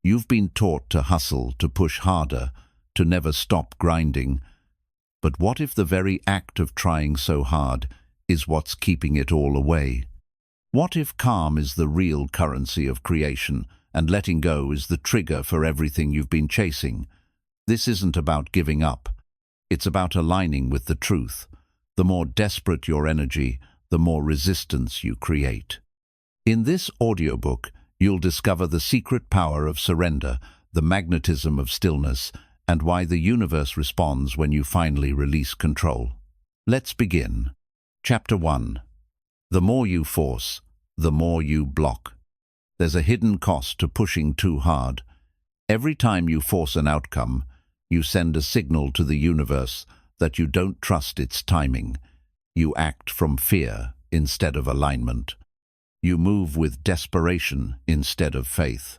You've been taught to hustle, to push harder, to never stop grinding. But what if the very act of trying so hard is what's keeping it all away? What if calm is the real currency of creation and letting go is the trigger for everything you've been chasing? This isn't about giving up. It's about aligning with the truth. The more desperate your energy, the more resistance you create. In this audiobook, you'll discover the secret power of surrender, the magnetism of stillness, and why the universe responds when you finally release control. Let's begin. Chapter 1. The more you force, the more you block. There's a hidden cost to pushing too hard. Every time you force an outcome, you send a signal to the universe that you don't trust its timing. You act from fear instead of alignment. You move with desperation instead of faith.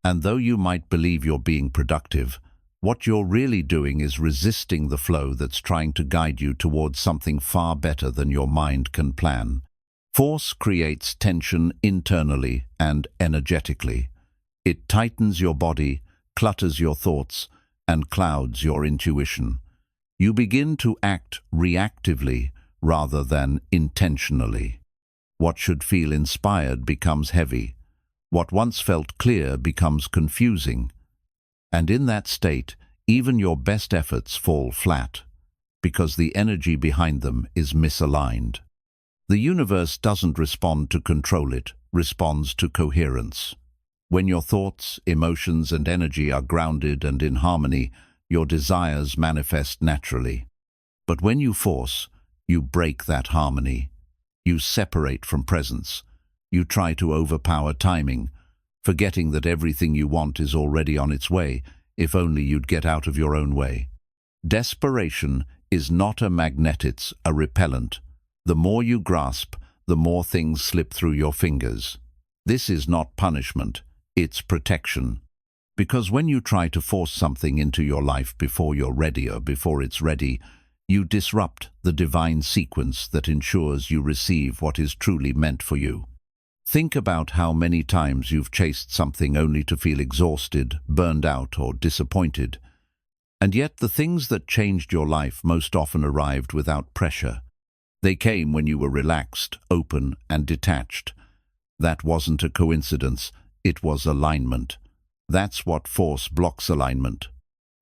And though you might believe you're being productive, what you're really doing is resisting the flow that's trying to guide you towards something far better than your mind can plan. Force creates tension internally and energetically. It tightens your body, clutters your thoughts, and clouds your intuition. You begin to act reactively rather than intentionally. What should feel inspired becomes heavy. What once felt clear becomes confusing. And in that state, even your best efforts fall flat, because the energy behind them is misaligned. The universe doesn't respond to control, it responds to coherence. When your thoughts, emotions, and energy are grounded and in harmony, your desires manifest naturally. But when you force, you break that harmony. You separate from presence. You try to overpower timing, forgetting that everything you want is already on its way, if only you'd get out of your own way. Desperation is not a magnet, it's a repellent. The more you grasp, the more things slip through your fingers. This is not punishment, it's protection. Because when you try to force something into your life before you're ready or before it's ready, you disrupt the divine sequence that ensures you receive what is truly meant for you. Think about how many times you've chased something only to feel exhausted, burned out, or disappointed. And yet the things that changed your life most often arrived without pressure. They came when you were relaxed, open, and detached. That wasn't a coincidence, it was alignment. That's what force blocks alignment.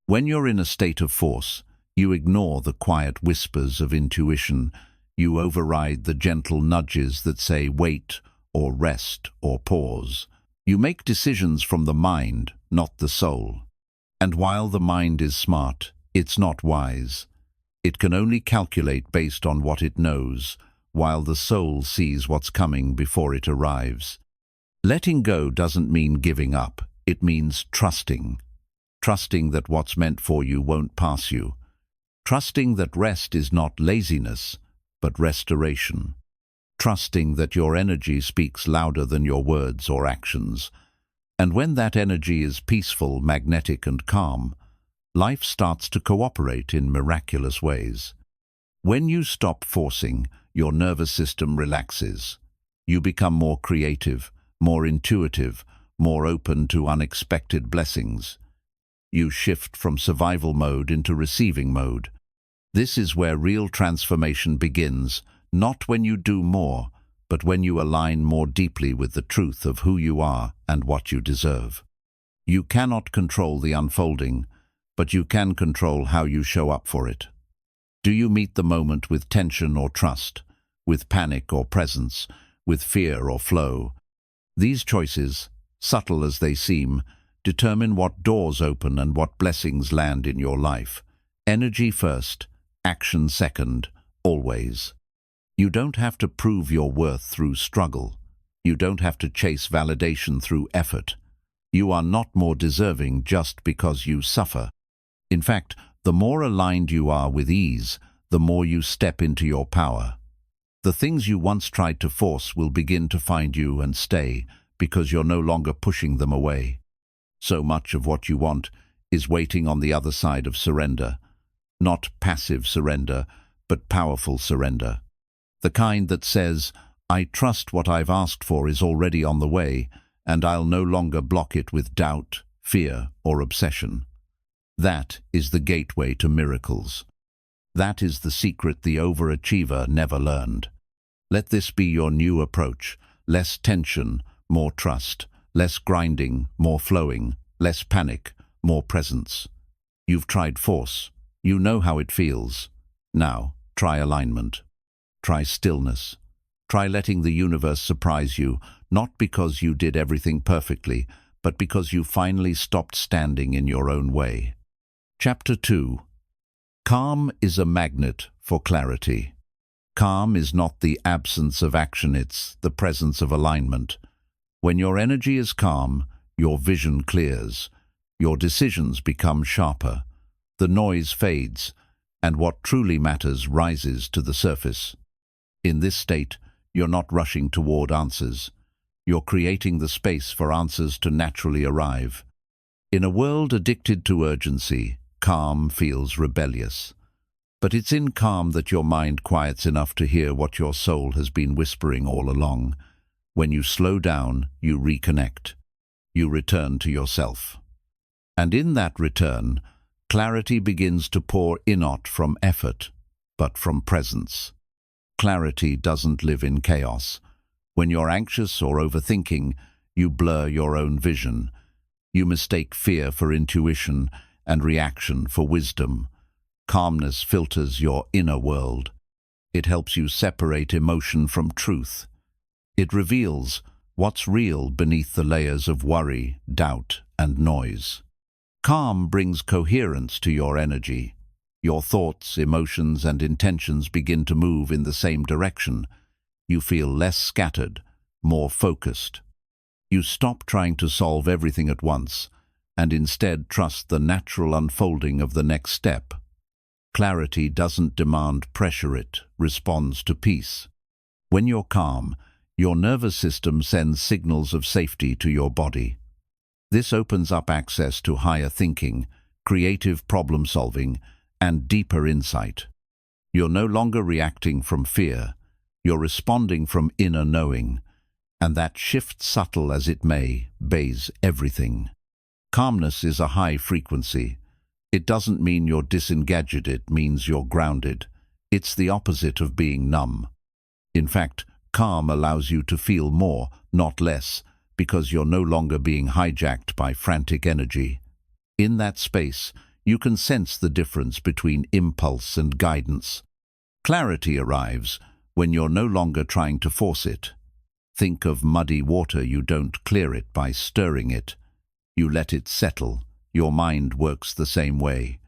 When you're in a state of force, you ignore the quiet whispers of intuition. You override the gentle nudges that say wait, or rest, or pause. You make decisions from the mind, not the soul. And while the mind is smart, it's not wise. It can only calculate based on what it knows, while the soul sees what's coming before it arrives. Letting go doesn't mean giving up, it means trusting. Trusting that what's meant for you won't pass you. Trusting that rest is not laziness, but restoration. Trusting that your energy speaks louder than your words or actions. And when that energy is peaceful, magnetic, and calm, life starts to cooperate in miraculous ways. When you stop forcing, your nervous system relaxes. You become more creative, more intuitive, more open to unexpected blessings. You shift from survival mode into receiving mode. This is where real transformation begins, not when you do more, but when you align more deeply with the truth of who you are and what you deserve. You cannot control the unfolding, but you can control how you show up for it. Do you meet the moment with tension or trust, with panic or presence, with fear or flow? These choices, subtle as they seem, determine what doors open and what blessings land in your life. Energy first, action second, always. You don't have to prove your worth through struggle. You don't have to chase validation through effort. You are not more deserving just because you suffer. In fact, the more aligned you are with ease, the more you step into your power. The things you once tried to force will begin to find you and stay because you're no longer pushing them away. So much of what you want is waiting on the other side of surrender. Not passive surrender, but powerful surrender. The kind that says, I trust what I've asked for is already on the way, and I'll no longer block it with doubt, fear, or obsession. That is the gateway to miracles. That is the secret the overachiever never learned. Let this be your new approach. Less tension, more trust. Less grinding, more flowing. Less panic, more presence. You've tried force. You know how it feels. Now, try alignment. Try stillness. Try letting the universe surprise you, not because you did everything perfectly, but because you finally stopped standing in your own way. Chapter 2. Calm is a magnet for clarity. Calm is not the absence of action, it's the presence of alignment. When your energy is calm, your vision clears, your decisions become sharper, the noise fades, and what truly matters rises to the surface. In this state, you're not rushing toward answers. You're creating the space for answers to naturally arrive. In a world addicted to urgency, calm feels rebellious. But it's in calm that your mind quiets enough to hear what your soul has been whispering all along. When you slow down, you reconnect. You return to yourself. And in that return, clarity begins to pour in, not from effort, but from presence. Clarity doesn't live in chaos. When you're anxious or overthinking, you blur your own vision. You mistake fear for intuition and reaction for wisdom. Calmness filters your inner world. It helps you separate emotion from truth. It reveals what's real beneath the layers of worry, doubt, and noise. Calm brings coherence to your energy. Your thoughts, emotions, and intentions begin to move in the same direction. You feel less scattered, more focused. You stop trying to solve everything at once, and instead trust the natural unfolding of the next step. Clarity doesn't demand pressure, it responds to peace. When you're calm, your nervous system sends signals of safety to your body. This opens up access to higher thinking, creative problem-solving, and deeper insight. You're no longer reacting from fear. You're responding from inner knowing, and that shift, subtle as it may, bathes everything. Calmness is a high frequency. It doesn't mean you're disengaged, it means you're grounded. It's the opposite of being numb. In fact, calm allows you to feel more, not less, because you're no longer being hijacked by frantic energy. In that space, you can sense the difference between impulse and guidance. Clarity arrives when you're no longer trying to force it. Think of muddy water. You don't clear it by stirring it. You let it settle. Your mind works the same way.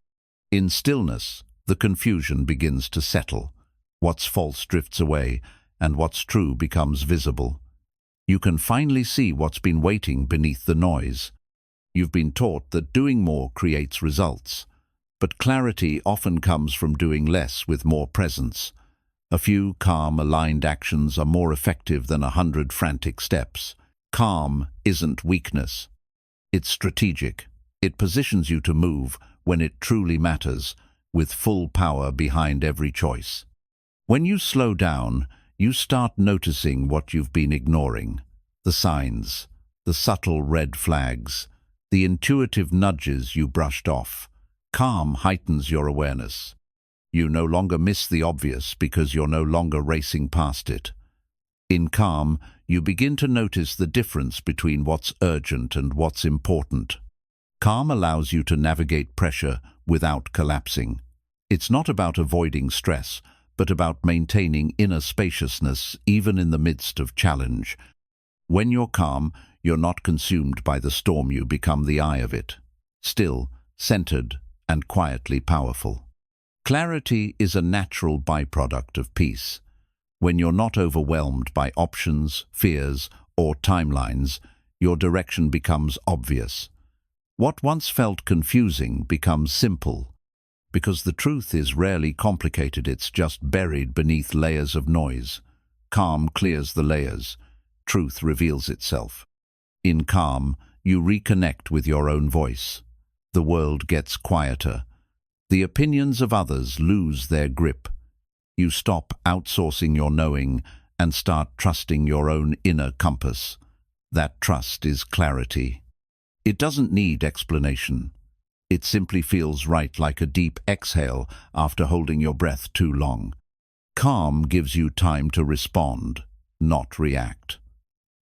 In stillness, the confusion begins to settle. What's false drifts away, and what's true becomes visible. You can finally see what's been waiting beneath the noise. You've been taught that doing more creates results, but clarity often comes from doing less with more presence. A few calm, aligned actions are more effective than 100 frantic steps. Calm isn't weakness. It's strategic. It positions you to move when it truly matters, with full power behind every choice. When you slow down, you start noticing what you've been ignoring. The signs, the subtle red flags, the intuitive nudges you brushed off. Calm heightens your awareness. You no longer miss the obvious because you're no longer racing past it. In calm, you begin to notice the difference between what's urgent and what's important. Calm allows you to navigate pressure without collapsing. It's not about avoiding stress, but about maintaining inner spaciousness even in the midst of challenge. When you're calm, you're not consumed by the storm, you become the eye of it. Still, centered, and quietly powerful. Clarity is a natural byproduct of peace. When you're not overwhelmed by options, fears, or timelines, your direction becomes obvious. What once felt confusing becomes simple, because the truth is rarely complicated, it's just buried beneath layers of noise. Calm clears the layers. Truth reveals itself. In calm, you reconnect with your own voice. The world gets quieter. The opinions of others lose their grip. You stop outsourcing your knowing and start trusting your own inner compass. That trust is clarity. It doesn't need explanation. It simply feels right, like a deep exhale after holding your breath too long. Calm gives you time to respond, not react.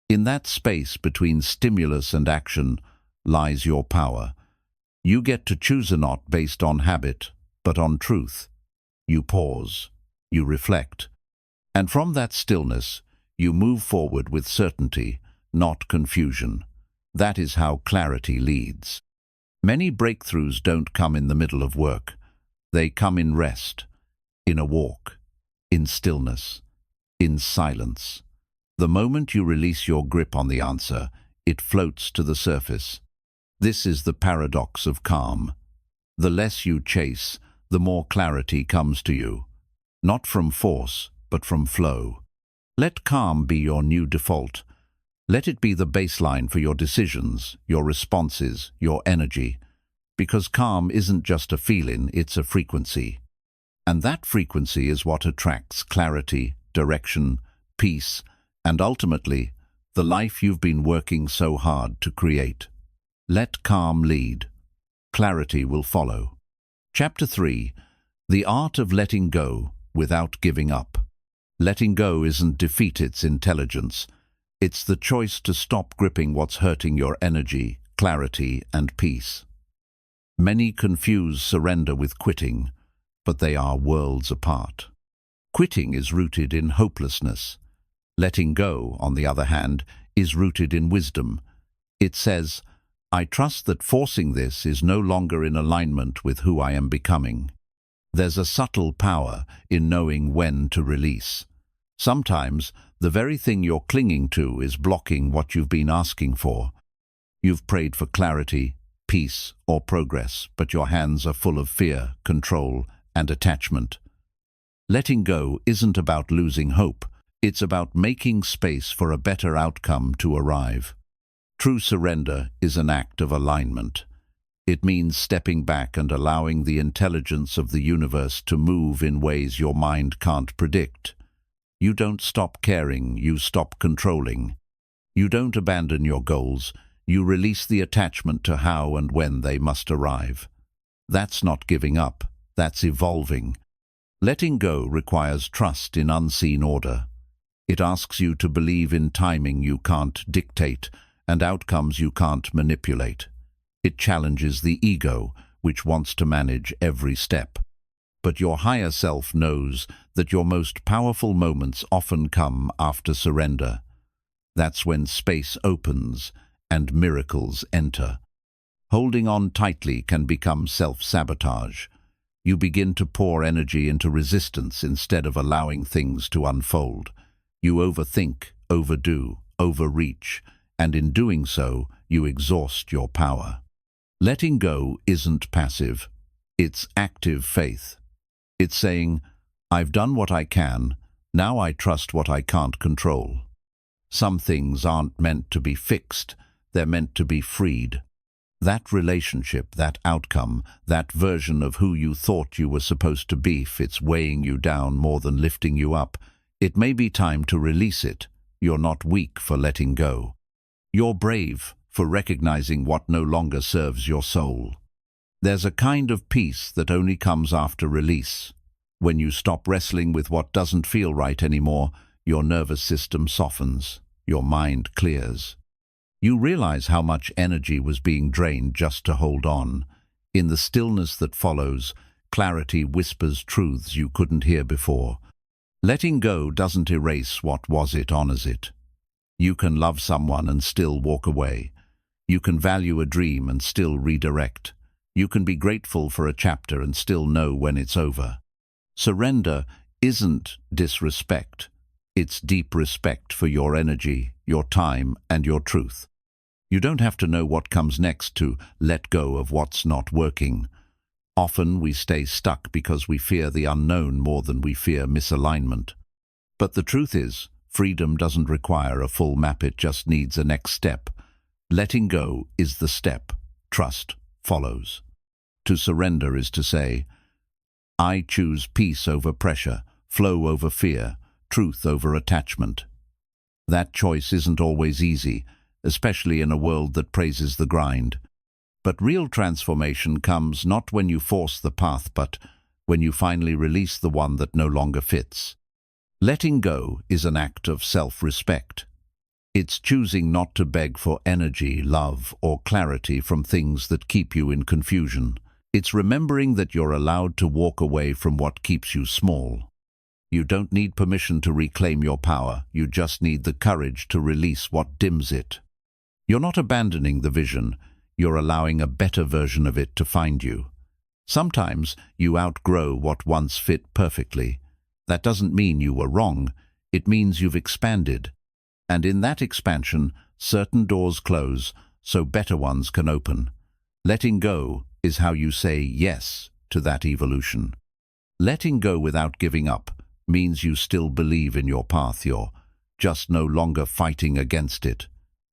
In that space between stimulus and action lies your power. You get to choose a not based on habit, but on truth. You pause, you reflect, and from that stillness, you move forward with certainty, not confusion. That is how clarity leads. Many breakthroughs don't come in the middle of work. They come in rest, in a walk, in stillness, in silence. The moment you release your grip on the answer, it floats to the surface. This is the paradox of calm. The less you chase, the more clarity comes to you. Not from force, but from flow. Let calm be your new default. Let it be the baseline for your decisions, your responses, your energy. Because calm isn't just a feeling, it's a frequency. And that frequency is what attracts clarity, direction, peace, and ultimately, the life you've been working so hard to create. Let calm lead. Clarity will follow. Chapter 3. The Art of Letting Go Without Giving Up. Letting go isn't defeat, it's intelligence. It's the choice to stop gripping what's hurting your energy, clarity, and peace. Many confuse surrender with quitting, but they are worlds apart. Quitting is rooted in hopelessness. Letting go, on the other hand, is rooted in wisdom. It says, I trust that forcing this is no longer in alignment with who I am becoming. There's a subtle power in knowing when to release. Sometimes, the very thing you're clinging to is blocking what you've been asking for. You've prayed for clarity, peace, or progress, but your hands are full of fear, control, and attachment. Letting go isn't about losing hope. It's about making space for a better outcome to arrive. True surrender is an act of alignment. It means stepping back and allowing the intelligence of the universe to move in ways your mind can't predict. You don't stop caring, you stop controlling. You don't abandon your goals, you release the attachment to how and when they must arrive. That's not giving up, that's evolving. Letting go requires trust in unseen order. It asks you to believe in timing you can't dictate and outcomes you can't manipulate. It challenges the ego, which wants to manage every step. But your higher self knows that your most powerful moments often come after surrender. That's when space opens and miracles enter. Holding on tightly can become self-sabotage. You begin to pour energy into resistance instead of allowing things to unfold. You overthink, overdo, overreach, and in doing so, you exhaust your power. Letting go isn't passive. It's active faith. It's saying, I've done what I can, now I trust what I can't control. Some things aren't meant to be fixed, they're meant to be freed. That relationship, that outcome, that version of who you thought you were supposed to be, if it's weighing you down more than lifting you up, it may be time to release it. You're not weak for letting go. You're brave for recognizing what no longer serves your soul. There's a kind of peace that only comes after release. When you stop wrestling with what doesn't feel right anymore, your nervous system softens, your mind clears. You realize how much energy was being drained just to hold on. In the stillness that follows, clarity whispers truths you couldn't hear before. Letting go doesn't erase what was, it honors it. You can love someone and still walk away. You can value a dream and still redirect. You can be grateful for a chapter and still know when it's over. Surrender isn't disrespect. It's deep respect for your energy, your time, and your truth. You don't have to know what comes next to let go of what's not working. Often we stay stuck because we fear the unknown more than we fear misalignment. But the truth is, freedom doesn't require a full map, it just needs a next step. Letting go is the step. Trust follows. To surrender is to say, I choose peace over pressure, flow over fear, truth over attachment. That choice isn't always easy, especially in a world that praises the grind. But real transformation comes not when you force the path, but when you finally release the one that no longer fits. Letting go is an act of self-respect. It's choosing not to beg for energy, love, or clarity from things that keep you in confusion. It's remembering that you're allowed to walk away from what keeps you small. You don't need permission to reclaim your power, you just need the courage to release what dims it. You're not abandoning the vision, you're allowing a better version of it to find you. Sometimes you outgrow what once fit perfectly. That doesn't mean you were wrong, it means you've expanded. And in that expansion, certain doors close, so better ones can open. Letting go is how you say yes to that evolution. Letting go without giving up means you still believe in your path, you're just no longer fighting against it.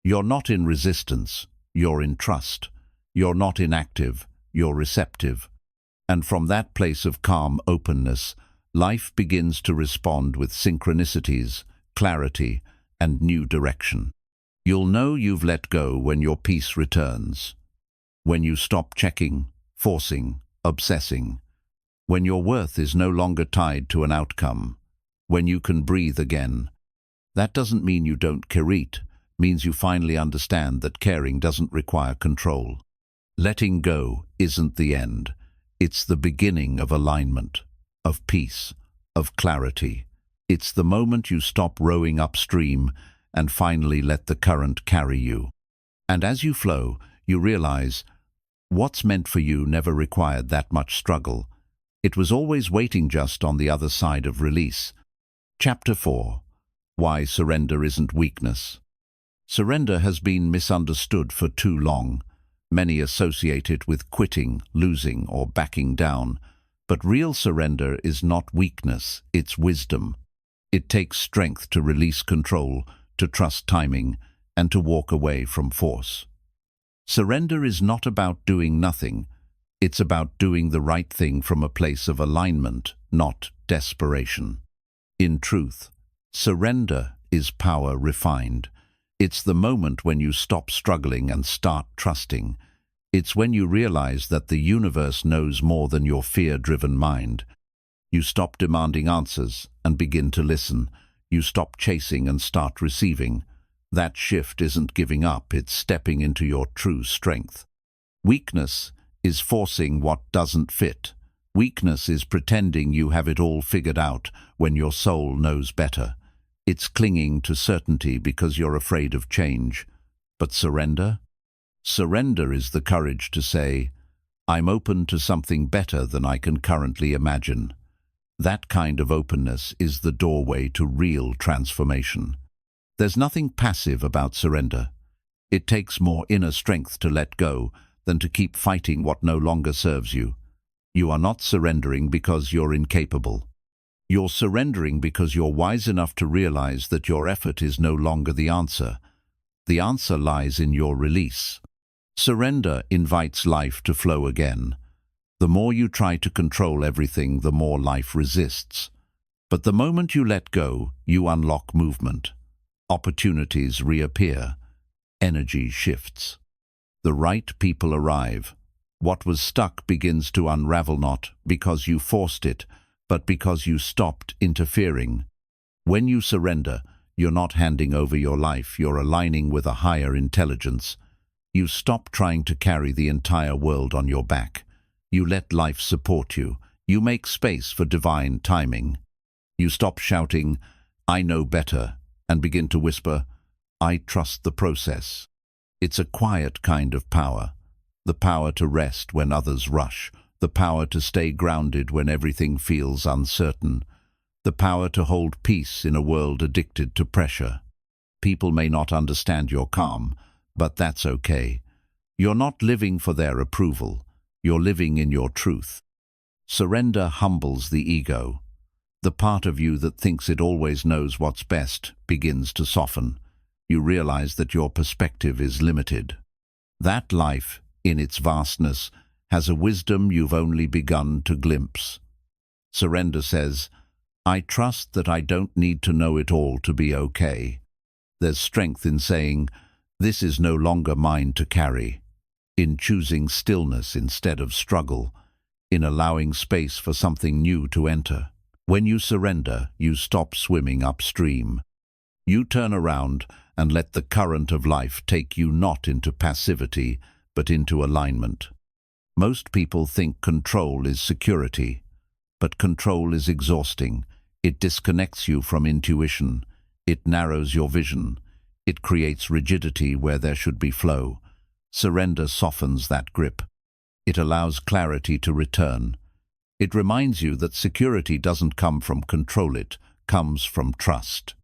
You're not in resistance, you're in trust. You're not inactive, you're receptive. And from that place of calm openness, life begins to respond with synchronicities, clarity, and new direction. You'll know you've let go when your peace returns. When you stop checking, forcing, obsessing. When your worth is no longer tied to an outcome. When you can breathe again. That doesn't mean you don't care, it means you finally understand that caring doesn't require control. Letting go isn't the end. It's the beginning of alignment, of peace, of clarity. It's the moment you stop rowing upstream and finally let the current carry you. And as you flow, you realize what's meant for you never required that much struggle. It was always waiting just on the other side of release. Chapter 4. Why Surrender Isn't Weakness. Surrender has been misunderstood for too long. Many associate it with quitting, losing, or backing down. But real surrender is not weakness, it's wisdom. It takes strength to release control, to trust timing, and to walk away from force. Surrender is not about doing nothing. It's about doing the right thing from a place of alignment, not desperation. In truth, surrender is power refined. It's the moment when you stop struggling and start trusting. It's when you realize that the universe knows more than your fear-driven mind. You stop demanding answers and begin to listen. You stop chasing and start receiving. That shift isn't giving up, it's stepping into your true strength. Weakness is forcing what doesn't fit. Weakness is pretending you have it all figured out when your soul knows better. It's clinging to certainty because you're afraid of change. But surrender? Surrender is the courage to say, I'm open to something better than I can currently imagine. That kind of openness is the doorway to real transformation. There's nothing passive about surrender. It takes more inner strength to let go than to keep fighting what no longer serves you. You are not surrendering because you're incapable. You're surrendering because you're wise enough to realize that your effort is no longer the answer. The answer lies in your release. Surrender invites life to flow again. The more you try to control everything, the more life resists. But the moment you let go, you unlock movement. Opportunities reappear. Energy shifts. The right people arrive. What was stuck begins to unravel, not because you forced it, but because you stopped interfering. When you surrender, you're not handing over your life, you're aligning with a higher intelligence. You stop trying to carry the entire world on your back. You let life support you. You make space for divine timing. You stop shouting, I know better, and begin to whisper, I trust the process. It's a quiet kind of power. The power to rest when others rush. The power to stay grounded when everything feels uncertain. The power to hold peace in a world addicted to pressure. People may not understand your calm, but that's okay. You're not living for their approval. You're living in your truth. Surrender humbles the ego. The part of you that thinks it always knows what's best begins to soften. You realize that your perspective is limited. That life, in its vastness, has a wisdom you've only begun to glimpse. Surrender says, I trust that I don't need to know it all to be okay. There's strength in saying, This is no longer mine to carry. In choosing stillness instead of struggle, in allowing space for something new to enter. When you surrender, you stop swimming upstream. You turn around and let the current of life take you not into passivity, but into alignment. Most people think control is security, but control is exhausting. It disconnects you from intuition. It narrows your vision. It creates rigidity where there should be flow. Surrender softens that grip. It allows clarity to return. It reminds you that security doesn't come from control, it comes from trust.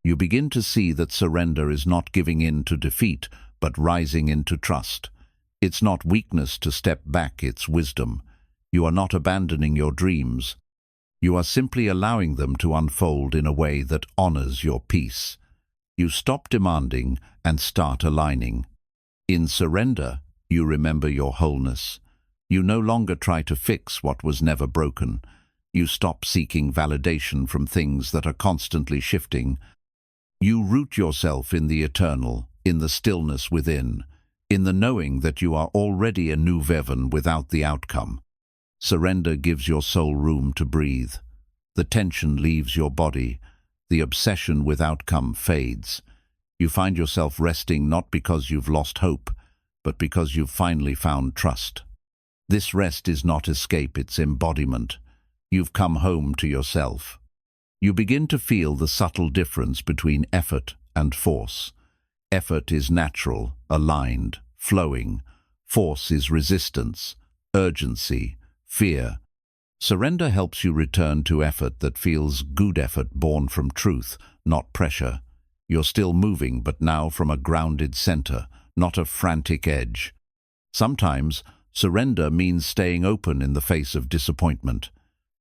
You begin to see that surrender is not giving in to defeat, but rising into trust. It's not weakness to step back, it's wisdom. You are not abandoning your dreams. You are simply allowing them to unfold in a way that honors your peace. You stop demanding and start aligning. In surrender, you remember your wholeness. You no longer try to fix what was never broken. You stop seeking validation from things that are constantly shifting. You root yourself in the eternal, in the stillness within, in the knowing that you are already a new Vevan without the outcome. Surrender gives your soul room to breathe. The tension leaves your body. The obsession with outcome fades. You find yourself resting not because you've lost hope, but because you've finally found trust. This rest is not escape, it's embodiment. You've come home to yourself. You begin to feel the subtle difference between effort and force. Effort is natural, aligned, flowing. Force is resistance, urgency, fear. Surrender helps you return to effort that feels good effort born from truth, not pressure. You're still moving, but now from a grounded center, not a frantic edge. Sometimes, surrender means staying open in the face of disappointment.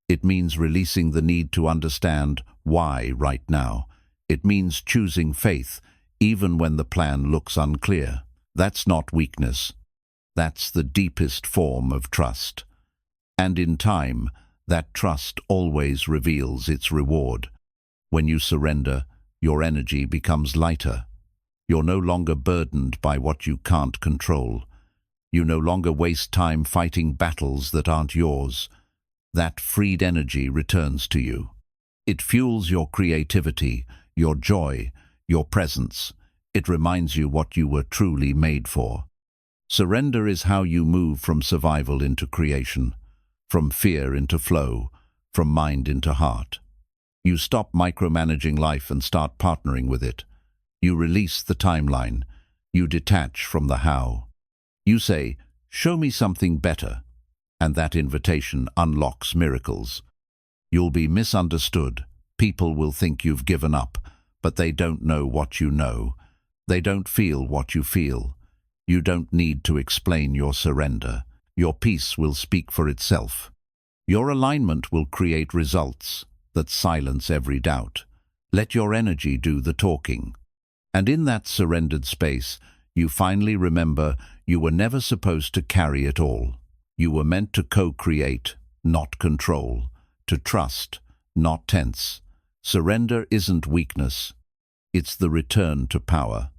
It means releasing the need to understand why right now. It means choosing faith, even when the plan looks unclear. That's not weakness. That's the deepest form of trust. And in time, that trust always reveals its reward. When you surrender, your energy becomes lighter. You're no longer burdened by what you can't control. You no longer waste time fighting battles that aren't yours. That freed energy returns to you. It fuels your creativity, your joy, your presence. It reminds you what you were truly made for. Surrender is how you move from survival into creation, from fear into flow, from mind into heart. You stop micromanaging life and start partnering with it. You release the timeline. You detach from the how. You say, "Show me something better." And that invitation unlocks miracles. You'll be misunderstood. People will think you've given up, but they don't know what you know. They don't feel what you feel. You don't need to explain your surrender. Your peace will speak for itself. Your alignment will create results that silence every doubt. Let your energy do the talking. And in that surrendered space, you finally remember you were never supposed to carry it all. You were meant to co-create, not control, to trust, not tense. Surrender isn't weakness. It's the return to power,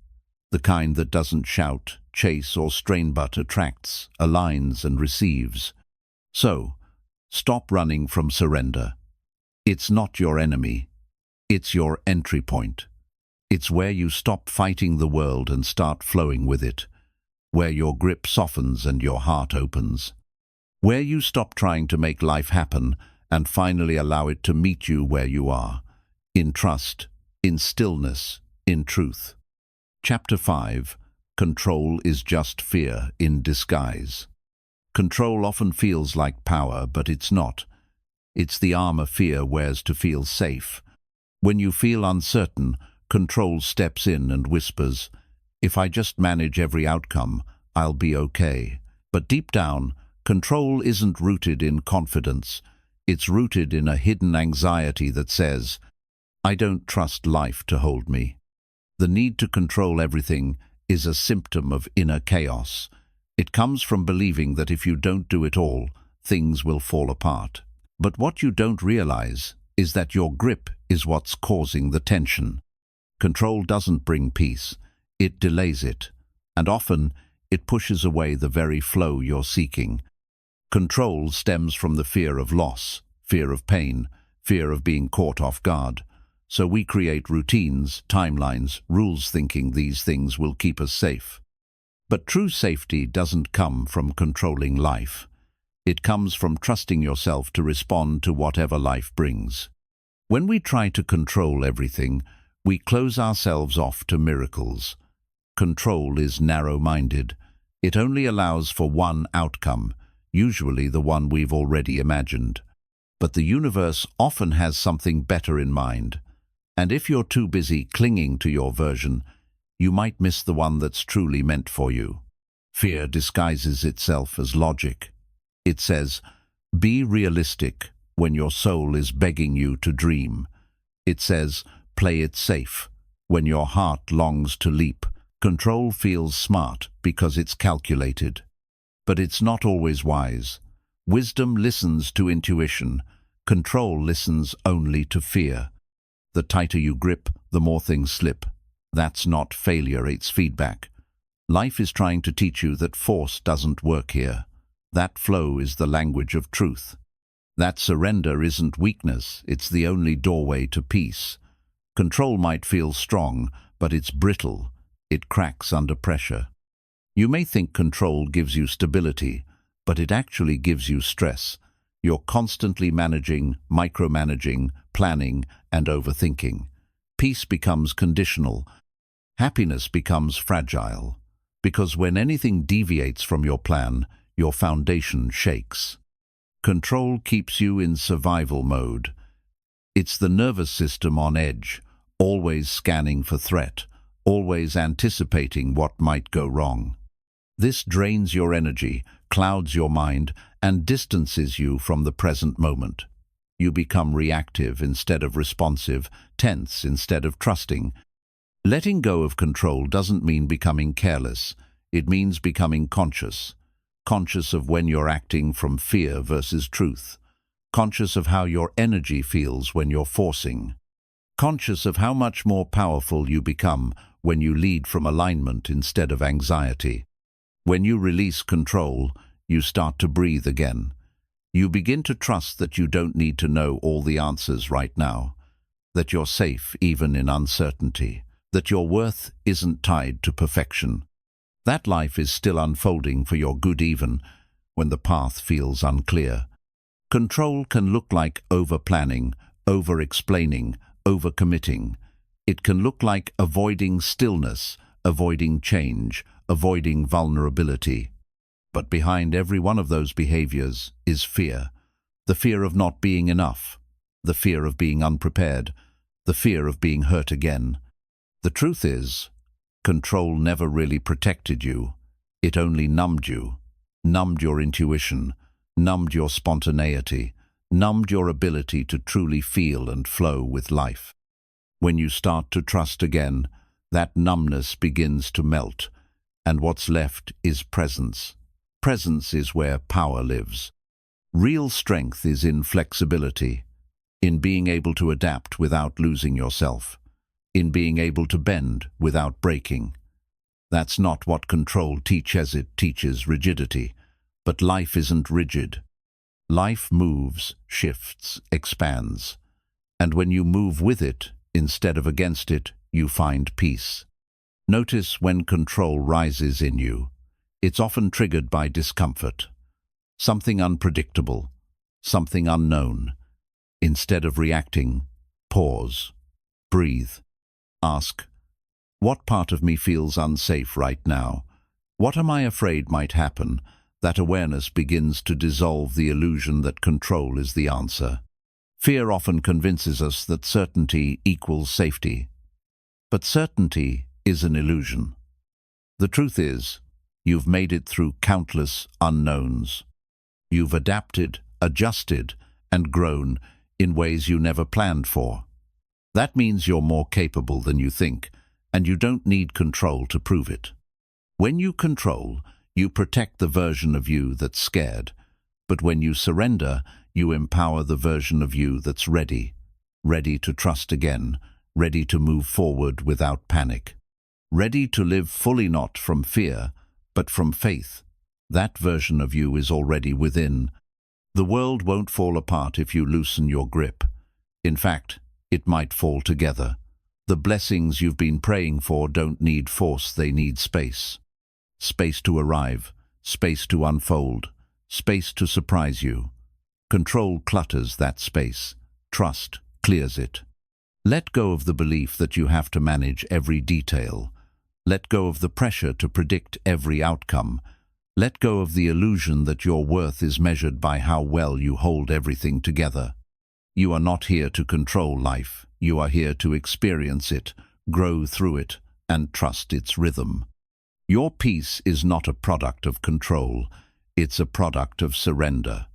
the kind that doesn't shout, chase, or strain but attracts, aligns, and receives. So, stop running from surrender. It's not your enemy. It's your entry point. It's where you stop fighting the world and start flowing with it, where your grip softens and your heart opens. Where you stop trying to make life happen and finally allow it to meet you where you are, in trust, in stillness, in truth. Chapter 5. Control is just fear in disguise. Control often feels like power, but it's not. It's the armor fear wears to feel safe. When you feel uncertain, control steps in and whispers, "If I just manage every outcome, I'll be okay." But deep down, control isn't rooted in confidence. It's rooted in a hidden anxiety that says, "I don't trust life to hold me." The need to control everything is a symptom of inner chaos. It comes from believing that if you don't do it all, things will fall apart. But what you don't realize is that your grip is what's causing the tension. Control doesn't bring peace. It delays it, and often it pushes away the very flow you're seeking. Control stems from the fear of loss, fear of pain, fear of being caught off guard. So we create routines, timelines, rules thinking these things will keep us safe. But true safety doesn't come from controlling life. It comes from trusting yourself to respond to whatever life brings. When we try to control everything, we close ourselves off to miracles. Control is narrow-minded. It only allows for one outcome, usually the one we've already imagined. But the universe often has something better in mind. And if you're too busy clinging to your version, you might miss the one that's truly meant for you. Fear disguises itself as logic. It says, be realistic when your soul is begging you to dream. It says, play it safe when your heart longs to leap. Control feels smart because it's calculated. But it's not always wise. Wisdom listens to intuition. Control listens only to fear. The tighter you grip, the more things slip. That's not failure, it's feedback. Life is trying to teach you that force doesn't work here. That flow is the language of truth. That surrender isn't weakness, it's the only doorway to peace. Control might feel strong, but it's brittle. It cracks under pressure. You may think control gives you stability, but it actually gives you stress. You're constantly managing, micromanaging, planning, and overthinking. Peace becomes conditional. Happiness becomes fragile. Because when anything deviates from your plan, your foundation shakes. Control keeps you in survival mode. It's the nervous system on edge, always scanning for threat, always anticipating what might go wrong. This drains your energy, clouds your mind, and distances you from the present moment. You become reactive instead of responsive, tense instead of trusting. Letting go of control doesn't mean becoming careless. It means becoming conscious. Conscious of when you're acting from fear versus truth. Conscious of how your energy feels when you're forcing. Conscious of how much more powerful you become when you lead from alignment instead of anxiety. When you release control, you start to breathe again. You begin to trust that you don't need to know all the answers right now, that you're safe even in uncertainty, that your worth isn't tied to perfection. That life is still unfolding for your good even when the path feels unclear. Control can look like over-planning, over-explaining, over-committing. It can look like avoiding stillness, avoiding change, avoiding vulnerability. But behind every one of those behaviors is fear. The fear of not being enough, the fear of being unprepared, the fear of being hurt again. The truth is, control never really protected you. It only numbed you, numbed your intuition, numbed your spontaneity, numbed your ability to truly feel and flow with life. When you start to trust again, that numbness begins to melt, and what's left is presence. Presence is where power lives. Real strength is in flexibility, in being able to adapt without losing yourself, in being able to bend without breaking. That's not what control teaches. It teaches rigidity. But life isn't rigid. Life moves, shifts, expands. And when you move with it, instead of against it, you find peace. Notice when control rises in you. It's often triggered by discomfort. Something unpredictable, something unknown. Instead of reacting, pause, breathe. Ask, what part of me feels unsafe right now? What am I afraid might happen? That awareness begins to dissolve the illusion that control is the answer. Fear often convinces us that certainty equals safety. But certainty is an illusion. The truth is, you've made it through countless unknowns. You've adapted, adjusted, and grown in ways you never planned for. That means you're more capable than you think, and you don't need control to prove it. When you control, you protect the version of you that's scared. But when you surrender, you empower the version of you that's ready, ready to trust again, ready to move forward without panic. ready to live fully not from fear, but from faith. That version of you is already within. The world won't fall apart if you loosen your grip. In fact, it might fall together. The blessings you've been praying for don't need force, they need space. Space to arrive, space to unfold, space to surprise you. Control clutters that space. Trust clears it. Let go of the belief that you have to manage every detail. Let go of the pressure to predict every outcome. Let go of the illusion that your worth is measured by how well you hold everything together. You are not here to control life. You are here to experience it, grow through it, and trust its rhythm. Your peace is not a product of control. It's a product of surrender.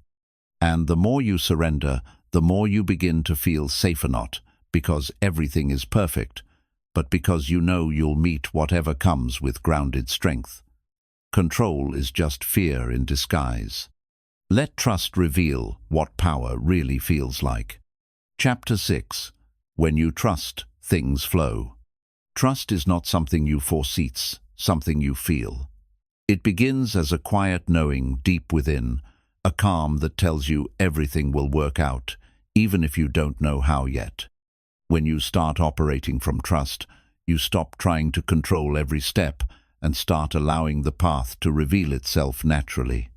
And the more you surrender, the more you begin to feel safer, not because everything is perfect, but because you know you'll meet whatever comes with grounded strength. Control is just fear in disguise. Let trust reveal what power really feels like. Chapter 6. When you trust, things flow. Trust is not something you foresee, it's something you feel. It begins as a quiet knowing deep within, a calm that tells you everything will work out, even if you don't know how yet. When you start operating from trust, you stop trying to control every step and start allowing the path to reveal itself naturally.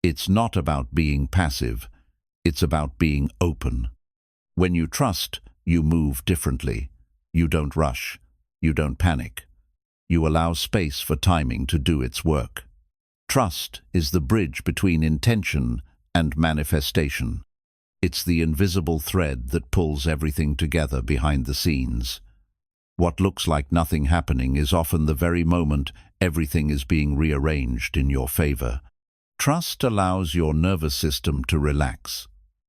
It's not about being passive, it's about being open. When you trust, you move differently. You don't rush, you don't panic. You allow space for timing to do its work. Trust is the bridge between intention and manifestation. It's the invisible thread that pulls everything together behind the scenes. What looks like nothing happening is often the very moment everything is being rearranged in your favor. Trust allows your nervous system to relax.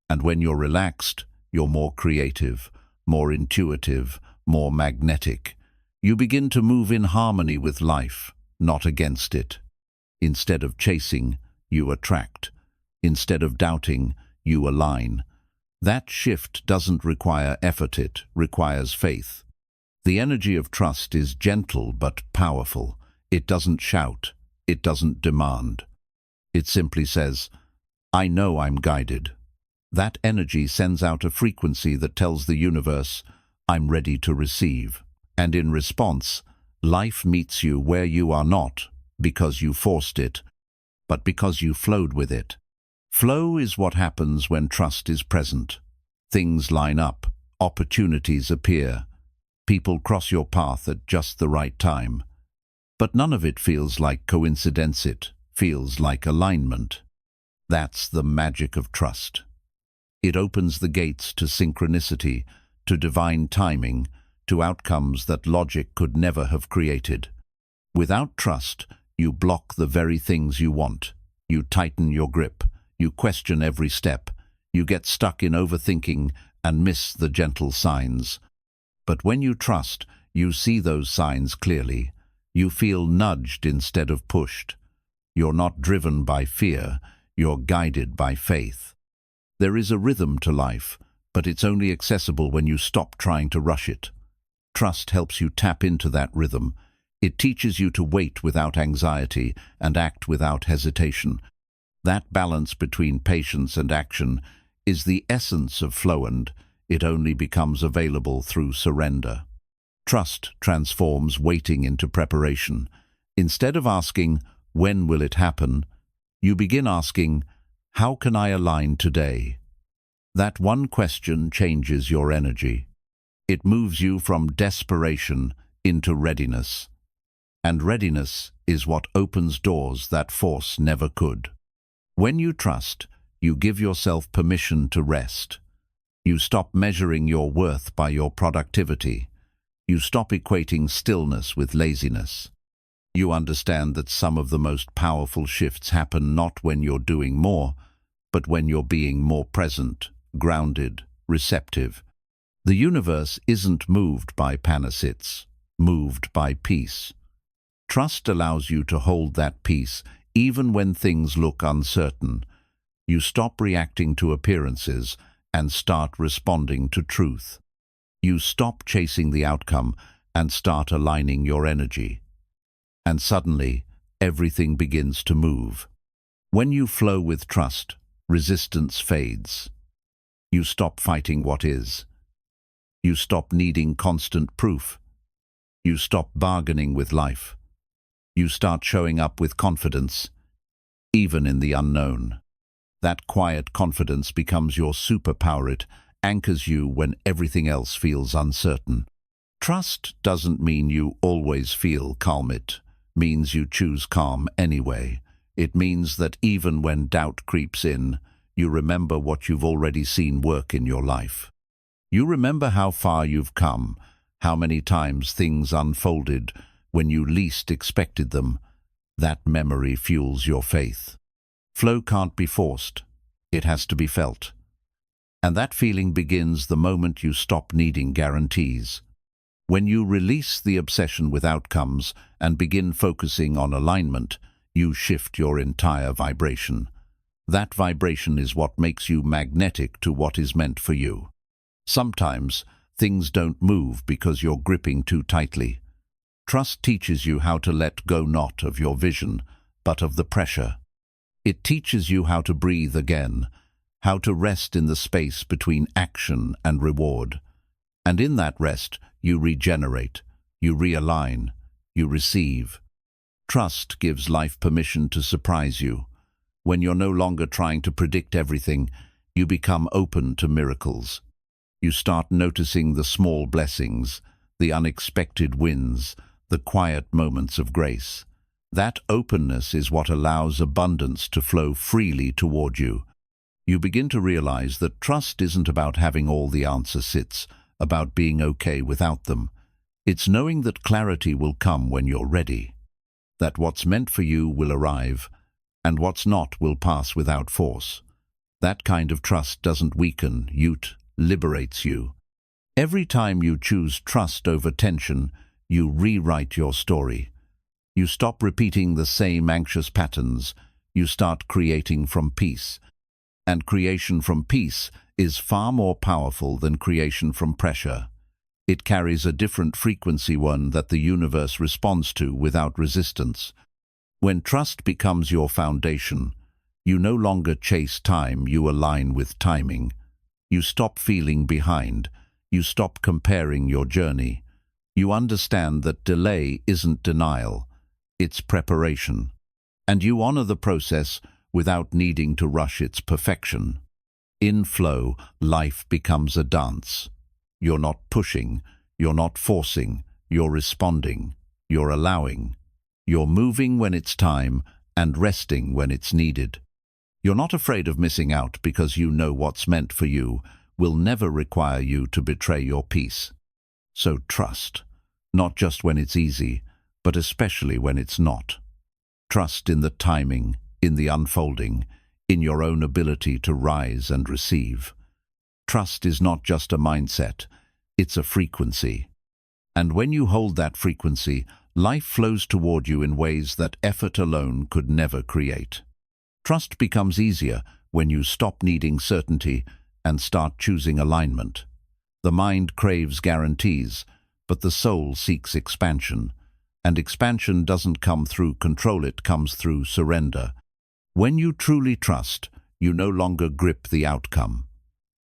And when you're relaxed, you're more creative, more intuitive, more magnetic. You begin to move in harmony with life, not against it. Instead of chasing, you attract. Instead of doubting, you align. That shift doesn't require effort, it requires faith. The energy of trust is gentle but powerful. It doesn't shout, it doesn't demand. It simply says, I know I'm guided. That energy sends out a frequency that tells the universe, I'm ready to receive. And in response, life meets you where you are, not because you forced it, but because you flowed with it. Flow is what happens when trust is present. Things line up, opportunities appear, people cross your path at just the right time. But none of it feels like coincidence, it feels like alignment. That's the magic of trust. It opens the gates to synchronicity, to divine timing, to outcomes that logic could never have created. Without trust, you block the very things you want. You tighten your grip. You question every step. You get stuck in overthinking and miss the gentle signs. But when you trust, you see those signs clearly. You feel nudged instead of pushed. You're not driven by fear. You're guided by faith. There is a rhythm to life, but it's only accessible when you stop trying to rush it. Trust helps you tap into that rhythm. It teaches you to wait without anxiety and act without hesitation. That balance between patience and action is the essence of flow, and it only becomes available through surrender. Trust transforms waiting into preparation. Instead of asking, when will it happen, you begin asking, how can I align today? That one question changes your energy. It moves you from desperation into readiness. And readiness is what opens doors that force never could. When you trust, you give yourself permission to rest. You stop measuring your worth by your productivity. You stop equating stillness with laziness. You understand that some of the most powerful shifts happen not when you're doing more, but when you're being more present, grounded, receptive. The universe isn't moved by panic, it's moved by peace. Trust allows you to hold that peace even when things look uncertain. You stop reacting to appearances and start responding to truth. You stop chasing the outcome and start aligning your energy. And suddenly, everything begins to move. When you flow with trust, resistance fades. You stop fighting what is. You stop needing constant proof. You stop bargaining with life. You start showing up with confidence, even in the unknown. That quiet confidence becomes your superpower. It anchors you when everything else feels uncertain. Trust doesn't mean you always feel calm. It means you choose calm anyway. It means that even when doubt creeps in, you remember what you've already seen work in your life. You remember how far you've come, how many times things unfolded when you least expected them. That memory fuels your faith. Flow can't be forced. It has to be felt. And that feeling begins the moment you stop needing guarantees. When you release the obsession with outcomes and begin focusing on alignment, you shift your entire vibration. That vibration is what makes you magnetic to what is meant for you. Sometimes things don't move because you're gripping too tightly. Trust teaches you how to let go not of your vision, but of the pressure. It teaches you how to breathe again, how to rest in the space between action and reward. And in that rest, you regenerate, you realign, you receive. Trust gives life permission to surprise you. When you're no longer trying to predict everything, you become open to miracles. You start noticing the small blessings, the unexpected wins, the quiet moments of grace. That openness is what allows abundance to flow freely toward you. You begin to realize that trust isn't about having all the answers, it's about being okay without them. It's knowing that clarity will come when you're ready, that what's meant for you will arrive, and what's not will pass without force. That kind of trust doesn't weaken, it liberates you. Every time you choose trust over tension, you rewrite your story. You stop repeating the same anxious patterns. You start creating from peace. And creation from peace is far more powerful than creation from pressure. It carries a different frequency, one that the universe responds to without resistance. When trust becomes your foundation, you no longer chase time, you align with timing. You stop feeling behind. You stop comparing your journey. You understand that delay isn't denial, it's preparation. And you honor the process without needing to rush its perfection. In flow, life becomes a dance. You're not pushing, you're not forcing, you're responding, you're allowing. You're moving when it's time and resting when it's needed. You're not afraid of missing out because you know what's meant for you will never require you to betray your peace. So trust, not just when it's easy, but especially when it's not. Trust in the timing, in the unfolding, in your own ability to rise and receive. Trust is not just a mindset, it's a frequency. And when you hold that frequency, life flows toward you in ways that effort alone could never create. Trust becomes easier when you stop needing certainty and start choosing alignment. The mind craves guarantees, but the soul seeks expansion. And expansion doesn't come through control, it comes through surrender. When you truly trust, you no longer grip the outcome.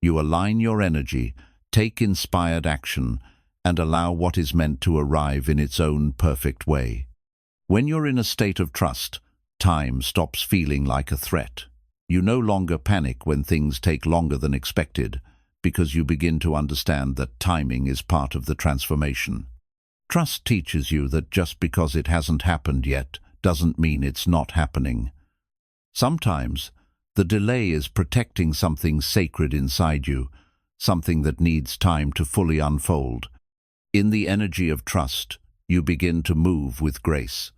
You align your energy, take inspired action, and allow what is meant to arrive in its own perfect way. When you're in a state of trust, time stops feeling like a threat. You no longer panic when things take longer than expected, because you begin to understand that timing is part of the transformation. Trust teaches you that just because it hasn't happened yet doesn't mean it's not happening. Sometimes, the delay is protecting something sacred inside you, something that needs time to fully unfold. In the energy of trust, you begin to move with grace.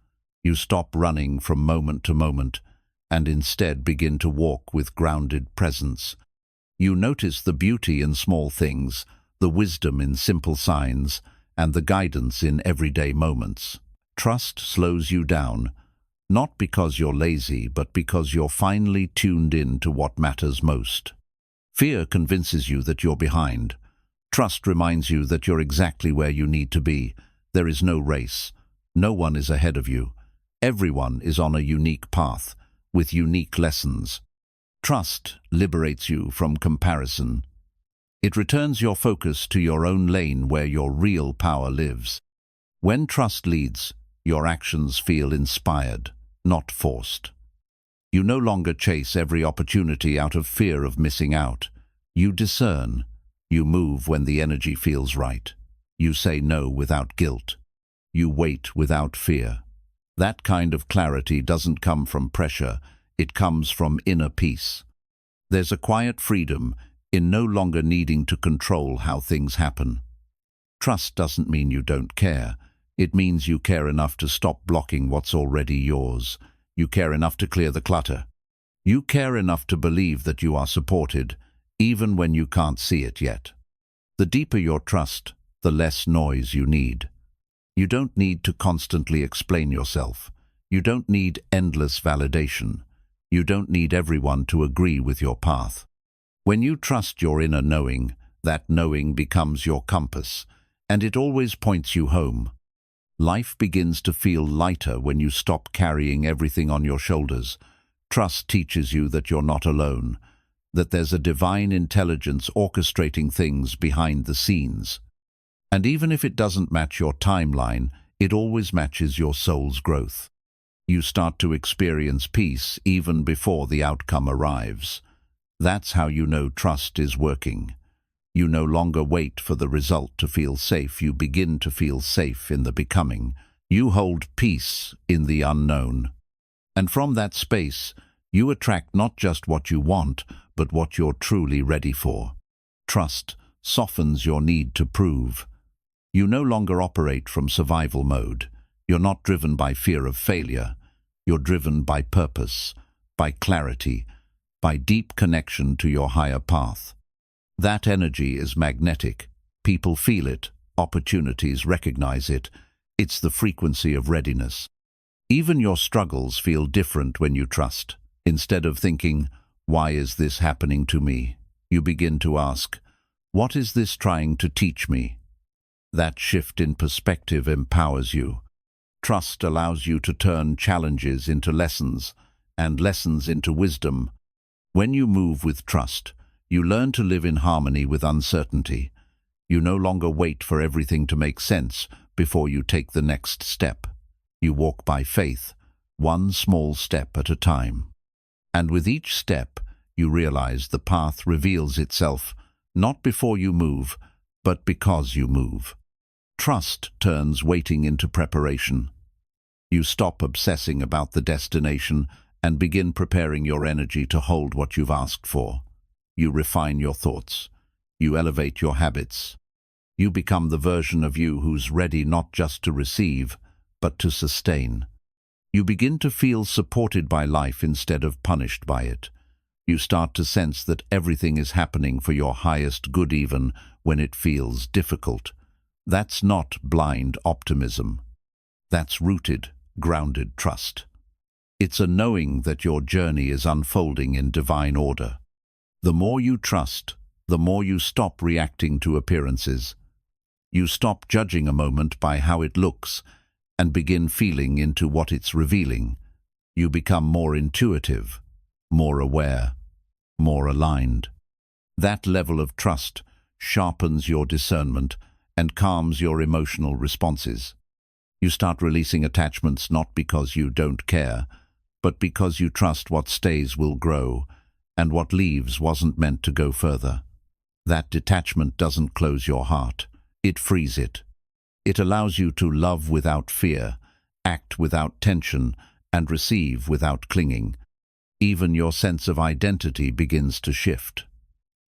You stop running from moment to moment, and instead begin to walk with grounded presence. You notice the beauty in small things, the wisdom in simple signs, and the guidance in everyday moments. Trust slows you down, not because you're lazy, but because you're finally tuned in to what matters most. Fear convinces you that you're behind. Trust reminds you that you're exactly where you need to be, There is no race. No one is ahead of you. Everyone is on a unique path, with unique lessons. Trust liberates you from comparison. It returns your focus to your own lane where your real power lives. When trust leads, your actions feel inspired, not forced. You no longer chase every opportunity out of fear of missing out. You discern. You move when the energy feels right. You say no without guilt. You wait without fear. That kind of clarity doesn't come from pressure, it comes from inner peace. There's a quiet freedom in no longer needing to control how things happen. Trust doesn't mean you don't care. It means you care enough to stop blocking what's already yours. You care enough to clear the clutter. You care enough to believe that you are supported, even when you can't see it yet. The deeper your trust, the less noise you need. You don't need to constantly explain yourself. You don't need endless validation. You don't need everyone to agree with your path. When you trust your inner knowing, that knowing becomes your compass, and it always points you home. Life begins to feel lighter when you stop carrying everything on your shoulders. Trust teaches you that you're not alone, that there's a divine intelligence orchestrating things behind the scenes. And even if it doesn't match your timeline, it always matches your soul's growth. You start to experience peace even before the outcome arrives. That's how you know trust is working. You no longer wait for the result to feel safe. You begin to feel safe in the becoming. You hold peace in the unknown. And from that space, you attract not just what you want, but what you're truly ready for. Trust softens your need to prove. You no longer operate from survival mode. You're not driven by fear of failure. You're driven by purpose, by clarity, by deep connection to your higher path. That energy is magnetic. People feel it. Opportunities recognize it. It's the frequency of readiness. Even your struggles feel different when you trust. Instead of thinking, "Why is this happening to me?" you begin to ask, "What is this trying to teach me?" That shift in perspective empowers you. Trust allows you to turn challenges into lessons, and lessons into wisdom. When you move with trust, you learn to live in harmony with uncertainty. You no longer wait for everything to make sense before you take the next step. You walk by faith, one small step at a time. And with each step, you realize the path reveals itself, not before you move, but because you move. Trust turns waiting into preparation. You stop obsessing about the destination and begin preparing your energy to hold what you've asked for. You refine your thoughts. You elevate your habits. You become the version of you who's ready not just to receive, but to sustain. You begin to feel supported by life instead of punished by it. You start to sense that everything is happening for your highest good even when it feels difficult. That's not blind optimism. That's rooted, grounded trust. It's a knowing that your journey is unfolding in divine order. The more you trust, the more you stop reacting to appearances. You stop judging a moment by how it looks and begin feeling into what it's revealing. You become more intuitive, more aware, more aligned. That level of trust sharpens your discernment and calms your emotional responses. You start releasing attachments not because you don't care, but because you trust what stays will grow, and what leaves wasn't meant to go further. That detachment doesn't close your heart, it frees it. It allows you to love without fear, act without tension, and receive without clinging. Even your sense of identity begins to shift.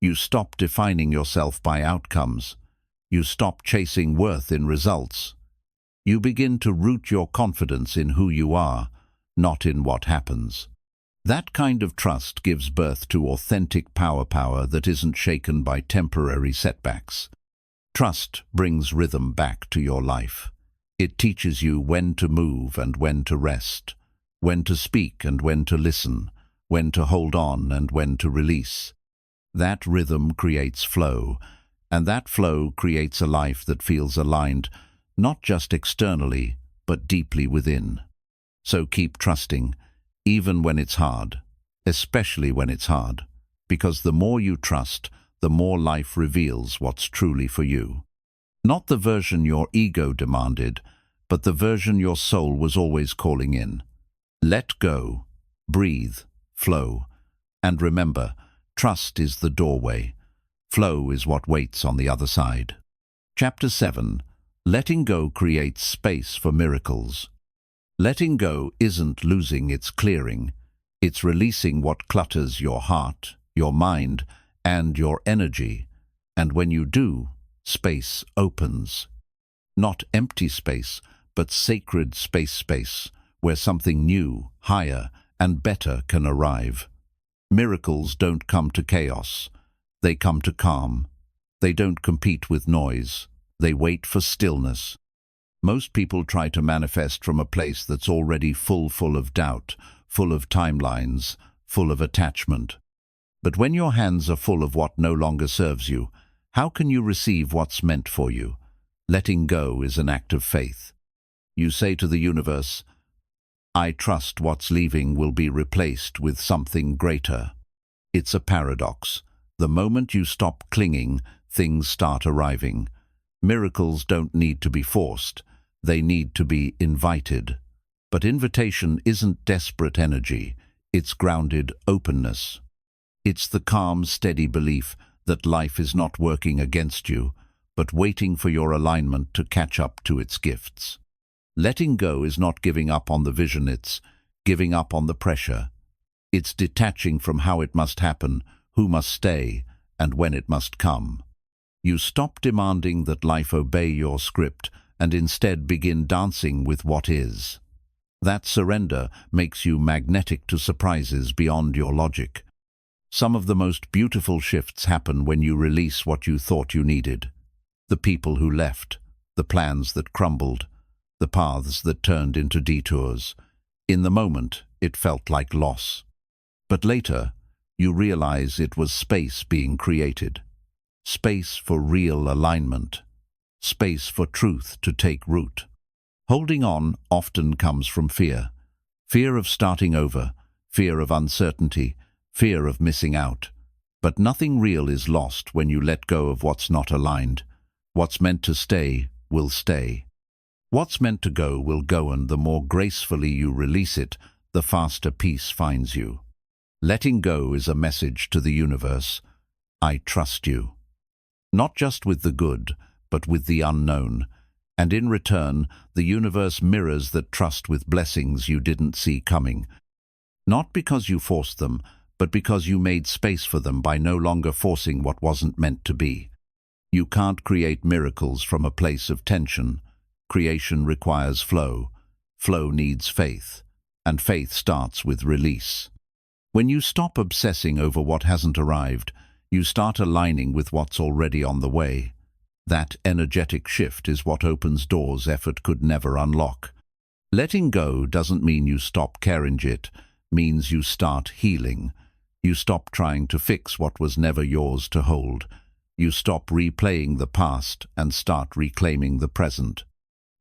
You stop defining yourself by outcomes. You stop chasing worth in results. You begin to root your confidence in who you are, not in what happens. That kind of trust gives birth to authentic power that isn't shaken by temporary setbacks. Trust brings rhythm back to your life. It teaches you when to move and when to rest, when to speak and when to listen, when to hold on and when to release. That rhythm creates flow, and that flow creates a life that feels aligned, not just externally, but deeply within. So keep trusting, even when it's hard, especially when it's hard, because the more you trust, the more life reveals what's truly for you. Not the version your ego demanded, but the version your soul was always calling in. Let go, breathe, flow, and remember, trust is the doorway. Flow is what waits on the other side. Chapter 7. Letting go creates space for miracles. Letting go isn't losing, it's clearing. It's releasing what clutters your heart, your mind, and your energy. And when you do, space opens. Not empty space, but sacred space, where something new, higher, and better can arrive. Miracles don't come to chaos. They come to calm. They don't compete with noise. They wait for stillness. Most people try to manifest from a place that's already full of doubt, full of timelines, full of attachment. But when your hands are full of what no longer serves you, how can you receive what's meant for you? Letting go is an act of faith. You say to the universe, I trust what's leaving will be replaced with something greater. It's a paradox. The moment you stop clinging, things start arriving. Miracles don't need to be forced. They need to be invited. But invitation isn't desperate energy. It's grounded openness. It's the calm, steady belief that life is not working against you, but waiting for your alignment to catch up to its gifts. Letting go is not giving up on the vision, it's giving up on the pressure. It's detaching from how it must happen, who must stay, and when it must come. You stop demanding that life obey your script and instead begin dancing with what is. That surrender makes you magnetic to surprises beyond your logic. Some of the most beautiful shifts happen when you release what you thought you needed. The people who left, the plans that crumbled, the paths that turned into detours. In the moment, it felt like loss. But later, you realize it was space being created. Space for real alignment. Space for truth to take root. Holding on often comes from fear. Fear of starting over, fear of uncertainty, fear of missing out. But nothing real is lost when you let go of what's not aligned. What's meant to stay will stay. What's meant to go will go, and the more gracefully you release it, the faster peace finds you. Letting go is a message to the universe. I trust you. Not just with the good, but with the unknown. And in return, the universe mirrors that trust with blessings you didn't see coming. Not because you forced them, but because you made space for them by no longer forcing what wasn't meant to be. You can't create miracles from a place of tension. Creation requires flow. Flow needs faith. And faith starts with release. When you stop obsessing over what hasn't arrived, you start aligning with what's already on the way. That energetic shift is what opens doors effort could never unlock. Letting go doesn't mean you stop caring, it means you start healing. You stop trying to fix what was never yours to hold. You stop replaying the past and start reclaiming the present.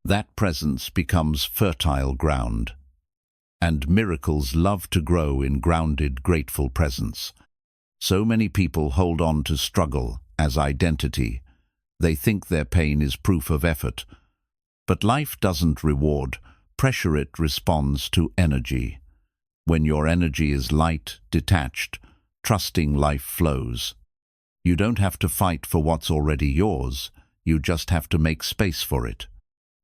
That presence becomes fertile ground. And miracles love to grow in grounded, grateful presence. So many people hold on to struggle as identity. They think their pain is proof of effort. But life doesn't reward, pressure, it responds to energy. When your energy is light, detached, trusting, life flows. You don't have to fight for what's already yours, you just have to make space for it.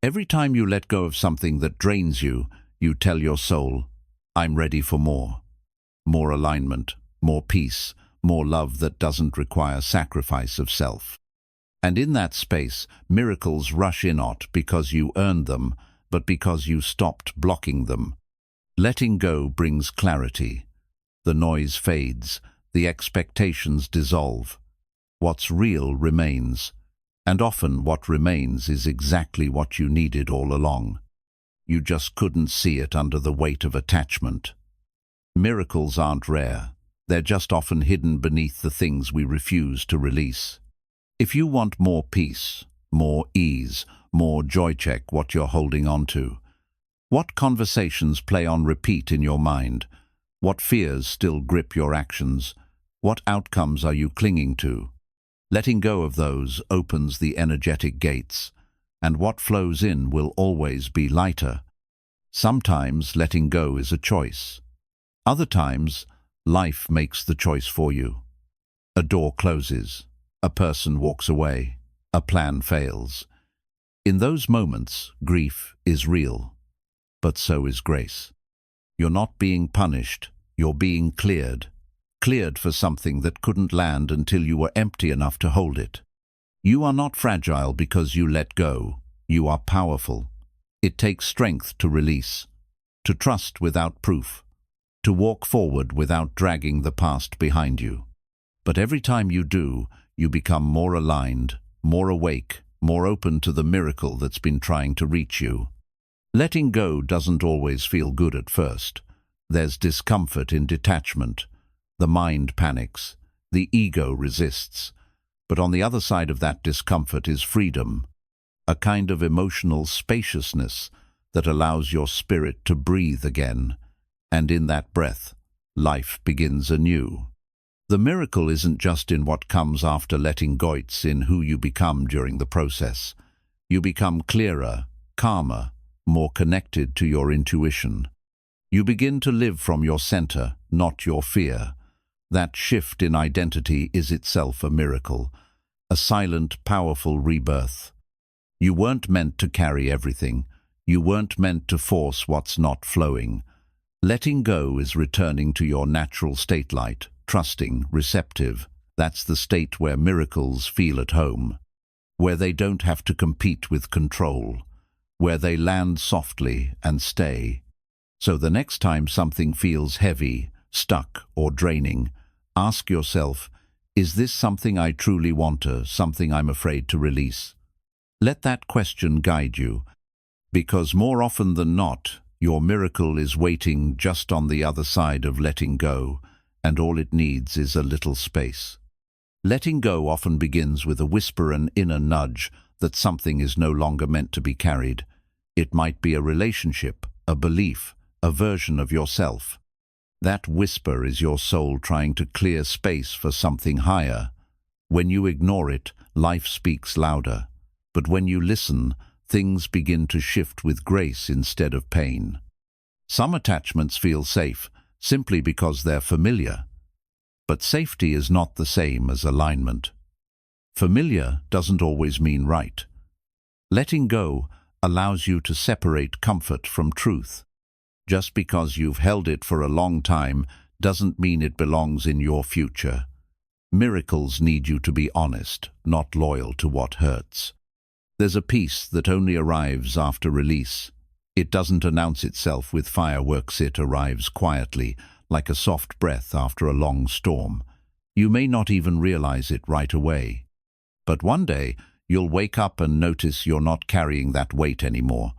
Every time you let go of something that drains you, you tell your soul, I'm ready for more. More alignment, more peace, more love that doesn't require sacrifice of self. And in that space, miracles rush in, not because you earned them, but because you stopped blocking them. Letting go brings clarity. The noise fades, the expectations dissolve. What's real remains. And often what remains is exactly what you needed all along. You just couldn't see it under the weight of attachment. Miracles aren't rare. They're just often hidden beneath the things we refuse to release. If you want more peace, more ease, more joy. Check what you're holding on to. What conversations play on repeat in your mind? What fears still grip your actions? What outcomes are you clinging to? Letting go of those opens the energetic gates, and what flows in will always be lighter. Sometimes letting go is a choice. Other times, life makes the choice for you. A door closes, a person walks away, a plan fails. In those moments, grief is real, but so is grace. You're not being punished, you're being cleared. Cleared for something that couldn't land until you were empty enough to hold it. You are not fragile because you let go. You are powerful. It takes strength to release, to trust without proof, to walk forward without dragging the past behind you. But every time you do, you become more aligned, more awake, more open to the miracle that's been trying to reach you. Letting go doesn't always feel good at first. There's discomfort in detachment. The mind panics, the ego resists. But on the other side of that discomfort is freedom, a kind of emotional spaciousness that allows your spirit to breathe again. And in that breath, life begins anew. The miracle isn't just in what comes after letting go, it's in who you become during the process. You become clearer, calmer, more connected to your intuition. You begin to live from your center, not your fear. That shift in identity is itself a miracle, a silent, powerful rebirth. You weren't meant to carry everything. You weren't meant to force what's not flowing. Letting go is returning to your natural state, light, trusting, receptive. That's the state where miracles feel at home, where they don't have to compete with control, where they land softly and stay. So the next time something feels heavy, stuck, or draining, ask yourself, is this something I truly want, or something I'm afraid to release? Let that question guide you, because more often than not, your miracle is waiting just on the other side of letting go, and all it needs is a little space. Letting go often begins with a whisper, an inner nudge that something is no longer meant to be carried. It might be a relationship, a belief, a version of yourself. That whisper is your soul trying to clear space for something higher. When you ignore it, life speaks louder. But when you listen, things begin to shift with grace instead of pain. Some attachments feel safe, simply because they're familiar. But safety is not the same as alignment. Familiar doesn't always mean right. Letting go allows you to separate comfort from truth. Just because you've held it for a long time doesn't mean it belongs in your future. Miracles need you to be honest, not loyal to what hurts. There's a peace that only arrives after release. It doesn't announce itself with fireworks, it arrives quietly, like a soft breath after a long storm. You may not even realize it right away. But one day, you'll wake up and notice you're not carrying that weight anymore.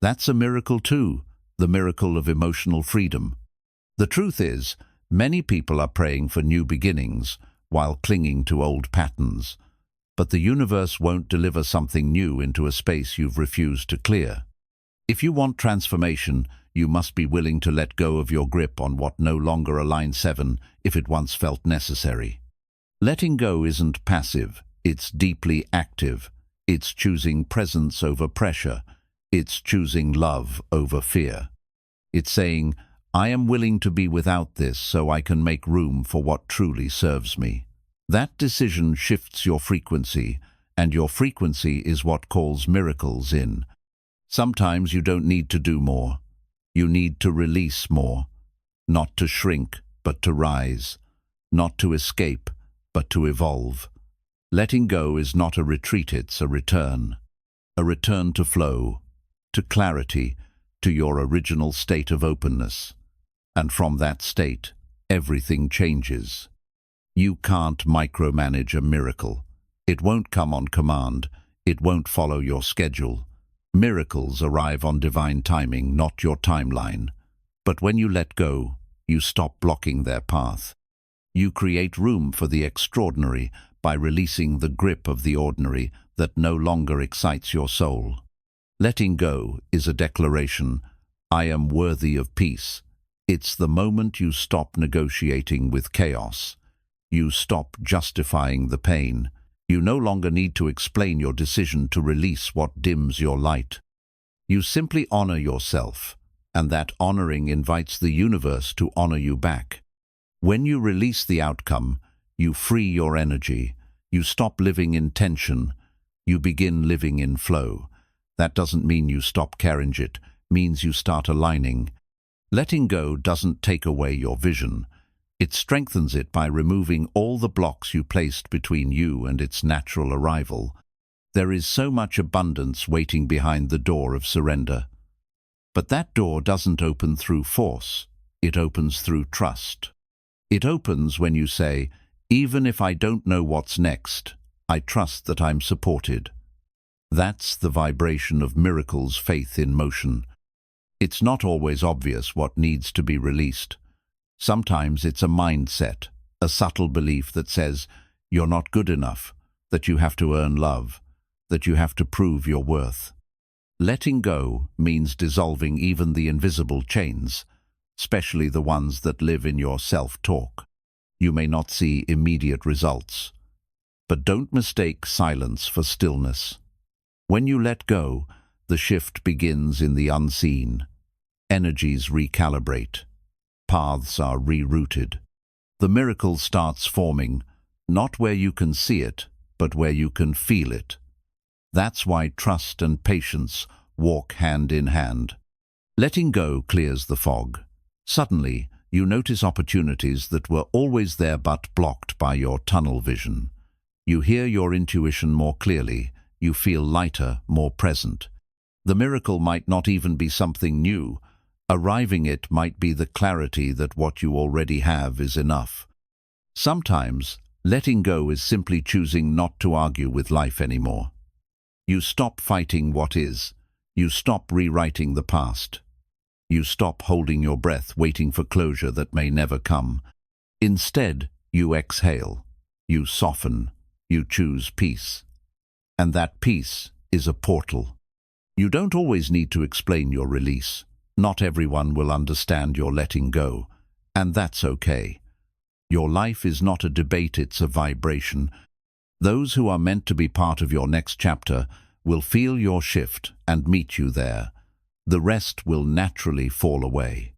That's a miracle too, the miracle of emotional freedom. The truth is, many people are praying for new beginnings while clinging to old patterns. But the universe won't deliver something new into a space you've refused to clear. If you want transformation, you must be willing to let go of your grip on what no longer aligns 7 if it once felt necessary. Letting go isn't passive, it's deeply active. It's choosing presence over pressure. It's choosing love over fear. It's saying, I am willing to be without this so I can make room for what truly serves me. That decision shifts your frequency, and your frequency is what calls miracles in. Sometimes you don't need to do more. You need to release more. Not to shrink, but to rise. Not to escape, but to evolve. Letting go is not a retreat, it's a return. A return to flow, to clarity, to your original state of openness. And from that state, everything changes. You can't micromanage a miracle. It won't come on command. It won't follow your schedule. Miracles arrive on divine timing, not your timeline. But when you let go, you stop blocking their path. You create room for the extraordinary by releasing the grip of the ordinary that no longer excites your soul. Letting go is a declaration, I am worthy of peace. It's the moment you stop negotiating with chaos. You stop justifying the pain. You no longer need to explain your decision to release what dims your light. You simply honor yourself, and that honoring invites the universe to honor you back. When you release the outcome, you free your energy. You stop living in tension. You begin living in flow. That doesn't mean you stop caring, it means you start aligning. Letting go doesn't take away your vision. It strengthens it by removing all the blocks you placed between you and its natural arrival. There is so much abundance waiting behind the door of surrender. But that door doesn't open through force. It opens through trust. It opens when you say, even if I don't know what's next, I trust that I'm supported. That's the vibration of miracles, faith in motion. It's not always obvious what needs to be released. Sometimes it's a mindset, a subtle belief that says you're not good enough, that you have to earn love, that you have to prove your worth. Letting go means dissolving even the invisible chains, especially the ones that live in your self-talk. You may not see immediate results, but don't mistake silence for stillness. When you let go, the shift begins in the unseen. Energies recalibrate. Paths are rerouted. The miracle starts forming, not where you can see it, but where you can feel it. That's why trust and patience walk hand in hand. Letting go clears the fog. Suddenly, you notice opportunities that were always there but blocked by your tunnel vision. You hear your intuition more clearly. You feel lighter, more present. The miracle might not even be something new. Arriving it might be the clarity that what you already have is enough. Sometimes, letting go is simply choosing not to argue with life anymore. You stop fighting what is. You stop rewriting the past. You stop holding your breath, waiting for closure that may never come. Instead, you exhale. You soften. You choose peace. And that peace is a portal. You don't always need to explain your release. Not everyone will understand your letting go, and that's okay. Your life is not a debate, it's a vibration. Those who are meant to be part of your next chapter will feel your shift and meet you there. The rest will naturally fall away.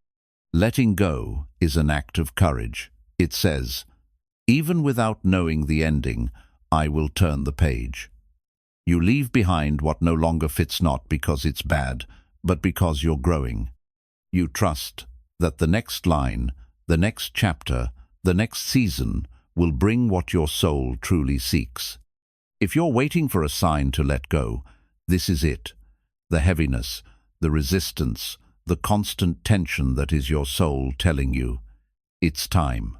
Letting go is an act of courage. It says, even without knowing the ending, I will turn the page. You leave behind what no longer fits, not because it's bad, but because you're growing. You trust that the next line, the next chapter, the next season will bring what your soul truly seeks. If you're waiting for a sign to let go, this is it. The heaviness, the resistance, the constant tension that is your soul telling you, it's time.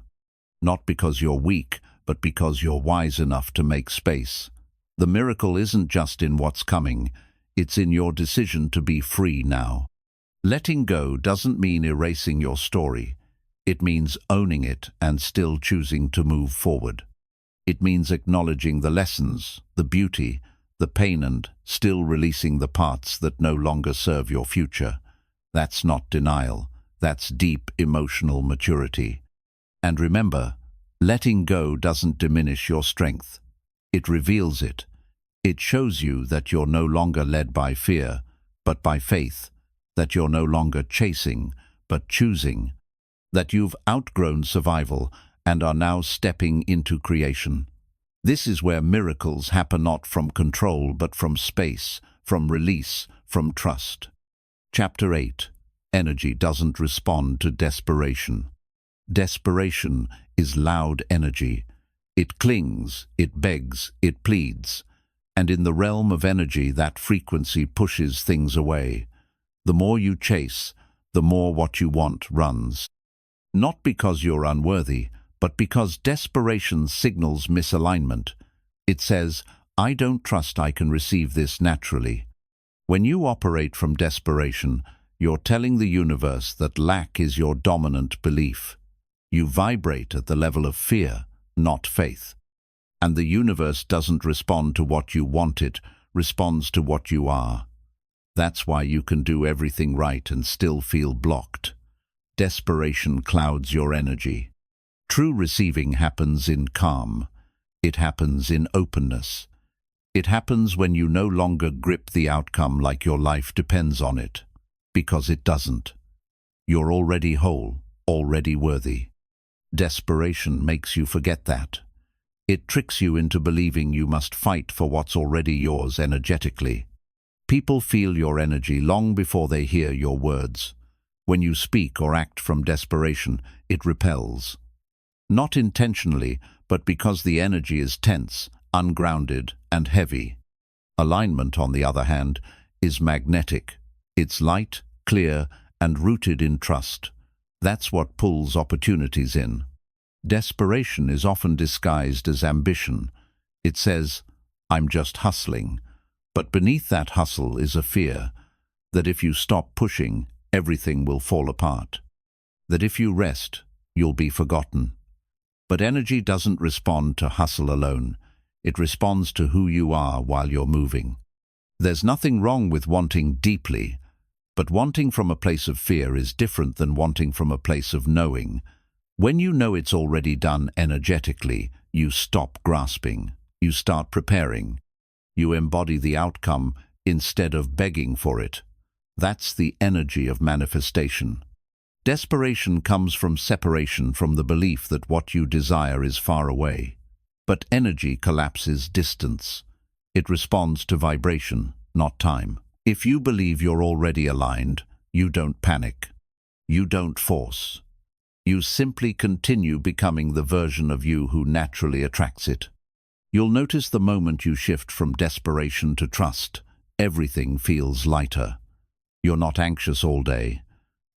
Not because you're weak, but because you're wise enough to make space. The miracle isn't just in what's coming, it's in your decision to be free now. Letting go doesn't mean erasing your story. It means owning it and still choosing to move forward. It means acknowledging the lessons, the beauty, the pain, and still releasing the parts that no longer serve your future. That's not denial. That's deep emotional maturity. And remember, letting go doesn't diminish your strength. It reveals it. It shows you that you're no longer led by fear, but by faith, that you're no longer chasing, but choosing, that you've outgrown survival and are now stepping into creation. This is where miracles happen, not from control, but from space, from release, from trust. Chapter 8. Energy doesn't respond to desperation. Desperation is loud energy. It clings, it begs, it pleads. And in the realm of energy, that frequency pushes things away. The more you chase, the more what you want runs. Not because you're unworthy, but because desperation signals misalignment. It says, I don't trust I can receive this naturally. When you operate from desperation, you're telling the universe that lack is your dominant belief. You vibrate at the level of fear, not faith. And the universe doesn't respond to what you want, it responds to what you are. That's why you can do everything right and still feel blocked. Desperation clouds your energy. True receiving happens in calm. It happens in openness. It happens when you no longer grip the outcome like your life depends on it. Because it doesn't. You're already whole, already worthy. Desperation makes you forget that. It tricks you into believing you must fight for what's already yours energetically. People feel your energy long before they hear your words. When you speak or act from desperation, it repels. Not intentionally, but because the energy is tense, ungrounded, and heavy. Alignment, on the other hand, is magnetic. It's light, clear, and rooted in trust. That's what pulls opportunities in. Desperation is often disguised as ambition. It says, "I'm just hustling." But beneath that hustle is a fear that if you stop pushing, everything will fall apart. That if you rest, you'll be forgotten. But energy doesn't respond to hustle alone. It responds to who you are while you're moving. There's nothing wrong with wanting deeply, but wanting from a place of fear is different than wanting from a place of knowing. When you know it's already done energetically, you stop grasping. You start preparing. You embody the outcome instead of begging for it. That's the energy of manifestation. Desperation comes from separation from the belief that what you desire is far away. But energy collapses distance. It responds to vibration, not time. If you believe you're already aligned, you don't panic. You don't force. You simply continue becoming the version of you who naturally attracts it. You'll notice the moment you shift from desperation to trust, everything feels lighter. You're not anxious all day.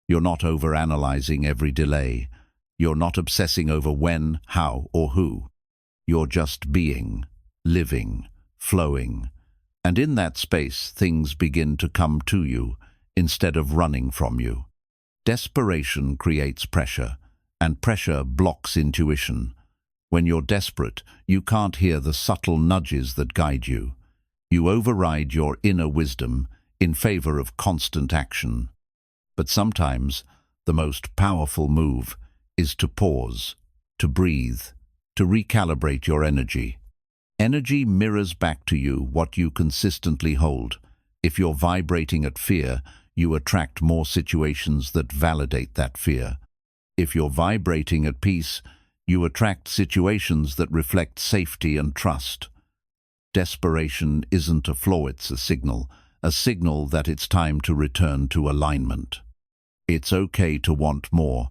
You're not overanalyzing every delay. You're not obsessing over when, how, or who. You're just being, living, flowing. And in that space, things begin to come to you instead of running from you. Desperation creates pressure, and pressure blocks intuition. When you're desperate, you can't hear the subtle nudges that guide you. You override your inner wisdom in favor of constant action. But sometimes, the most powerful move is to pause, to breathe, to recalibrate your energy. Energy mirrors back to you what you consistently hold. If you're vibrating at fear, you attract more situations that validate that fear. If you're vibrating at peace, you attract situations that reflect safety and trust. Desperation isn't a flaw, it's a signal that it's time to return to alignment. It's okay to want more.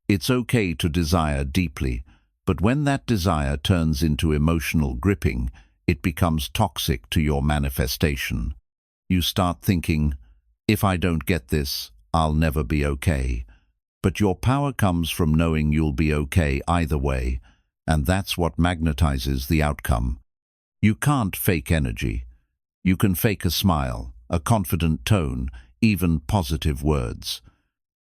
It's okay to desire deeply. But when that desire turns into emotional gripping, it becomes toxic to your manifestation. You start thinking, if I don't get this, I'll never be okay. But your power comes from knowing you'll be okay either way, and that's what magnetizes the outcome. You can't fake energy. You can fake a smile, a confident tone, even positive words.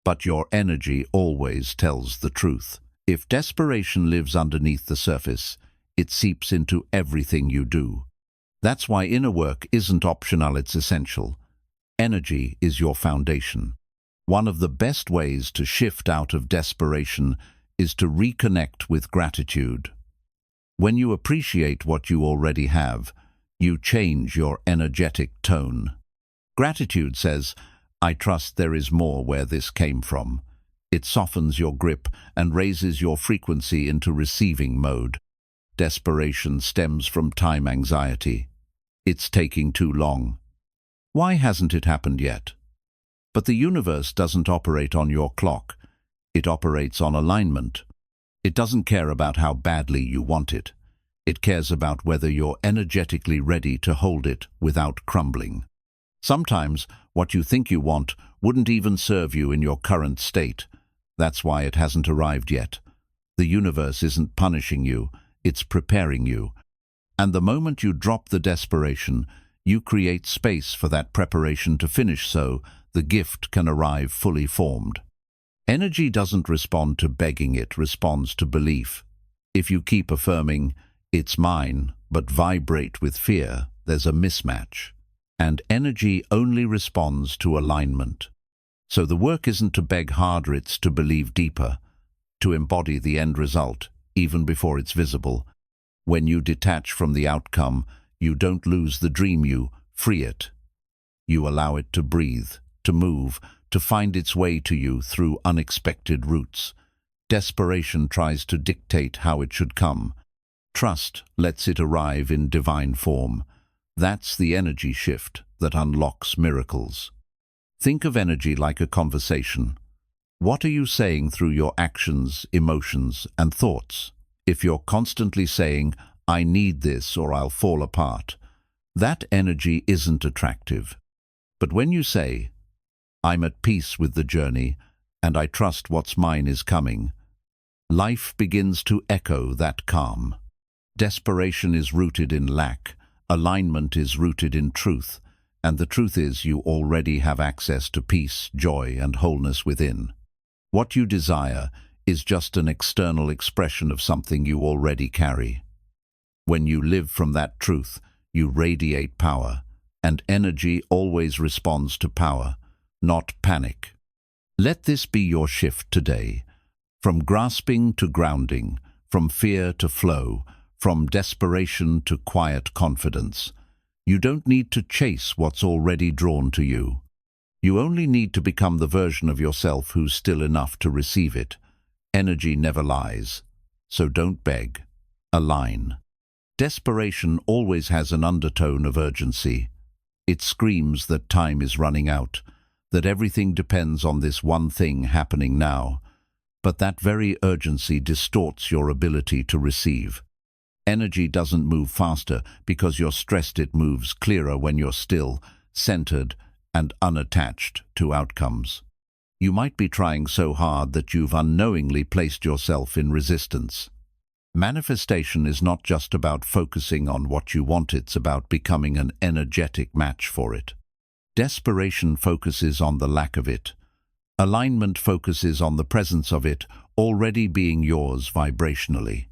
But your energy always tells the truth. If desperation lives underneath the surface, it seeps into everything you do. That's why inner work isn't optional, it's essential. Energy is your foundation. One of the best ways to shift out of desperation is to reconnect with gratitude. When you appreciate what you already have, you change your energetic tone. Gratitude says, "I trust there is more where this came from." It softens your grip and raises your frequency into receiving mode. Desperation stems from time anxiety. It's taking too long. Why hasn't it happened yet? But the universe doesn't operate on your clock. It operates on alignment. It doesn't care about how badly you want it. It cares about whether you're energetically ready to hold it without crumbling. Sometimes what you think you want wouldn't even serve you in your current state. That's why it hasn't arrived yet. The universe isn't punishing you, it's preparing you. And the moment you drop the desperation, you create space for that preparation to finish so the gift can arrive fully formed. Energy doesn't respond to begging, it responds to belief. If you keep affirming, It's mine, but vibrate with fear, there's a mismatch. And energy only responds to alignment. So the work isn't to beg harder, it's to believe deeper, to embody the end result, even before it's visible. When you detach from the outcome, you don't lose the dream, you free it. You allow it to breathe, to move, to find its way to you through unexpected routes. Desperation tries to dictate how it should come. Trust lets it arrive in divine form. That's the energy shift that unlocks miracles. Think of energy like a conversation. What are you saying through your actions, emotions, and thoughts? If you're constantly saying, "I need this or I'll fall apart," that energy isn't attractive. But when you say, "I'm at peace with the journey and I trust what's mine is coming," life begins to echo that calm. Desperation is rooted in lack, alignment is rooted in truth, and the truth is you already have access to peace, joy, and wholeness within. What you desire is just an external expression of something you already carry. When you live from that truth, you radiate power, and energy always responds to power, not panic. Let this be your shift today. From grasping to grounding, from fear to flow, from desperation to quiet confidence. You don't need to chase what's already drawn to you. You only need to become the version of yourself who's still enough to receive it. Energy never lies, so don't beg. Align. Desperation always has an undertone of urgency. It screams that time is running out, that everything depends on this one thing happening now. But that very urgency distorts your ability to receive. Energy doesn't move faster because you're stressed, it moves clearer when you're still, centered, and unattached to outcomes. You might be trying so hard that you've unknowingly placed yourself in resistance. Manifestation is not just about focusing on what you want, it's about becoming an energetic match for it. Desperation focuses on the lack of it. Alignment focuses on the presence of it, already being yours vibrationally.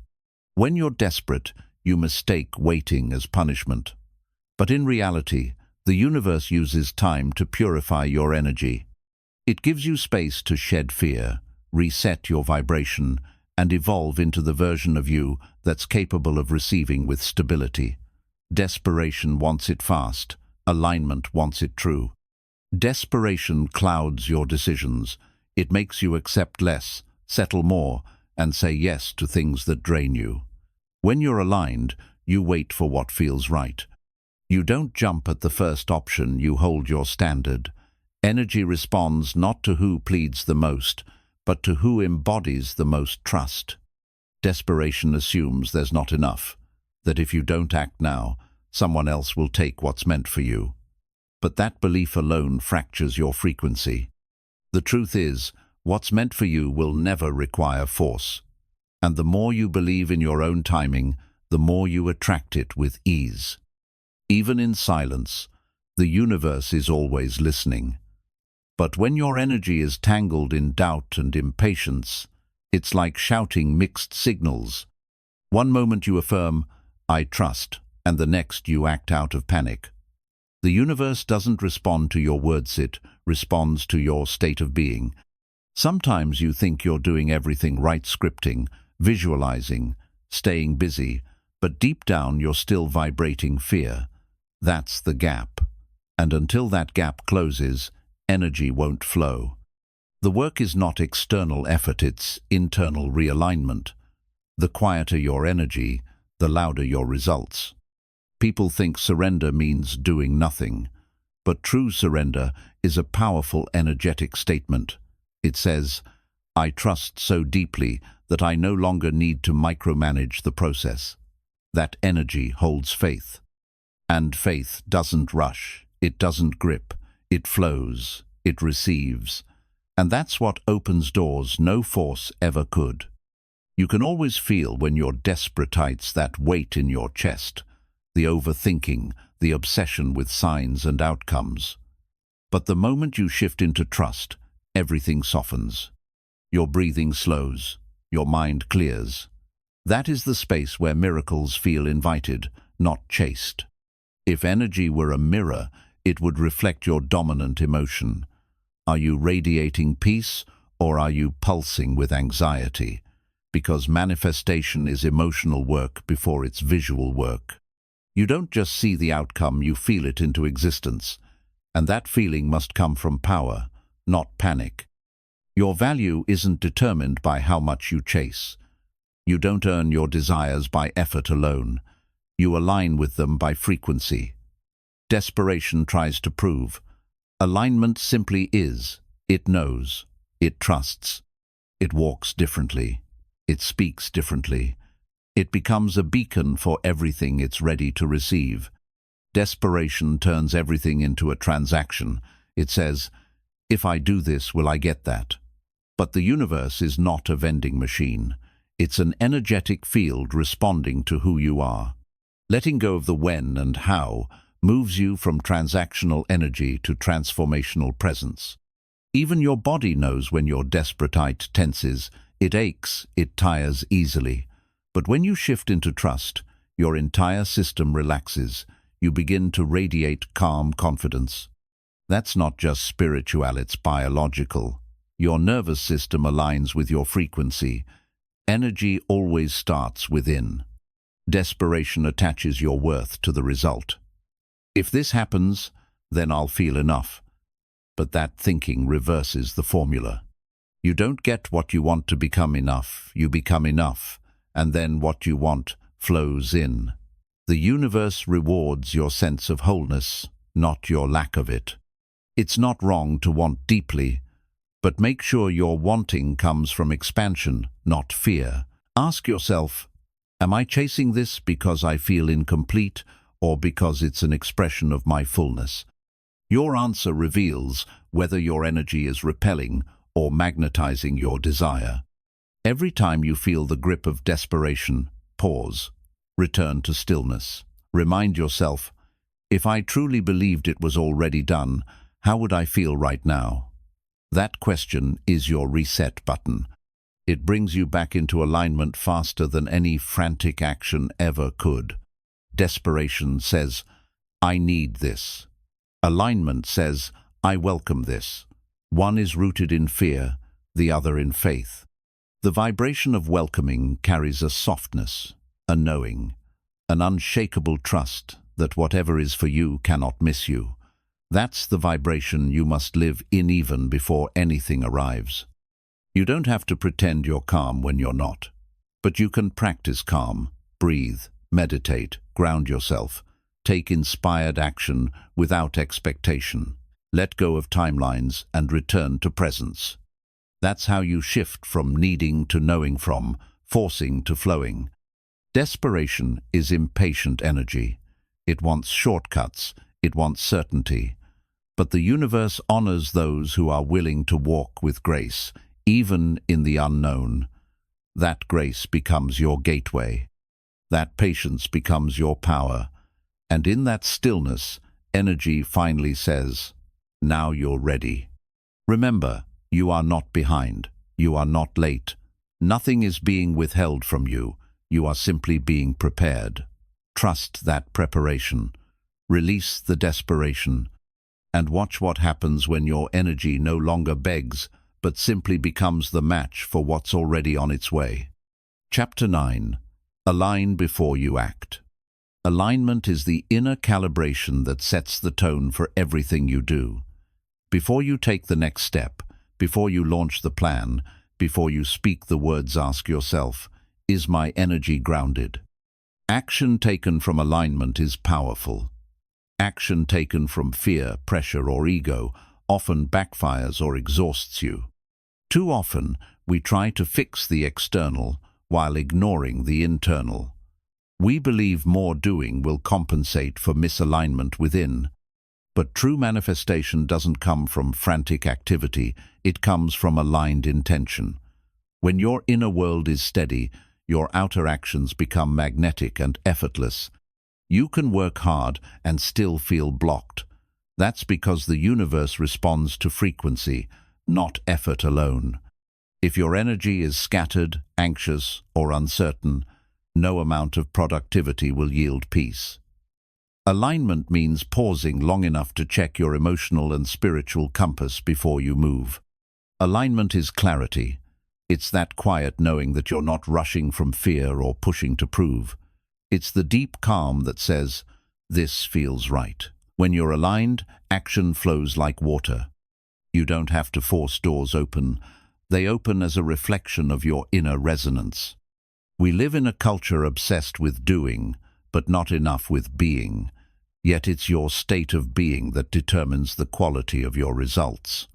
When you're desperate, you mistake waiting as punishment. But in reality, the universe uses time to purify your energy. It gives you space to shed fear, reset your vibration, and evolve into the version of you that's capable of receiving with stability. Desperation wants it fast. Alignment wants it true. Desperation clouds your decisions. It makes you accept less, settle more, and say yes to things that drain you. When you're aligned, you wait for what feels right. You don't jump at the first option, you hold your standard. Energy responds not to who pleads the most, but to who embodies the most trust. Desperation assumes there's not enough, that if you don't act now, someone else will take what's meant for you. But that belief alone fractures your frequency. The truth is, what's meant for you will never require force. And the more you believe in your own timing, the more you attract it with ease. Even in silence, the universe is always listening. But when your energy is tangled in doubt and impatience, it's like shouting mixed signals. One moment you affirm, "I trust," and the next you act out of panic. The universe doesn't respond to your words, it responds to your state of being. Sometimes you think you're doing everything right, scripting, visualizing, staying busy, but deep down you're still vibrating fear. That's the gap. And until that gap closes, energy won't flow. The work is not external effort, it's internal realignment. The quieter your energy, the louder your results. People think surrender means doing nothing, but true surrender is a powerful energetic statement. It says, "I trust so deeply that I no longer need to micromanage the process." That energy holds faith. And faith doesn't rush, it doesn't grip, it flows, it receives. And that's what opens doors no force ever could. You can always feel when you're desperate, that weight in your chest, the overthinking, the obsession with signs and outcomes. But the moment you shift into trust, everything softens. Your breathing slows, your mind clears, That is the space where miracles feel invited, not chased. If energy were a mirror, it would reflect your dominant emotion. Are you radiating peace, or are you pulsing with anxiety? Because manifestation is emotional work before it's visual work. You don't just see the outcome, you feel it into existence. And that feeling must come from power, not panic. Your value isn't determined by how much you chase. You don't earn your desires by effort alone. You align with them by frequency. Desperation tries to prove. Alignment simply is. It knows. It trusts. It walks differently. It speaks differently. It becomes a beacon for everything it's ready to receive. Desperation turns everything into a transaction. It says, if I do this, will I get that? But the universe is not a vending machine. It's an energetic field responding to who you are. Letting go of the when and how moves you from transactional energy to transformational presence. Even your body knows when your desperatite tenses. It aches, it tires easily. But when you shift into trust, your entire system relaxes. You begin to radiate calm confidence. That's not just spiritual, it's biological. Your nervous system aligns with your frequency. Energy always starts within. Desperation attaches your worth to the result. If this happens, then I'll feel enough. But that thinking reverses the formula. You don't get what you want to become enough, you become enough, and then what you want flows in. The universe rewards your sense of wholeness, not your lack of it. It's not wrong to want deeply, but make sure your wanting comes from expansion, not fear. Ask yourself, am I chasing this because I feel incomplete or because it's an expression of my fullness? Your answer reveals whether your energy is repelling or magnetizing your desire. Every time you feel the grip of desperation, pause. Return to stillness. Remind yourself, if I truly believed it was already done, how would I feel right now? That question is your reset button. It brings you back into alignment faster than any frantic action ever could. Desperation says, I need this. Alignment says, I welcome this. One is rooted in fear, the other in faith. The vibration of welcoming carries a softness, a knowing, an unshakable trust that whatever is for you cannot miss you. That's the vibration you must live in even before anything arrives. You don't have to pretend you're calm when you're not. But you can practice calm, breathe, meditate, ground yourself, take inspired action without expectation. Let go of timelines and return to presence. That's how you shift from needing to knowing, from forcing to flowing. Desperation is impatient energy. It wants shortcuts, it wants certainty. But the universe honors those who are willing to walk with grace, even in the unknown. That grace becomes your gateway. That patience becomes your power. And in that stillness, energy finally says, now you're ready. Remember, you are not behind. You are not late. Nothing is being withheld from you. You are simply being prepared. Trust that preparation. Release the desperation. And watch what happens when your energy no longer begs, but simply becomes the match for what's already on its way. Chapter 9. Align before you act. Alignment is the inner calibration that sets the tone for everything you do. Before you take the next step, before you launch the plan, before you speak the words, ask yourself, is my energy grounded? Action taken from alignment is powerful. Action taken from fear, pressure, or ego often backfires or exhausts you. Too often, we try to fix the external while ignoring the internal. We believe more doing will compensate for misalignment within. But true manifestation doesn't come from frantic activity, it comes from aligned intention. When your inner world is steady, your outer actions become magnetic and effortless. You can work hard and still feel blocked. That's because the universe responds to frequency, not effort alone. If your energy is scattered, anxious, or uncertain, no amount of productivity will yield peace. Alignment means pausing long enough to check your emotional and spiritual compass before you move. Alignment is clarity. It's that quiet knowing that you're not rushing from fear or pushing to prove. It's the deep calm that says, "This feels right." When you're aligned, action flows like water. You don't have to force doors open. They open as a reflection of your inner resonance. We live in a culture obsessed with doing, but not enough with being. Yet it's your state of being that determines the quality of your results.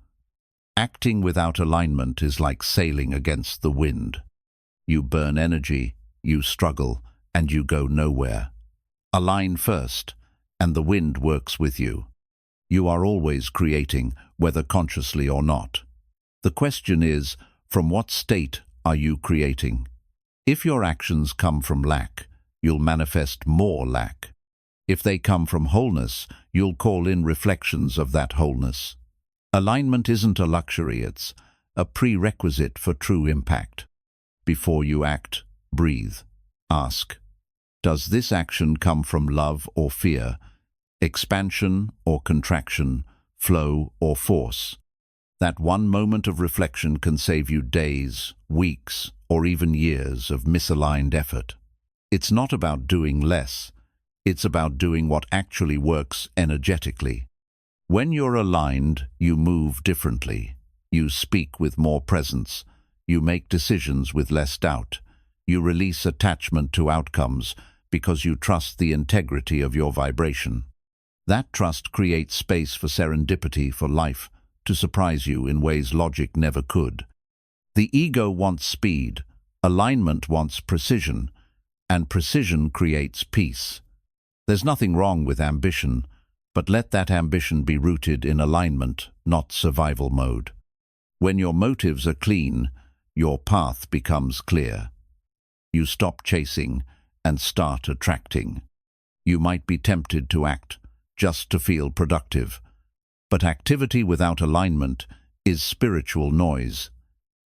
Acting without alignment is like sailing against the wind. You burn energy, you struggle, and you go nowhere. Align first, and the wind works with you. You are always creating, whether consciously or not. The question is, from what state are you creating? If your actions come from lack, you'll manifest more lack. If they come from wholeness, you'll call in reflections of that wholeness. Alignment isn't a luxury, it's a prerequisite for true impact. Before you act, breathe. Ask, does this action come from love or fear, expansion or contraction, flow or force? That one moment of reflection can save you days, weeks, or even years of misaligned effort. It's not about doing less. It's about doing what actually works energetically. When you're aligned, you move differently. You speak with more presence. You make decisions with less doubt. You release attachment to outcomes because you trust the integrity of your vibration. That trust creates space for serendipity, for life to surprise you in ways logic never could. The ego wants speed, alignment wants precision, and precision creates peace. There's nothing wrong with ambition, but let that ambition be rooted in alignment, not survival mode. When your motives are clean, your path becomes clear. You stop chasing and start attracting. You might be tempted to act just to feel productive, but activity without alignment is spiritual noise.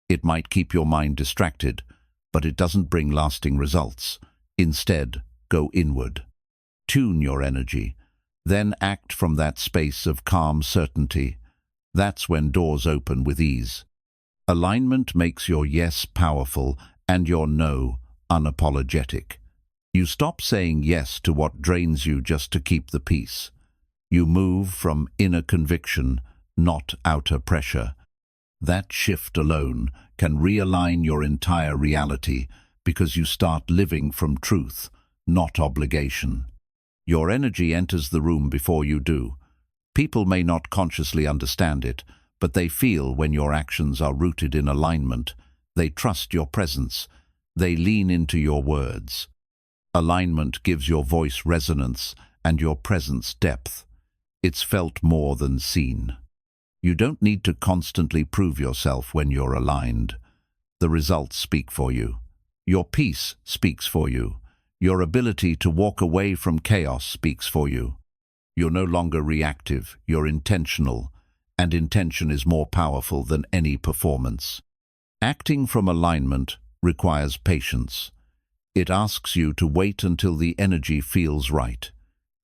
It might keep your mind distracted, but it doesn't bring lasting results. Instead, go inward. Tune your energy, then act from that space of calm certainty. That's when doors open with ease. Alignment makes your yes powerful and your no unapologetic. You stop saying yes to what drains you just to keep the peace. You move from inner conviction, not outer pressure. That shift alone can realign your entire reality because you start living from truth, not obligation. Your energy enters the room before you do. People may not consciously understand it, but they feel when your actions are rooted in alignment. They trust your presence. They lean into your words. Alignment gives your voice resonance and your presence depth. It's felt more than seen. You don't need to constantly prove yourself when you're aligned. The results speak for you. Your peace speaks for you. Your ability to walk away from chaos speaks for you. You're no longer reactive, you're intentional, and intention is more powerful than any performance. Acting from alignment requires patience. It asks you to wait until the energy feels right.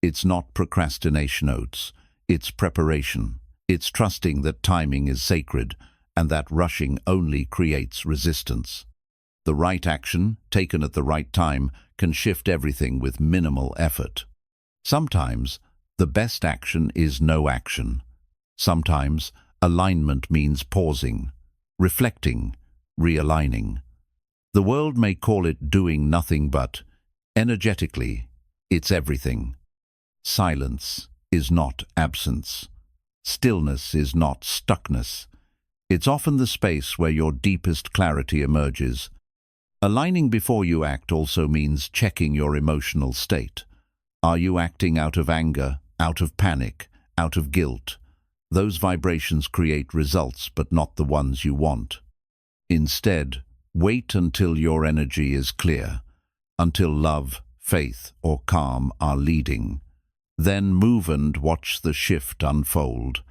It's not procrastination oats, it's preparation. It's trusting that timing is sacred and that rushing only creates resistance. The right action, taken at the right time, can shift everything with minimal effort. Sometimes, the best action is no action. Sometimes, alignment means pausing, reflecting, realigning. The world may call it doing nothing, but energetically, it's everything. Silence is not absence. Stillness is not stuckness. It's often the space where your deepest clarity emerges. Aligning before you act also means checking your emotional state. Are you acting out of anger, out of panic, out of guilt? Those vibrations create results, but not the ones you want. Instead, wait until your energy is clear, until love, faith, or calm are leading. Then move and watch the shift unfold.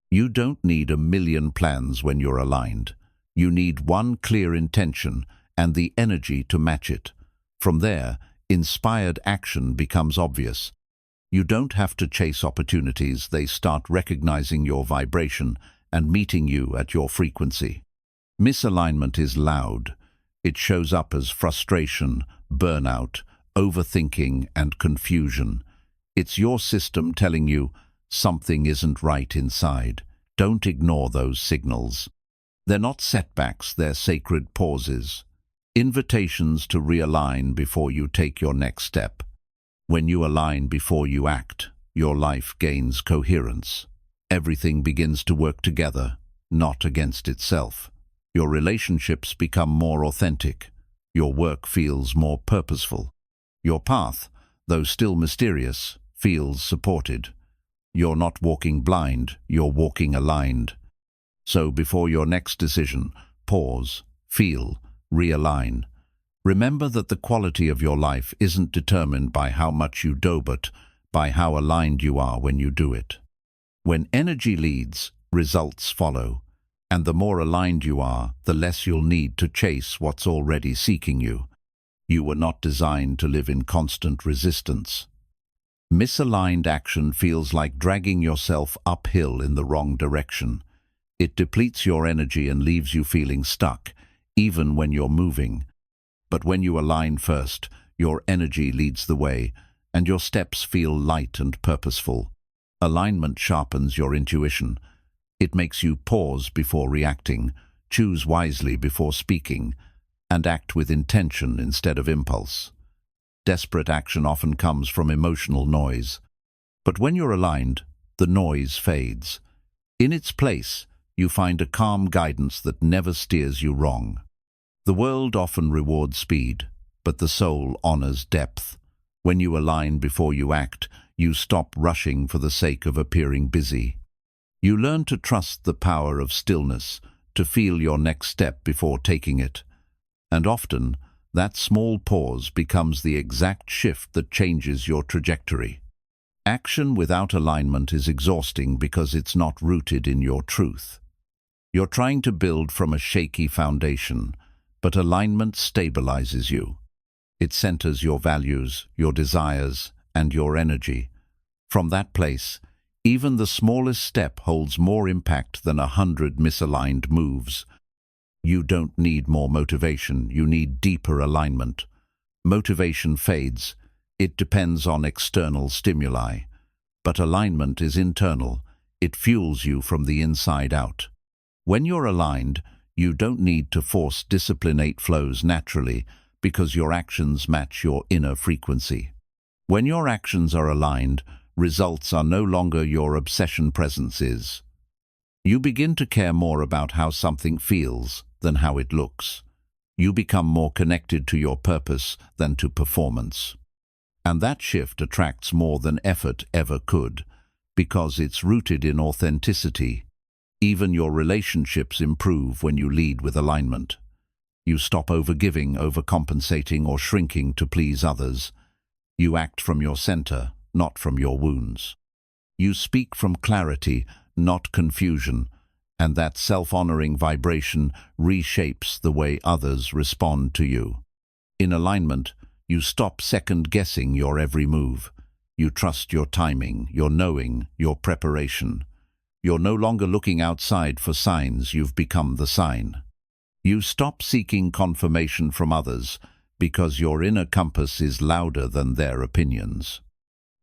You don't need a million plans when you're aligned. You need one clear intention and the energy to match it. From there, inspired action becomes obvious. You don't have to chase opportunities, they start recognizing your vibration and meeting you at your frequency. Misalignment is loud. It shows up as frustration, burnout, overthinking, and confusion. It's your system telling you something isn't right inside. Don't ignore those signals. They're not setbacks, they're sacred pauses. Invitations to realign before you take your next step. When you align before you act, your life gains coherence. Everything begins to work together, not against itself. Your relationships become more authentic. Your work feels more purposeful. Your path, though still mysterious, feels supported. You're not walking blind, you're walking aligned. So before your next decision, pause, feel, realign. Remember that the quality of your life isn't determined by how much you do, but by how aligned you are when you do it. When energy leads, results follow, and the more aligned you are, the less you'll need to chase what's already seeking you. You were not designed to live in constant resistance. Misaligned action feels like dragging yourself uphill in the wrong direction. It depletes your energy and leaves you feeling stuck, even when you're moving. But when you align first, your energy leads the way, and your steps feel light and purposeful. Alignment sharpens your intuition. It makes you pause before reacting, choose wisely before speaking, and act with intention instead of impulse. Desperate action often comes from emotional noise. But when you're aligned, the noise fades. In its place, you find a calm guidance that never steers you wrong. The world often rewards speed, but the soul honors depth. When you align before you act, you stop rushing for the sake of appearing busy. You learn to trust the power of stillness, to feel your next step before taking it. And often, that small pause becomes the exact shift that changes your trajectory. Action without alignment is exhausting because it's not rooted in your truth. You're trying to build from a shaky foundation, but alignment stabilizes you. It centers your values, your desires, and your energy. From that place, even the smallest step holds more impact than 100 misaligned moves. You don't need more motivation, you need deeper alignment. Motivation fades. It depends on external stimuli. But alignment is internal. It fuels you from the inside out. When you're aligned, you don't need to force discipline. It flows naturally because your actions match your inner frequency. When your actions are aligned, results are no longer your obsession, presence is. You begin to care more about how something feels than how it looks. You become more connected to your purpose than to performance. And that shift attracts more than effort ever could, because it's rooted in authenticity. Even your relationships improve when you lead with alignment. You stop overgiving, overcompensating, or shrinking to please others. You act from your center, not from your wounds. You speak from clarity, not confusion, and that self-honoring vibration reshapes the way others respond to you. In alignment, you stop second-guessing your every move. You trust your timing, your knowing, your preparation. You're no longer looking outside for signs, you've become the sign. You stop seeking confirmation from others because your inner compass is louder than their opinions.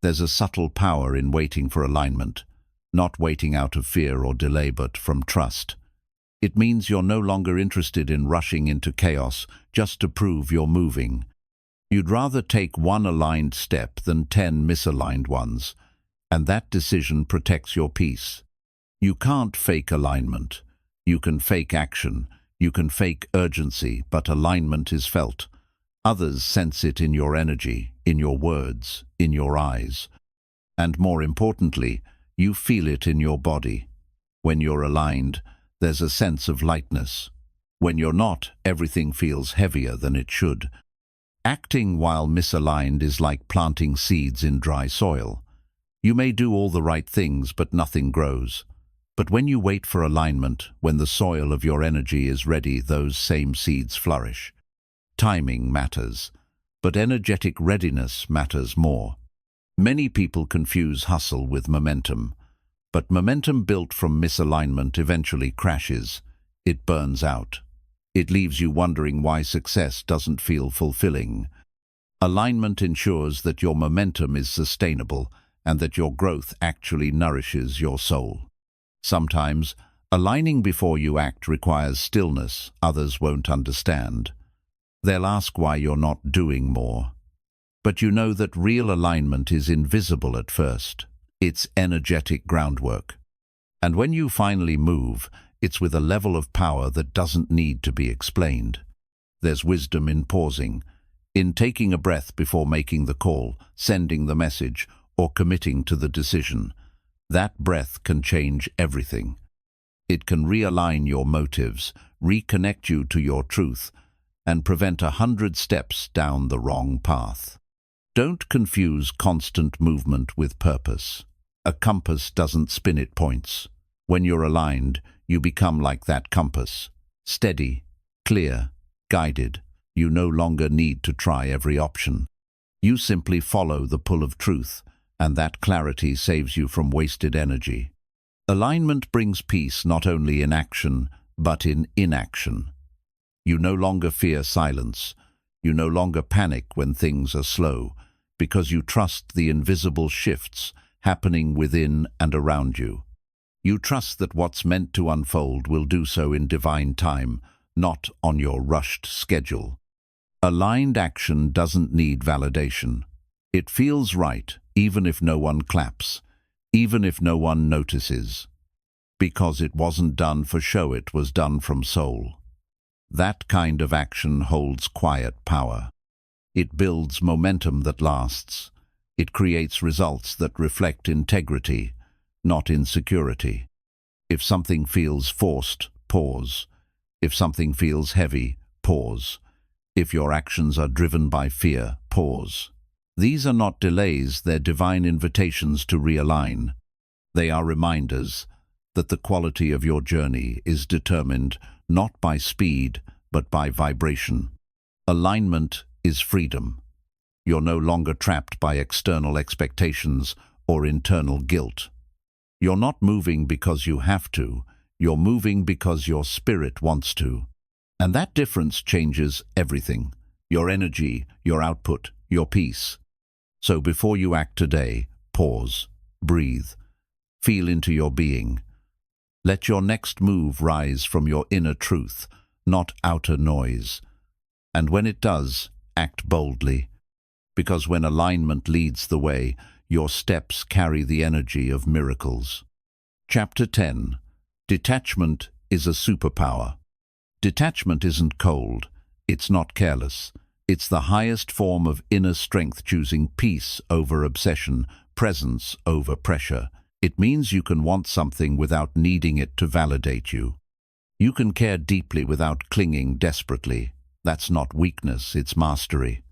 There's a subtle power in waiting for alignment, not waiting out of fear or delay but from trust. It means you're no longer interested in rushing into chaos just to prove you're moving. You'd rather take one aligned step than 10 misaligned ones, and that decision protects your peace. You can't fake alignment. You can fake action. You can fake urgency, but alignment is felt. Others sense it in your energy, in your words, in your eyes. And more importantly, you feel it in your body. When you're aligned, there's a sense of lightness. When you're not, everything feels heavier than it should. Acting while misaligned is like planting seeds in dry soil. You may do all the right things, but nothing grows. But when you wait for alignment, when the soil of your energy is ready, those same seeds flourish. Timing matters. but energetic readiness matters more. Many people confuse hustle with momentum, but momentum built from misalignment eventually crashes. It burns out. It leaves you wondering why success doesn't feel fulfilling. Alignment ensures that your momentum is sustainable and that your growth actually nourishes your soul. Sometimes, aligning before you act requires stillness others won't understand. They'll ask why you're not doing more. But you know that real alignment is invisible at first. It's energetic groundwork. And when you finally move, it's with a level of power that doesn't need to be explained. There's wisdom in pausing, in taking a breath before making the call, sending the message, or committing to the decision. That breath can change everything. It can realign your motives, reconnect you to your truth, and prevent 100 steps down the wrong path. Don't confuse constant movement with purpose. A compass doesn't spin its points. When you're aligned, you become like that compass. Steady, clear, guided. You no longer need to try every option. You simply follow the pull of truth, and that clarity saves you from wasted energy. Alignment brings peace not only in action, but in inaction. You no longer fear silence. You no longer panic when things are slow, because you trust the invisible shifts happening within and around you. You trust that what's meant to unfold will do so in divine time, not on your rushed schedule. Aligned action doesn't need validation. It feels right, even if no one claps, even if no one notices. Because it wasn't done for show, it was done from soul. That kind of action holds quiet power. It builds momentum that lasts. It creates results that reflect integrity, not insecurity. If something feels forced, pause. If something feels heavy, pause. If your actions are driven by fear, pause. These are not delays, they're divine invitations to realign. They are reminders that the quality of your journey is determined not by speed, but by vibration. Alignment is freedom. You're no longer trapped by external expectations or internal guilt. You're not moving because you have to, you're moving because your spirit wants to. And that difference changes everything. Your energy, your output, your peace. So before you act today, pause, breathe, feel into your being. Let your next move rise from your inner truth, not outer noise. And when it does, act boldly. Because when alignment leads the way, your steps carry the energy of miracles. Chapter 10. Detachment is a superpower. Detachment isn't cold. It's not careless. It's the highest form of inner strength, choosing peace over obsession, presence over pressure. It means you can want something without needing it to validate you. You can care deeply without clinging desperately. That's not weakness, it's mastery.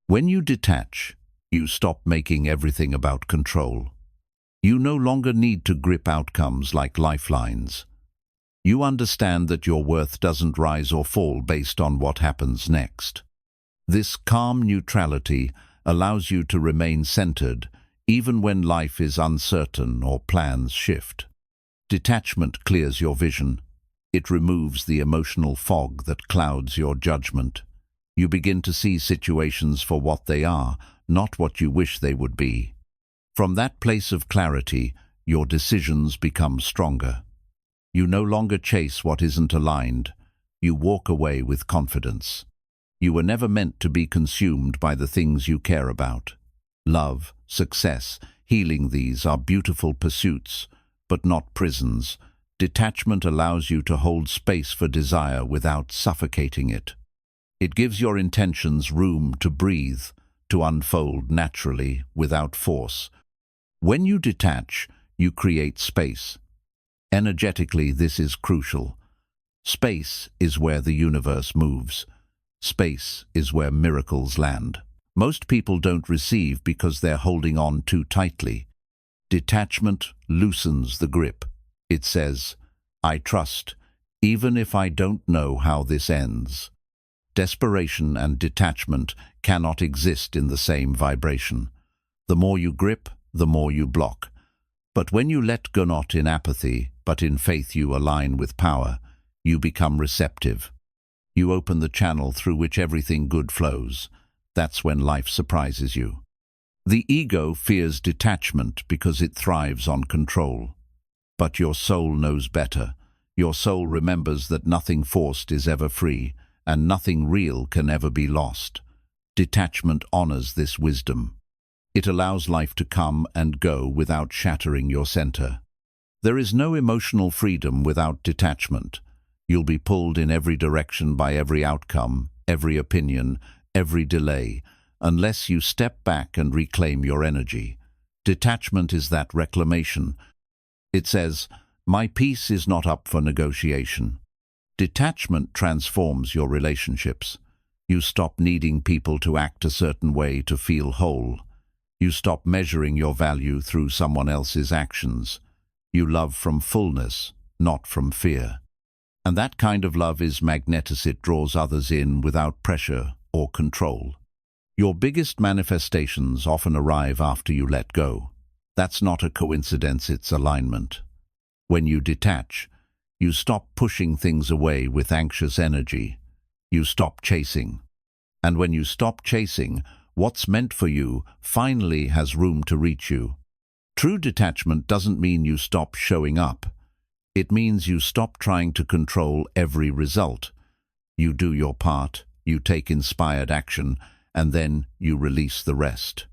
When you detach, you stop making everything about control. You no longer need to grip outcomes like lifelines. You understand that your worth doesn't rise or fall based on what happens next. This calm neutrality allows you to remain centered even when life is uncertain or plans shift. Detachment clears your vision. It removes the emotional fog that clouds your judgment. You begin to see situations for what they are, not what you wish they would be. From that place of clarity, your decisions become stronger. You no longer chase what isn't aligned. You walk away with confidence. You were never meant to be consumed by the things you care about. Love, success, healing, these are beautiful pursuits, but not prisons. Detachment allows you to hold space for desire without suffocating it. It gives your intentions room to breathe, to unfold naturally, without force. When you detach, you create space. Energetically, this is crucial. Space is where the universe moves. Space is where miracles land. Most people don't receive because they're holding on too tightly. Detachment loosens the grip. It says, I trust, even if I don't know how this ends. Desperation and detachment cannot exist in the same vibration. The more you grip, the more you block. But when you let go, not in apathy, but in faith, you align with power. You become receptive. You open the channel through which everything good flows. That's when life surprises you. The ego fears detachment because it thrives on control. But your soul knows better. Your soul remembers that nothing forced is ever free, and nothing real can ever be lost. Detachment honors this wisdom. It allows life to come and go without shattering your center. There is no emotional freedom without detachment. You'll be pulled in every direction by every outcome, every opinion, every delay, unless you step back and reclaim your energy. Detachment is that reclamation. It says, "My peace is not up for negotiation." Detachment transforms your relationships. You stop needing people to act a certain way to feel whole. You stop measuring your value through someone else's actions. You love from fullness, not from fear. And that kind of love is magnetism. It draws others in without pressure or control. Your biggest manifestations often arrive after you let go. That's not a coincidence, it's alignment. When you detach, you stop pushing things away with anxious energy. You stop chasing. And when you stop chasing, what's meant for you finally has room to reach you. True detachment doesn't mean you stop showing up. It means you stop trying to control every result. You do your part, you take inspired action, and then you release the rest.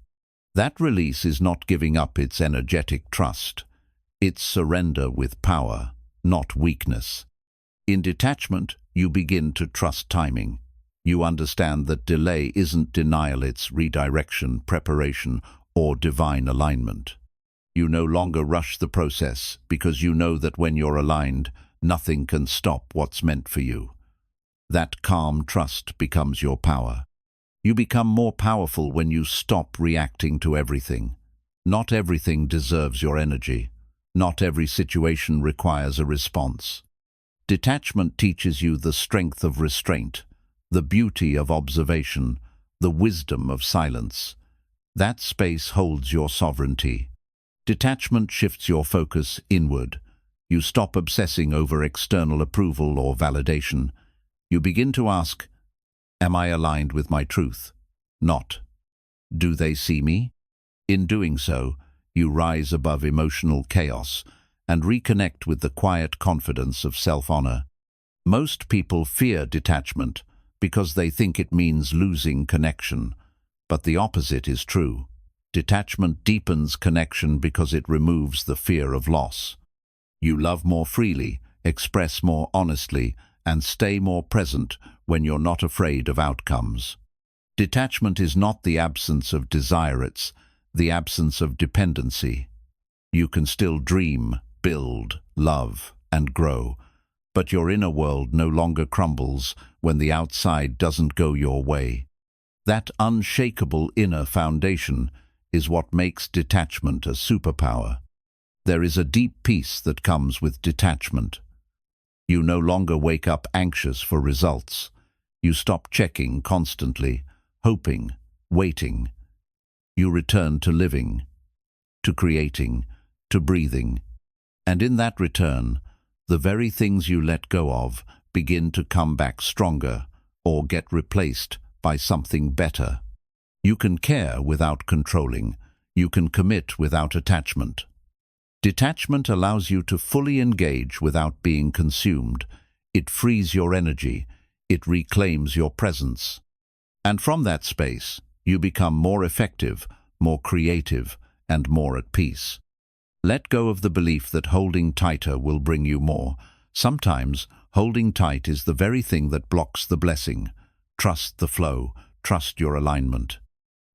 That release is not giving up its energetic trust. It's surrender with power, not weakness. In detachment, you begin to trust timing. You understand that delay isn't denial, it's redirection, preparation, or divine alignment. You no longer rush the process because you know that when you're aligned, nothing can stop what's meant for you. That calm trust becomes your power. You become more powerful when you stop reacting to everything. Not everything deserves your energy. Not every situation requires a response. Detachment teaches you the strength of restraint, the beauty of observation, the wisdom of silence. That space holds your sovereignty. Detachment shifts your focus inward. You stop obsessing over external approval or validation. You begin to ask, am I aligned with my truth? Not, do they see me? In doing so, you rise above emotional chaos and reconnect with the quiet confidence of self-honor. Most people fear detachment because they think it means losing connection, but the opposite is true. Detachment deepens connection because it removes the fear of loss. You love more freely, express more honestly, and stay more present when you're not afraid of outcomes. Detachment is not the absence of desire, it's the absence of dependency. You can still dream, build, love, and grow, but your inner world no longer crumbles when the outside doesn't go your way. That unshakable inner foundation is what makes detachment a superpower. There is a deep peace that comes with detachment. You no longer wake up anxious for results. You stop checking constantly, hoping, waiting. You return to living, to creating, to breathing. And in that return, the very things you let go of begin to come back stronger or get replaced by something better. You can care without controlling. You can commit without attachment. Detachment allows you to fully engage without being consumed. It frees your energy. It reclaims your presence. And from that space, you become more effective, more creative, and more at peace. Let go of the belief that holding tighter will bring you more. Sometimes, holding tight is the very thing that blocks the blessing. Trust the flow. Trust your alignment.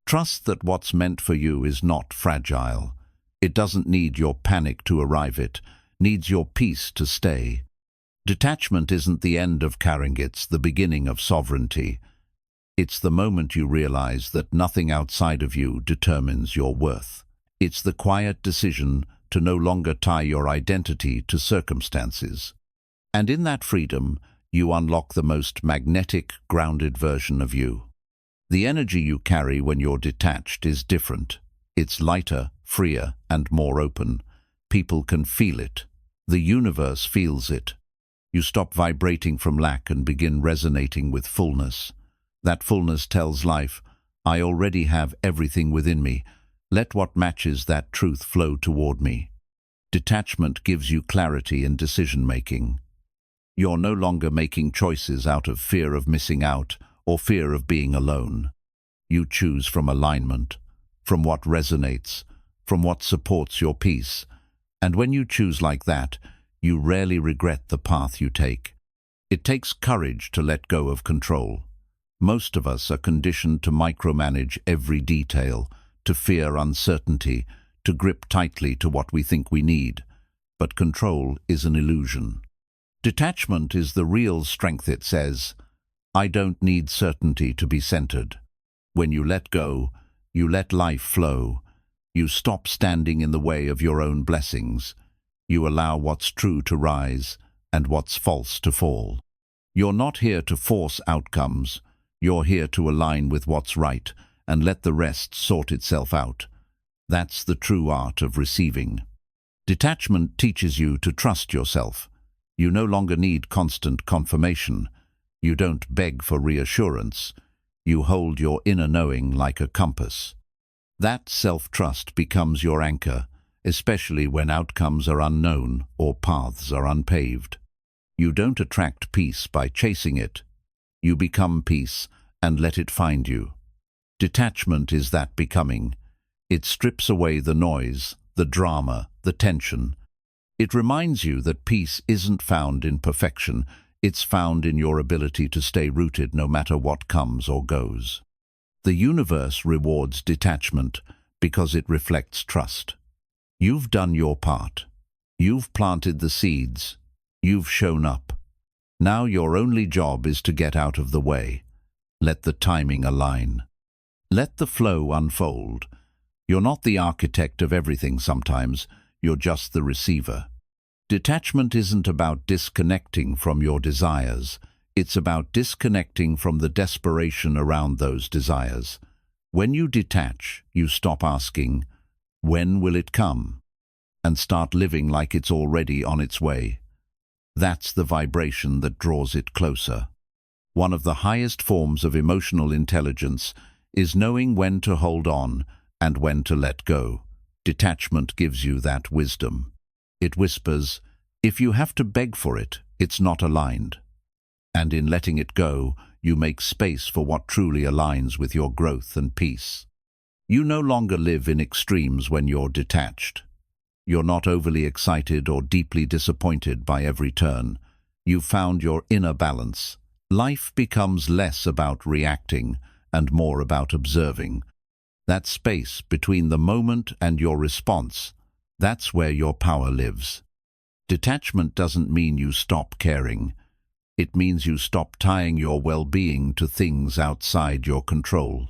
Trust that what's meant for you is not fragile. It doesn't need your panic to arrive, it needs your peace to stay. Detachment isn't the end of carrying, it's the beginning of sovereignty. It's the moment you realize that nothing outside of you determines your worth. It's the quiet decision to no longer tie your identity to circumstances. And in that freedom, you unlock the most magnetic, grounded version of you. The energy you carry when you're detached is different. It's lighter, freer, and more open. People can feel it. The universe feels it. You stop vibrating from lack and begin resonating with fullness. That fullness tells life, I already have everything within me. Let what matches that truth flow toward me. Detachment gives you clarity in decision-making. You're no longer making choices out of fear of missing out or fear of being alone. You choose from alignment, from what resonates, from what supports your peace. And when you choose like that, you rarely regret the path you take. It takes courage to let go of control. Most of us are conditioned to micromanage every detail, to fear uncertainty, to grip tightly to what we think we need. But control is an illusion. Detachment is the real strength. It says, I don't need certainty to be centered. When you let go, you let life flow. You stop standing in the way of your own blessings. You allow what's true to rise and what's false to fall. You're not here to force outcomes. You're here to align with what's right and let the rest sort itself out. That's the true art of receiving. Detachment teaches you to trust yourself. You no longer need constant confirmation. You don't beg for reassurance. You hold your inner knowing like a compass. That self-trust becomes your anchor, especially when outcomes are unknown or paths are unpaved. You don't attract peace by chasing it. You become peace and let it find you. Detachment is that becoming. It strips away the noise, the drama, the tension. It reminds you that peace isn't found in perfection. It's found in your ability to stay rooted no matter what comes or goes. The universe rewards detachment because it reflects trust. You've done your part. You've planted the seeds. You've shown up. Now your only job is to get out of the way. Let the timing align. Let the flow unfold. You're not the architect of everything sometimes. You're just the receiver. Detachment isn't about disconnecting from your desires. It's about disconnecting from the desperation around those desires. When you detach, you stop asking, when will it come? And start living like it's already on its way. That's the vibration that draws it closer. One of the highest forms of emotional intelligence is knowing when to hold on and when to let go. Detachment gives you that wisdom. It whispers, if you have to beg for it, it's not aligned. And in letting it go, you make space for what truly aligns with your growth and peace. You no longer live in extremes when you're detached. You're not overly excited or deeply disappointed by every turn. You've found your inner balance. Life becomes less about reacting and more about observing. That space between the moment and your response, that's where your power lives. Detachment doesn't mean you stop caring. It means you stop tying your well-being to things outside your control.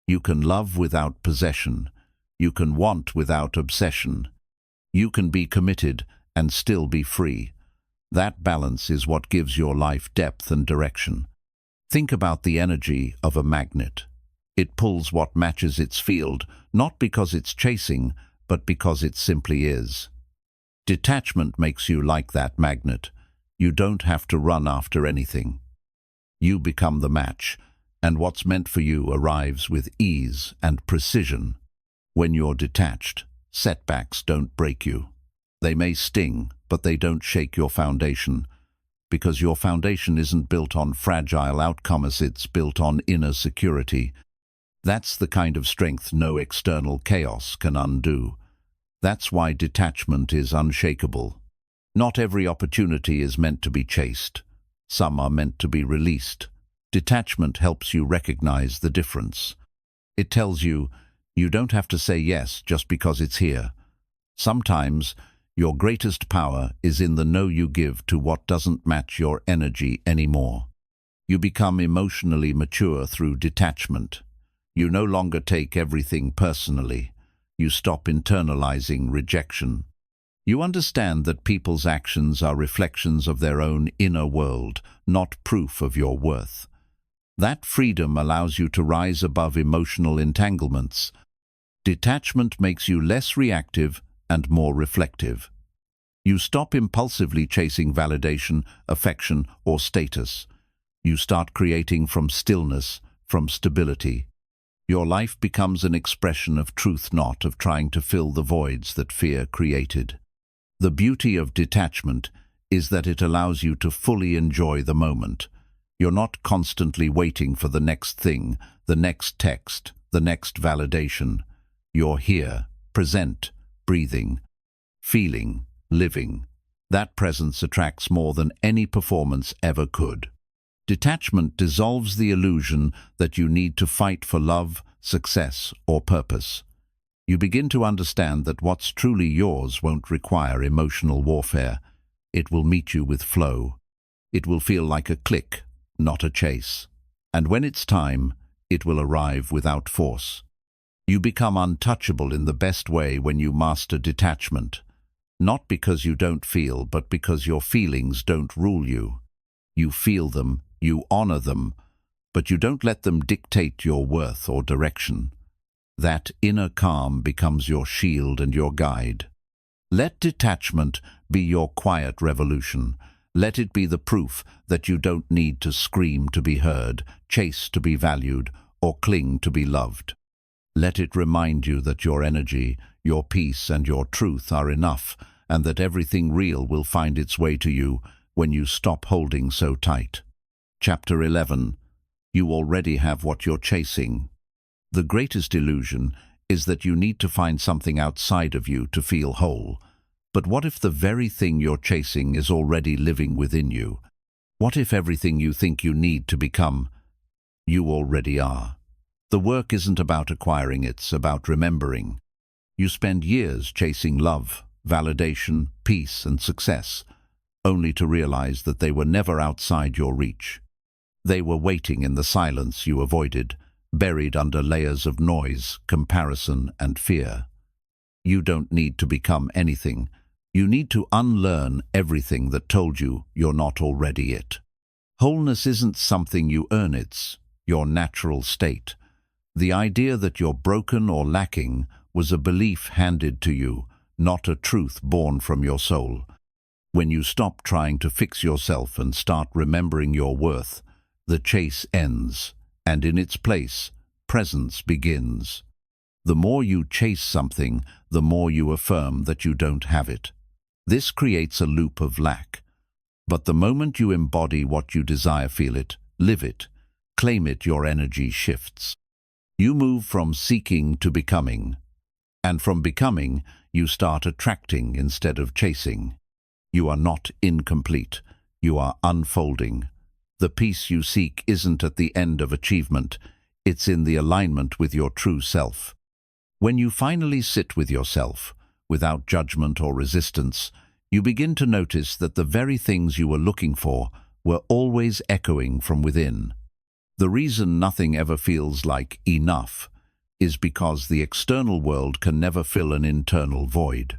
You can love without possession. You can want without obsession. You can be committed and still be free. That balance is what gives your life depth and direction. Think about the energy of a magnet. It pulls what matches its field, not because it's chasing, but because it simply is. Detachment makes you like that magnet. You don't have to run after anything. You become the match, and what's meant for you arrives with ease and precision. When you're detached, setbacks don't break you. They may sting, but they don't shake your foundation, because your foundation isn't built on fragile outcomes, it's built on inner security. That's the kind of strength no external chaos can undo. That's why detachment is unshakable. Not every opportunity is meant to be chased. Some are meant to be released. Detachment helps you recognize the difference. It tells you, you don't have to say yes just because it's here. Sometimes, your greatest power is in the no you give to what doesn't match your energy anymore. You become emotionally mature through detachment. You no longer take everything personally. You stop internalizing rejection. You understand that people's actions are reflections of their own inner world, not proof of your worth. That freedom allows you to rise above emotional entanglements. Detachment makes you less reactive and more reflective. You stop impulsively chasing validation, affection, or status. You start creating from stillness, from stability. Your life becomes an expression of truth, not of trying to fill the voids that fear created. The beauty of detachment is that it allows you to fully enjoy the moment. You're not constantly waiting for the next thing, the next text, the next validation. You're here, present, breathing, feeling, living. That presence attracts more than any performance ever could. Detachment dissolves the illusion that you need to fight for love, success, or purpose. You begin to understand that what's truly yours won't require emotional warfare. It will meet you with flow. It will feel like a click, not a chase. And when it's time, it will arrive without force. You become untouchable in the best way when you master detachment. Not because you don't feel, but because your feelings don't rule you. You feel them, you honor them, but you don't let them dictate your worth or direction. That inner calm becomes your shield and your guide. Let detachment be your quiet revolution. Let it be the proof that you don't need to scream to be heard, chase to be valued, or cling to be loved. Let it remind you that your energy, your peace, and your truth are enough, and that everything real will find its way to you when you stop holding so tight. Chapter 11. You already have what you're chasing. The greatest illusion is that you need to find something outside of you to feel whole. But what if the very thing you're chasing is already living within you? What if everything you think you need to become, you already are? The work isn't about acquiring, it's about remembering. You spend years chasing love, validation, peace, and success, only to realize that they were never outside your reach. They were waiting in the silence you avoided, buried under layers of noise, comparison, and fear. You don't need to become anything. You need to unlearn everything that told you you're not already it. Wholeness isn't something you earn, it's your natural state. The idea that you're broken or lacking was a belief handed to you, not a truth born from your soul. When you stop trying to fix yourself and start remembering your worth, the chase ends, and in its place, presence begins. The more you chase something, the more you affirm that you don't have it. This creates a loop of lack. But the moment you embody what you desire, feel it, live it, claim it, your energy shifts. You move from seeking to becoming. And from becoming, you start attracting instead of chasing. You are not incomplete. You are unfolding. The peace you seek isn't at the end of achievement. It's in the alignment with your true self. When you finally sit with yourself, without judgment or resistance, you begin to notice that the very things you were looking for were always echoing from within. The reason nothing ever feels like enough is because the external world can never fill an internal void.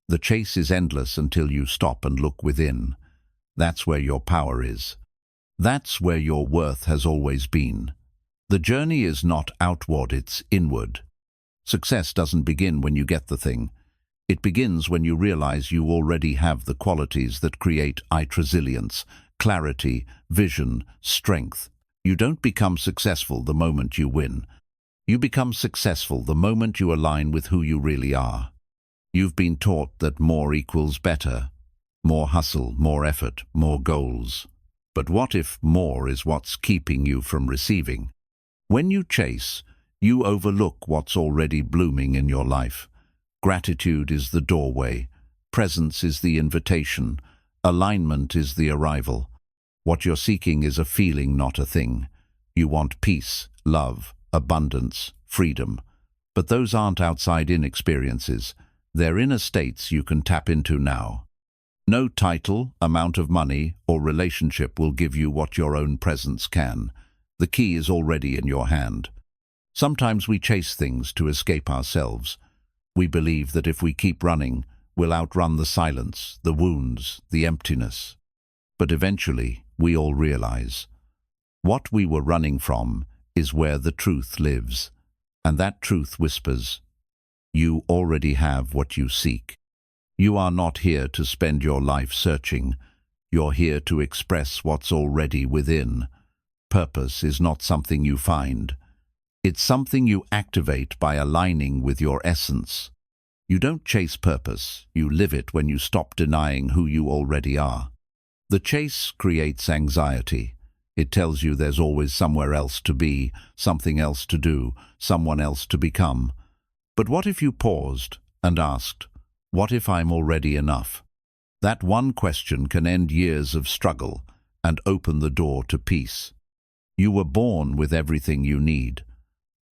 The chase is endless until you stop and look within. That's where your power is. That's where your worth has always been. The journey is not outward, it's inward. Success doesn't begin when you get the thing. It begins when you realize you already have the qualities that create resilience, clarity, vision, strength. You don't become successful the moment you win. You become successful the moment you align with who you really are. You've been taught that more equals better. More hustle, more effort, more goals. But what if more is what's keeping you from receiving? When you chase, you overlook what's already blooming in your life. Gratitude is the doorway. Presence is the invitation. Alignment is the arrival. What you're seeking is a feeling, not a thing. You want peace, love, abundance, freedom. But those aren't outside-in experiences. They're inner states you can tap into now. No title, amount of money, or relationship will give you what your own presence can. The key is already in your hand. Sometimes we chase things to escape ourselves. We believe that if we keep running, will outrun the silence, the wounds, the emptiness. But eventually, we all realize, what we were running from is where the truth lives. And that truth whispers, you already have what you seek. You are not here to spend your life searching. You're here to express what's already within. Purpose is not something you find. It's something you activate by aligning with your essence. You don't chase purpose, you live it when you stop denying who you already are. The chase creates anxiety. It tells you there's always somewhere else to be, something else to do, someone else to become. But what if you paused and asked, what if I'm already enough? That one question can end years of struggle and open the door to peace. You were born with everything you need.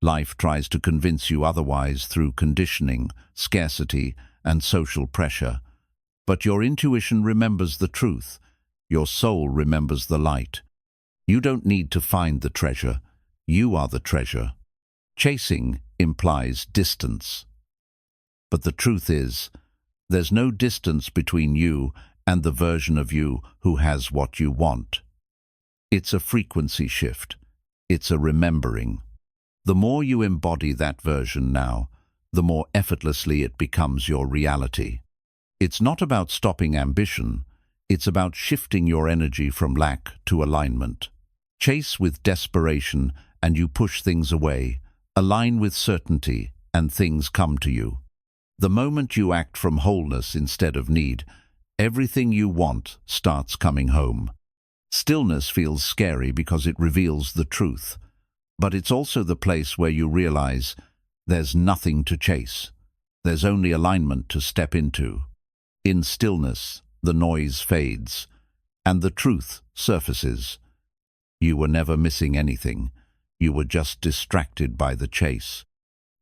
Life tries to convince you otherwise through conditioning, scarcity, and social pressure. But your intuition remembers the truth. Your soul remembers the light. You don't need to find the treasure. You are the treasure. Chasing implies distance. But the truth is, there's no distance between you and the version of you who has what you want. It's a frequency shift. It's a remembering. The more you embody that version now, the more effortlessly it becomes your reality. It's not about stopping ambition. It's about shifting your energy from lack to alignment. Chase with desperation and you push things away. Align with certainty and things come to you. The moment you act from wholeness instead of need, everything you want starts coming home. Stillness feels scary because it reveals the truth. But it's also the place where you realize there's nothing to chase. There's only alignment to step into. In stillness, the noise fades, and the truth surfaces. You were never missing anything. You were just distracted by the chase.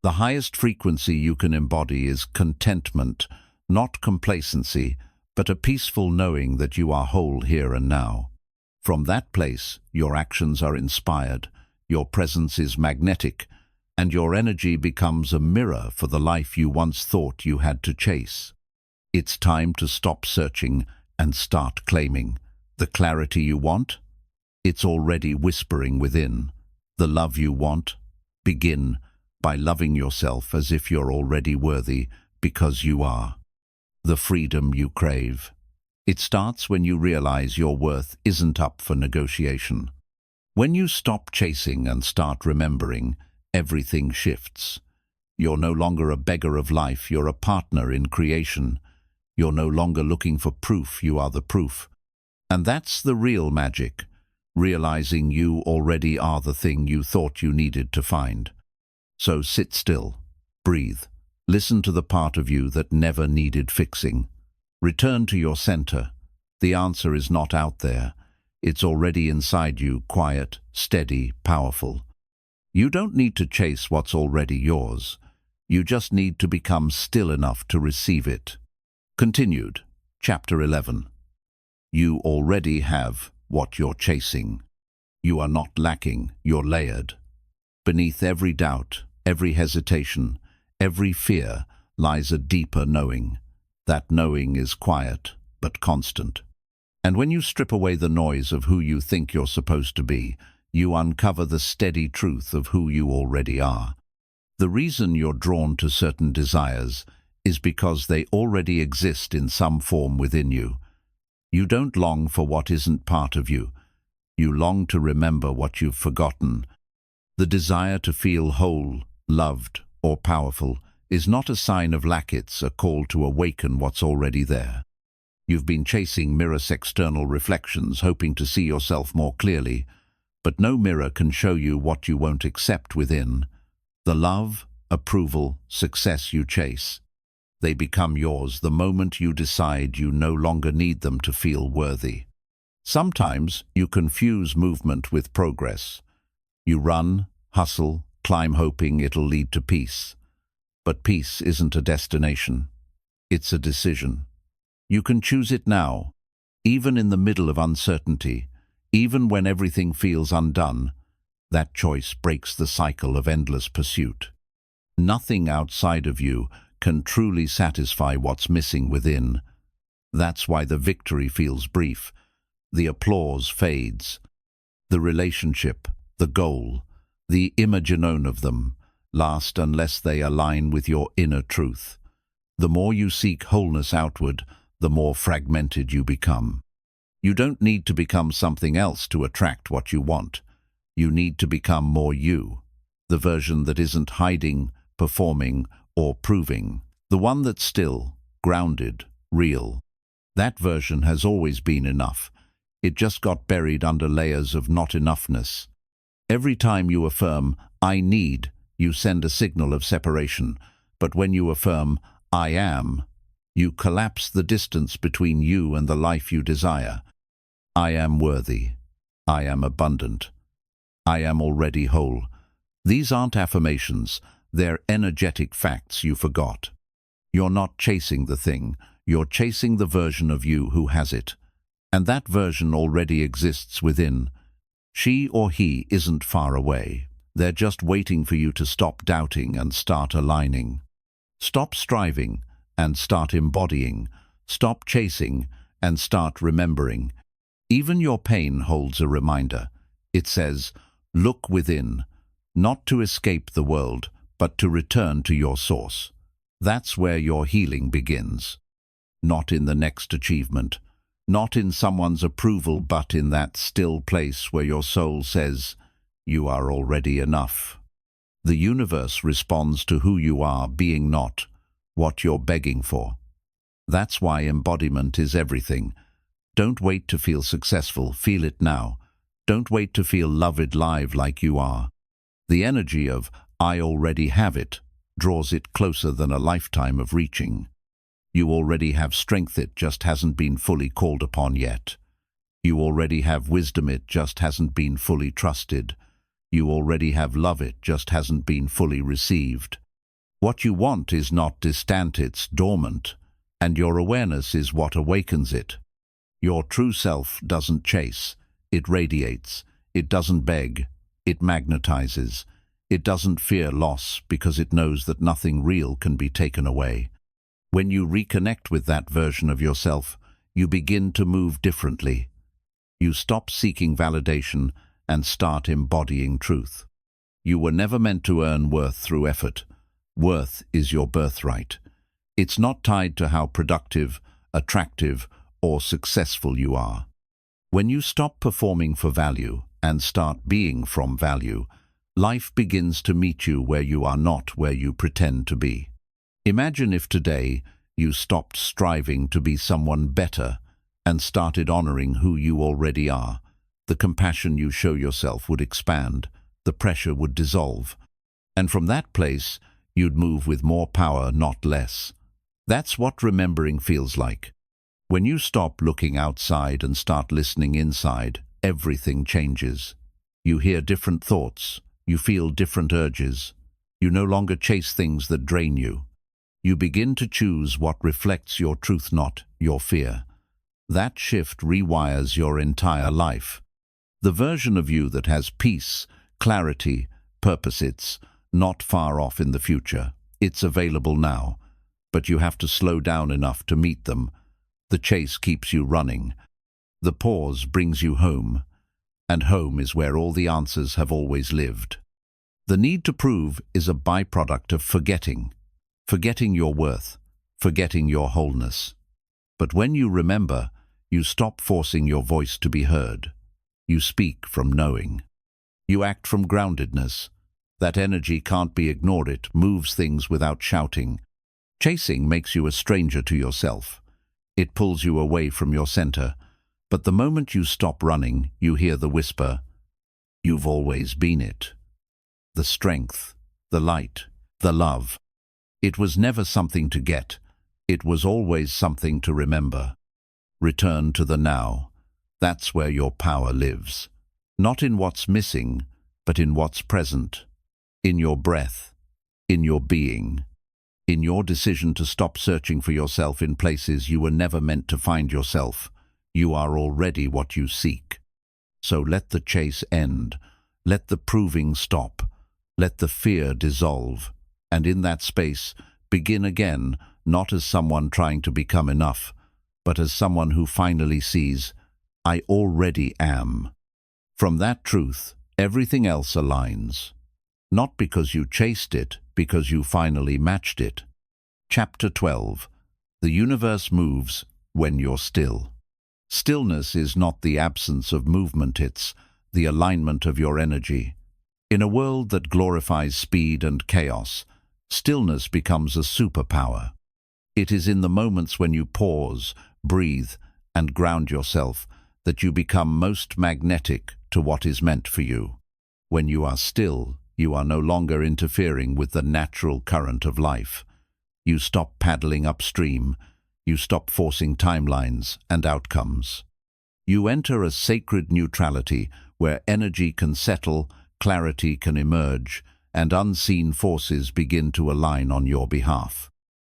The highest frequency you can embody is contentment, not complacency, but a peaceful knowing that you are whole here and now. From that place, your actions are inspired. Your presence is magnetic, and your energy becomes a mirror for the life you once thought you had to chase. It's time to stop searching and start claiming. The clarity you want? It's already whispering within. The love you want? Begin by loving yourself as if you're already worthy, because you are. The freedom you crave? It starts when you realize your worth isn't up for negotiation. When you stop chasing and start remembering, everything shifts. You're no longer a beggar of life, you're a partner in creation. You're no longer looking for proof, you are the proof. And that's the real magic, realizing you already are the thing you thought you needed to find. So sit still, breathe, listen to the part of you that never needed fixing. Return to your center. The answer is not out there. It's already inside you, quiet, steady, powerful. You don't need to chase what's already yours. You just need to become still enough to receive it. Continued, Chapter 11. You already have what you're chasing. You are not lacking, you're layered. Beneath every doubt, every hesitation, every fear lies a deeper knowing. That knowing is quiet, but constant. And when you strip away the noise of who you think you're supposed to be, you uncover the steady truth of who you already are. The reason you're drawn to certain desires is because they already exist in some form within you. You don't long for what isn't part of you. You long to remember what you've forgotten. The desire to feel whole, loved, or powerful is not a sign of lack, it's a call to awaken what's already there. You've been chasing mirrorless external reflections, hoping to see yourself more clearly, but no mirror can show you what you won't accept within. The love, approval, success you chase. They become yours the moment you decide you no longer need them to feel worthy. Sometimes you confuse movement with progress. You run, hustle, climb hoping it'll lead to peace. But peace isn't a destination. It's a decision. You can choose it now, even in the middle of uncertainty, even when everything feels undone. That choice breaks the cycle of endless pursuit. Nothing outside of you can truly satisfy what's missing within. That's why the victory feels brief, the applause fades, the relationship, the goal, the imagination of them last unless they align with your inner truth. The more you seek wholeness outward, the more fragmented you become. You don't need to become something else to attract what you want. You need to become more you, the version that isn't hiding, performing, or proving, the one that's still, grounded, real. That version has always been enough. It just got buried under layers of not enoughness. Every time you affirm, "I need," you send a signal of separation. But when you affirm, "I am," you collapse the distance between you and the life you desire. I am worthy. I am abundant. I am already whole. These aren't affirmations, they're energetic facts you forgot. You're not chasing the thing, you're chasing the version of you who has it. And that version already exists within. She or he isn't far away. They're just waiting for you to stop doubting and start aligning. Stop striving and start embodying. Stop chasing and start remembering. Even your pain holds a reminder. It says, look within, not to escape the world, but to return to your source. That's where your healing begins. Not in the next achievement, not in someone's approval, but in that still place where your soul says, you are already enough. The universe responds to who you are being, not what you're begging for. That's why embodiment is everything. Don't wait to feel successful, feel it now. Don't wait to feel loved live like you are. The energy of I already have it draws it closer than a lifetime of reaching. You already have strength, it just hasn't been fully called upon yet. You already have wisdom, it just hasn't been fully trusted. You already have love, it just hasn't been fully received. What you want is not distant, it's dormant, and your awareness is what awakens it. Your true self doesn't chase, it radiates. It doesn't beg, it magnetizes. It doesn't fear loss because it knows that nothing real can be taken away. When you reconnect with that version of yourself, you begin to move differently. You stop seeking validation and start embodying truth. You were never meant to earn worth through effort. Worth is your birthright. It's not tied to how productive, attractive, or successful you are. When you stop performing for value and start being from value, life begins to meet you where you are, not where you pretend to be. Imagine if today you stopped striving to be someone better and started honoring who you already are. The compassion you show yourself would expand, the pressure would dissolve, and from that place you'd move with more power, not less. That's what remembering feels like. When you stop looking outside and start listening inside, everything changes. You hear different thoughts, you feel different urges. You no longer chase things that drain you. You begin to choose what reflects your truth, not your fear. That shift rewires your entire life. The version of you that has peace, clarity, purpose, it's not far off in the future. It's available now, but you have to slow down enough to meet them. The chase keeps you running. The pause brings you home, and home is where all the answers have always lived. The need to prove is a byproduct of forgetting your worth, forgetting your wholeness. But when you remember, you stop forcing your voice to be heard. You speak from knowing. You act from groundedness. That energy can't be ignored, it moves things without shouting. Chasing makes you a stranger to yourself. It pulls you away from your center. But the moment you stop running, you hear the whisper, you've always been it. The strength, the light, the love. It was never something to get. It was always something to remember. Return to the now. That's where your power lives. Not in what's missing, but in what's present. In your breath, in your being. In your decision to stop searching for yourself in places you were never meant to find yourself. You are already what you seek. So let the chase end. Let the proving stop. Let the fear dissolve. And in that space, Begin again, not as someone trying to become enough, but as someone who finally sees, I already am. From that truth, everything else aligns. Not because you chased it, because you finally matched it. Chapter 12. The universe moves when you're still. Stillness is not the absence of movement, it's the alignment of your energy. In a world that glorifies speed and chaos, stillness becomes a superpower. It is in the moments when you pause, breathe, and ground yourself that you become most magnetic to what is meant for you. When you are still, you are no longer interfering with the natural current of life. You stop paddling upstream. You stop forcing timelines and outcomes. You enter a sacred neutrality where energy can settle, clarity can emerge, and unseen forces begin to align on your behalf.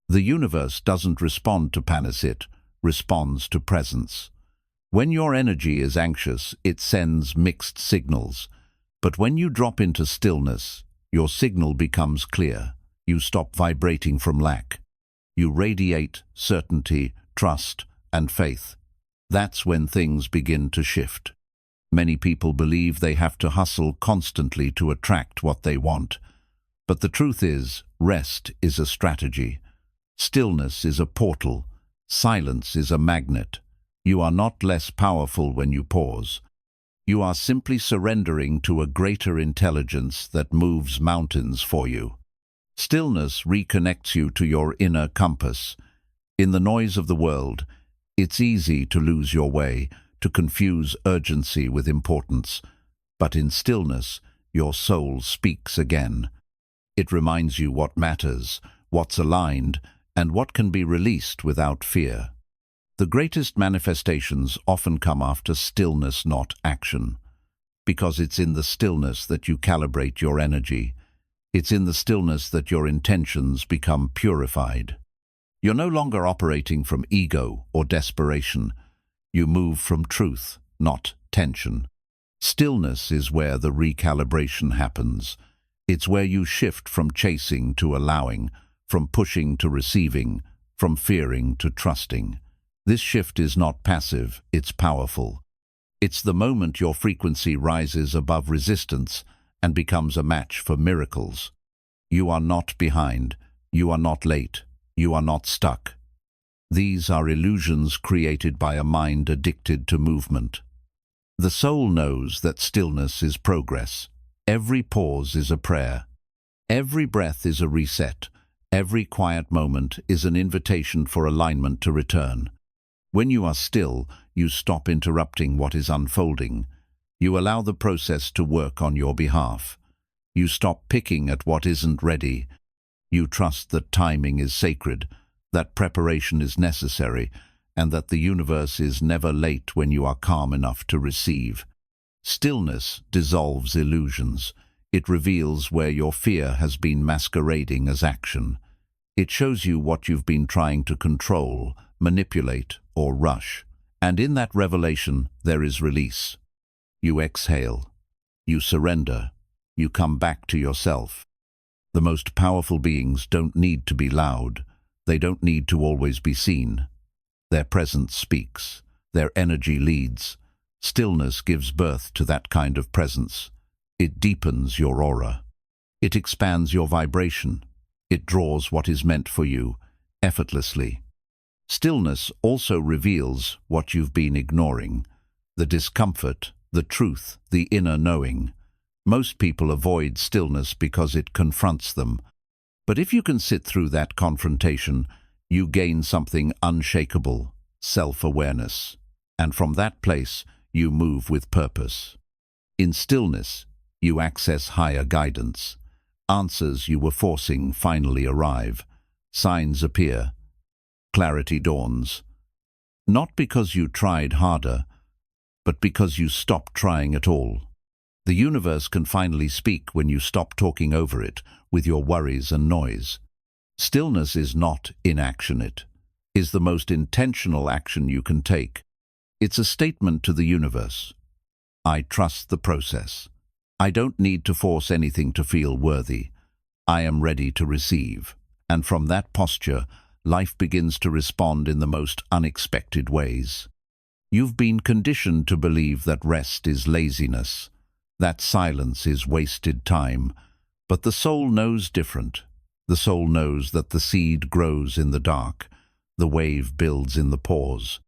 The universe doesn't respond to panic, it responds to presence. When your energy is anxious, it sends mixed signals. But when you drop into stillness, your signal becomes clear. You stop vibrating from lack. You radiate certainty, trust, and faith. That's when things begin to shift. Many people believe they have to hustle constantly to attract what they want. But the truth is, rest is a strategy. Stillness is a portal. Silence is a magnet. You are not less powerful when you pause. You are simply surrendering to a greater intelligence that moves mountains for you. Stillness reconnects you to your inner compass. In the noise of the world, it's easy to lose your way, to confuse urgency with importance. But in stillness, your soul speaks again. It reminds you what matters, what's aligned, and what can be released without fear. The greatest manifestations often come after stillness, not action. Because it's in the stillness that you calibrate your energy. It's in the stillness that your intentions become purified. You're no longer operating from ego or desperation. You move from truth, not tension. Stillness is where the recalibration happens. It's where you shift from chasing to allowing, from pushing to receiving, from fearing to trusting. This shift is not passive, it's powerful. It's the moment your frequency rises above resistance and becomes a match for miracles. You are not behind, you are not late, you are not stuck. These are illusions created by a mind addicted to movement. The soul knows that stillness is progress. Every pause is a prayer. Every breath is a reset. Every quiet moment is an invitation for alignment to return. When you are still, you stop interrupting what is unfolding. You allow the process to work on your behalf. You stop picking at what isn't ready. You trust that timing is sacred, that preparation is necessary, and that the universe is never late when you are calm enough to receive. Stillness dissolves illusions. It reveals where your fear has been masquerading as action. It shows you what you've been trying to control, manipulate, or rush. And in that revelation, there is release. You exhale. You surrender. You come back to yourself. The most powerful beings don't need to be loud. They don't need to always be seen. Their presence speaks. Their energy leads. Stillness gives birth to that kind of presence. It deepens your aura. It expands your vibration. It draws what is meant for you, effortlessly. Stillness also reveals what you've been ignoring. The discomfort, the truth, the inner knowing. Most people avoid stillness because it confronts them. But if you can sit through that confrontation, you gain something unshakable, self-awareness. And from that place, you move with purpose. In stillness, you access higher guidance. Answers you were forcing finally arrive. Signs appear. Clarity dawns. Not because you tried harder, but because you stopped trying at all. The universe can finally speak when you stop talking over it with your worries and noise. Stillness is not inaction, it is the most intentional action you can take. It's a statement to the universe. I trust the process. I don't need to force anything to feel worthy. I am ready to receive. And from that posture, life begins to respond in the most unexpected ways. You've been conditioned to believe that rest is laziness, that silence is wasted time, but the soul knows different. The soul knows that the seed grows in the dark, the wave builds in the pause,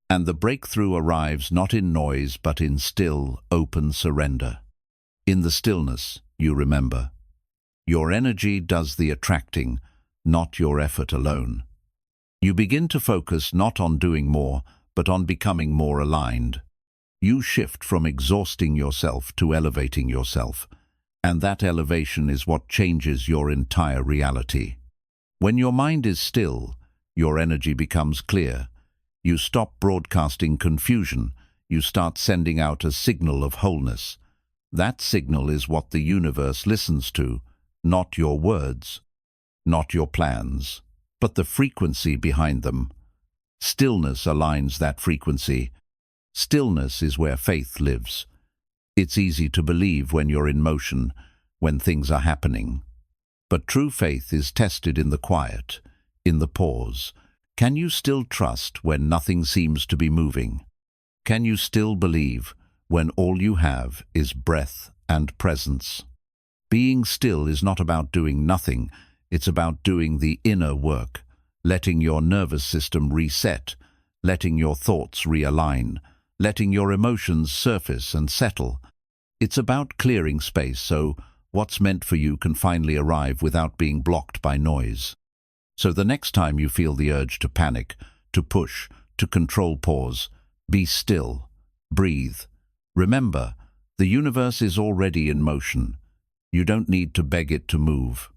and the breakthrough arrives not in noise but in still, open surrender. In the stillness, you remember. Your energy does the attracting, not your effort alone. You begin to focus not on doing more, but on becoming more aligned. You shift from exhausting yourself to elevating yourself, and that elevation is what changes your entire reality. When your mind is still, your energy becomes clear. You stop broadcasting confusion. You start sending out a signal of wholeness. That signal is what the universe listens to, not your words, not your plans, but the frequency behind them. Stillness aligns that frequency. Stillness is where faith lives. It's easy to believe when you're in motion, when things are happening. But true faith is tested in the quiet, in the pause. Can you still trust when nothing seems to be moving? Can you still believe when all you have is breath and presence? Being still is not about doing nothing, it's about doing the inner work, letting your nervous system reset, letting your thoughts realign, letting your emotions surface and settle. It's about clearing space so what's meant for you can finally arrive without being blocked by noise. So the next time you feel the urge to panic, to push, to control, pause, be still, breathe. Remember, the universe is already in motion. You don't need to beg it to move.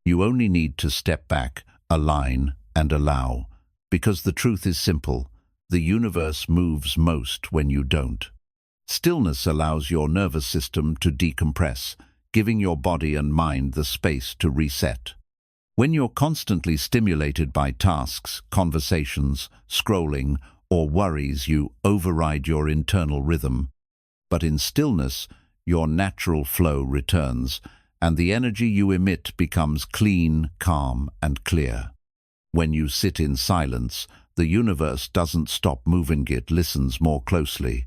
You only need to step back, align, and allow. Because the truth is simple, the universe moves most when you don't. Stillness allows your nervous system to decompress, giving your body and mind the space to reset. When you're constantly stimulated by tasks, conversations, scrolling, or worries, you override your internal rhythm. But in stillness, your natural flow returns, and the energy you emit becomes clean, calm, and clear. When you sit in silence, the universe doesn't stop moving, it listens more closely.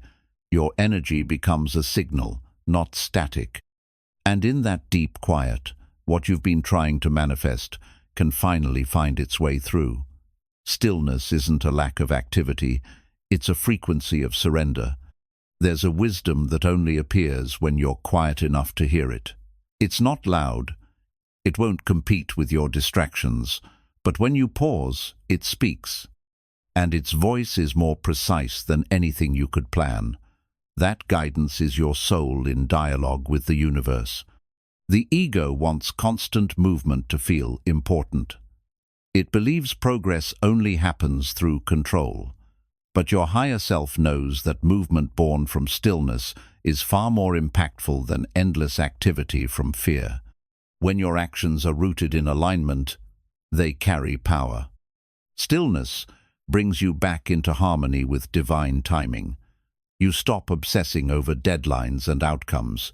Your energy becomes a signal, not static. And in that deep quiet, what you've been trying to manifest can finally find its way through. Stillness isn't a lack of activity, it's a frequency of surrender. There's a wisdom that only appears when you're quiet enough to hear it. It's not loud, it won't compete with your distractions, but when you pause, it speaks. And its voice is more precise than anything you could plan. That guidance is your soul in dialogue with the universe. The ego wants constant movement to feel important. It believes progress only happens through control. But your higher self knows that movement born from stillness is far more impactful than endless activity from fear. When your actions are rooted in alignment, they carry power. Stillness brings you back into harmony with divine timing. You stop obsessing over deadlines and outcomes.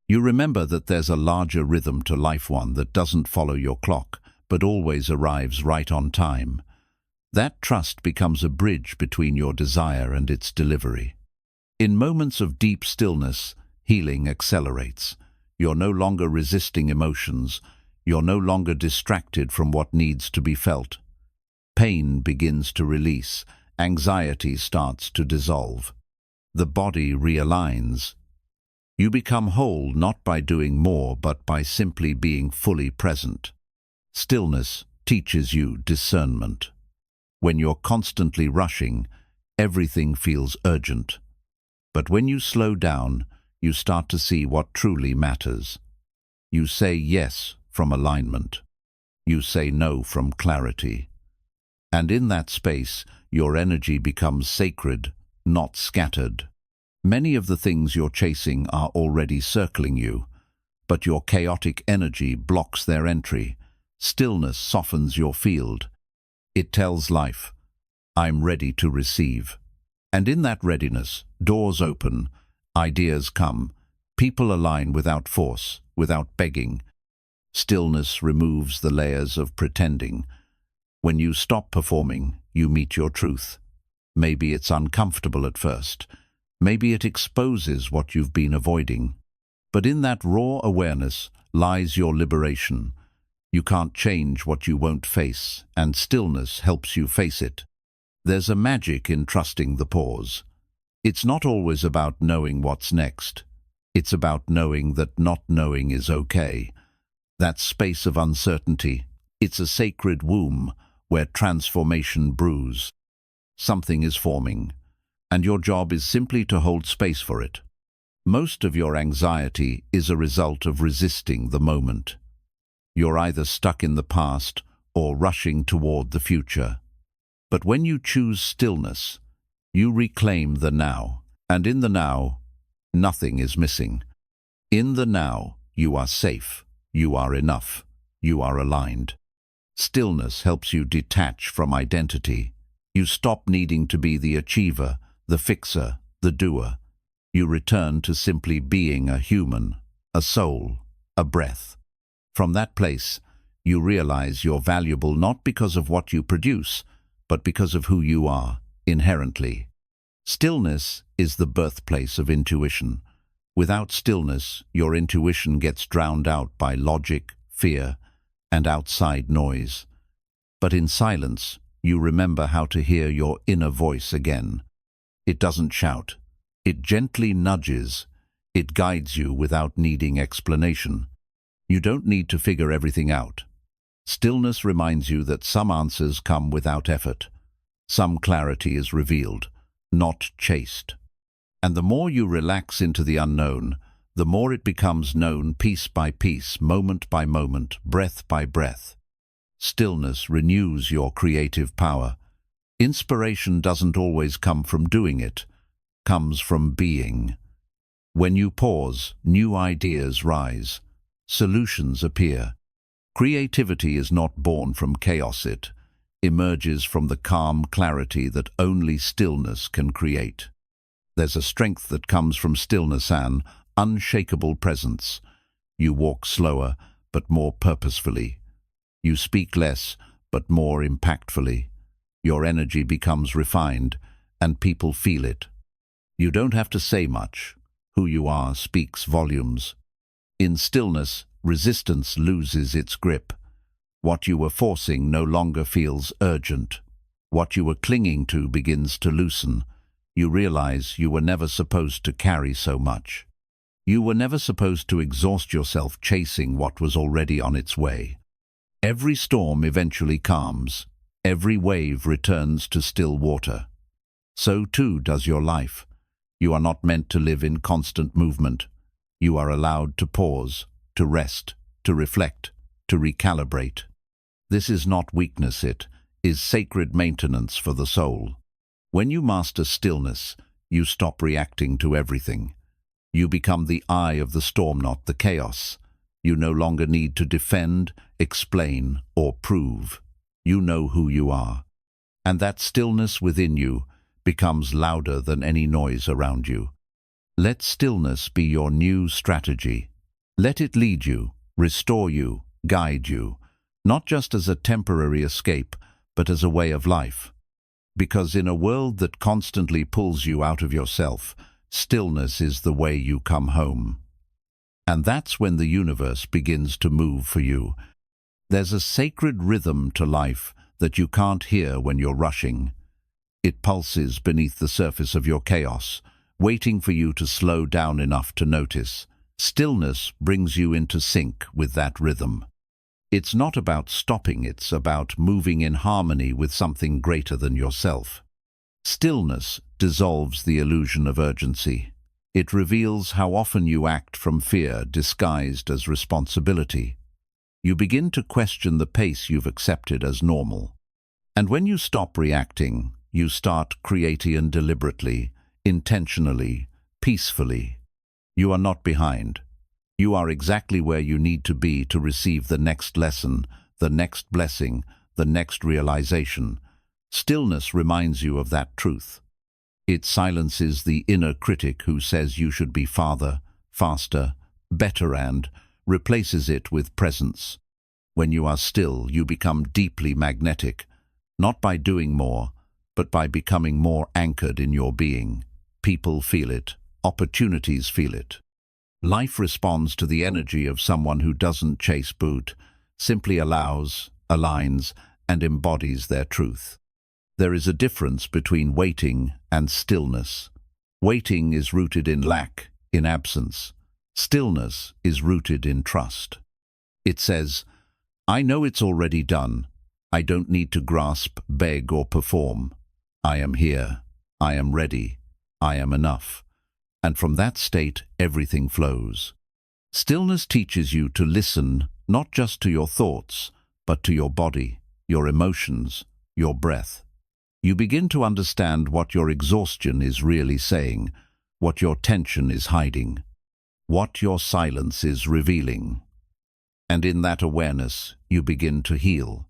You remember that there's a larger rhythm to life, one that doesn't follow your clock, but always arrives right on time. That trust becomes a bridge between your desire and its delivery. In moments of deep stillness, healing accelerates. You're no longer resisting emotions. You're no longer distracted from what needs to be felt. Pain begins to release. Anxiety starts to dissolve. The body realigns. You become whole not by doing more, but by simply being fully present. Stillness teaches you discernment. When you're constantly rushing, everything feels urgent. But when you slow down, you start to see what truly matters. You say yes from alignment. You say no from clarity. And in that space, your energy becomes sacred, not scattered. Many of the things you're chasing are already circling you, but your chaotic energy blocks their entry. Stillness softens your field. It tells life, I'm ready to receive. And in that readiness, doors open, ideas come, people align without force, without begging. Stillness removes the layers of pretending. When you stop performing, you meet your truth. Maybe it's uncomfortable at first. Maybe it exposes what you've been avoiding. But in that raw awareness lies your liberation. You can't change what you won't face, and stillness helps you face it. There's a magic in trusting the pause. It's not always about knowing what's next. It's about knowing that not knowing is okay. That space of uncertainty, it's a sacred womb where transformation brews. Something is forming, and your job is simply to hold space for it. Most of your anxiety is a result of resisting the moment. You're either stuck in the past or rushing toward the future. But when you choose stillness, you reclaim the now, and in the now, nothing is missing. In the now, you are safe, you are enough, you are aligned. Stillness helps you detach from identity. You stop needing to be the achiever, the fixer, the doer. You return to simply being a human, a soul, a breath. From that place, you realize you're valuable not because of what you produce, but because of who you are, inherently. Stillness is the birthplace of intuition. Without stillness, your intuition gets drowned out by logic, fear, and outside noise. But in silence, you remember how to hear your inner voice again. It doesn't shout. It gently nudges. It guides you without needing explanation. You don't need to figure everything out. Stillness reminds you that some answers come without effort. Some clarity is revealed, not chased. And the more you relax into the unknown, the more it becomes known piece by piece, moment by moment, breath by breath. Stillness renews your creative power. Inspiration doesn't always come from doing it, comes from being. When you pause, new ideas rise, solutions appear. Creativity is not born from chaos, it emerges from the calm clarity that only stillness can create. There's a strength that comes from stillness, an unshakable presence. You walk slower, but more purposefully. You speak less, but more impactfully. Your energy becomes refined, and people feel it. You don't have to say much. Who you are speaks volumes. In stillness, resistance loses its grip. What you were forcing no longer feels urgent. What you were clinging to begins to loosen. You realize you were never supposed to carry so much. You were never supposed to exhaust yourself chasing what was already on its way. Every storm eventually calms. Every wave returns to still water. So too does your life. You are not meant to live in constant movement. You are allowed to pause, to rest, to reflect, to recalibrate. This is not weakness, it is sacred maintenance for the soul. When you master stillness, you stop reacting to everything. You become the eye of the storm, not the chaos. You no longer need to defend, explain, or prove. You know who you are. And that stillness within you becomes louder than any noise around you. Let stillness be your new strategy. Let it lead you, restore you, guide you, not just as a temporary escape, but as a way of life. Because in a world that constantly pulls you out of yourself, stillness is the way you come home. And that's when the universe begins to move for you. There's a sacred rhythm to life that you can't hear when you're rushing. It pulses beneath the surface of your chaos, waiting for you to slow down enough to notice. Stillness brings you into sync with that rhythm. It's not about stopping, it's about moving in harmony with something greater than yourself. Stillness dissolves the illusion of urgency. It reveals how often you act from fear disguised as responsibility. You begin to question the pace you've accepted as normal. And when you stop reacting, you start creating deliberately, intentionally, peacefully. You are not behind. You are exactly where you need to be to receive the next lesson, the next blessing, the next realization. Stillness reminds you of that truth. It silences the inner critic who says you should be farther, faster, better, and replaces it with presence. When you are still, you become deeply magnetic, not by doing more, but by becoming more anchored in your being. People feel it. Opportunities feel it. Life responds to the energy of someone who doesn't chase boot, simply allows, aligns, and embodies their truth. There is a difference between waiting and stillness. Waiting is rooted in lack, in absence. Stillness is rooted in trust. It says, I know it's already done. I don't need to grasp, beg, or perform. I am here. I am ready. I am enough. And from that state, everything flows. Stillness teaches you to listen not just to your thoughts, but to your body, your emotions, your breath. You begin to understand what your exhaustion is really saying, what your tension is hiding, what your silence is revealing. And in that awareness, you begin to heal.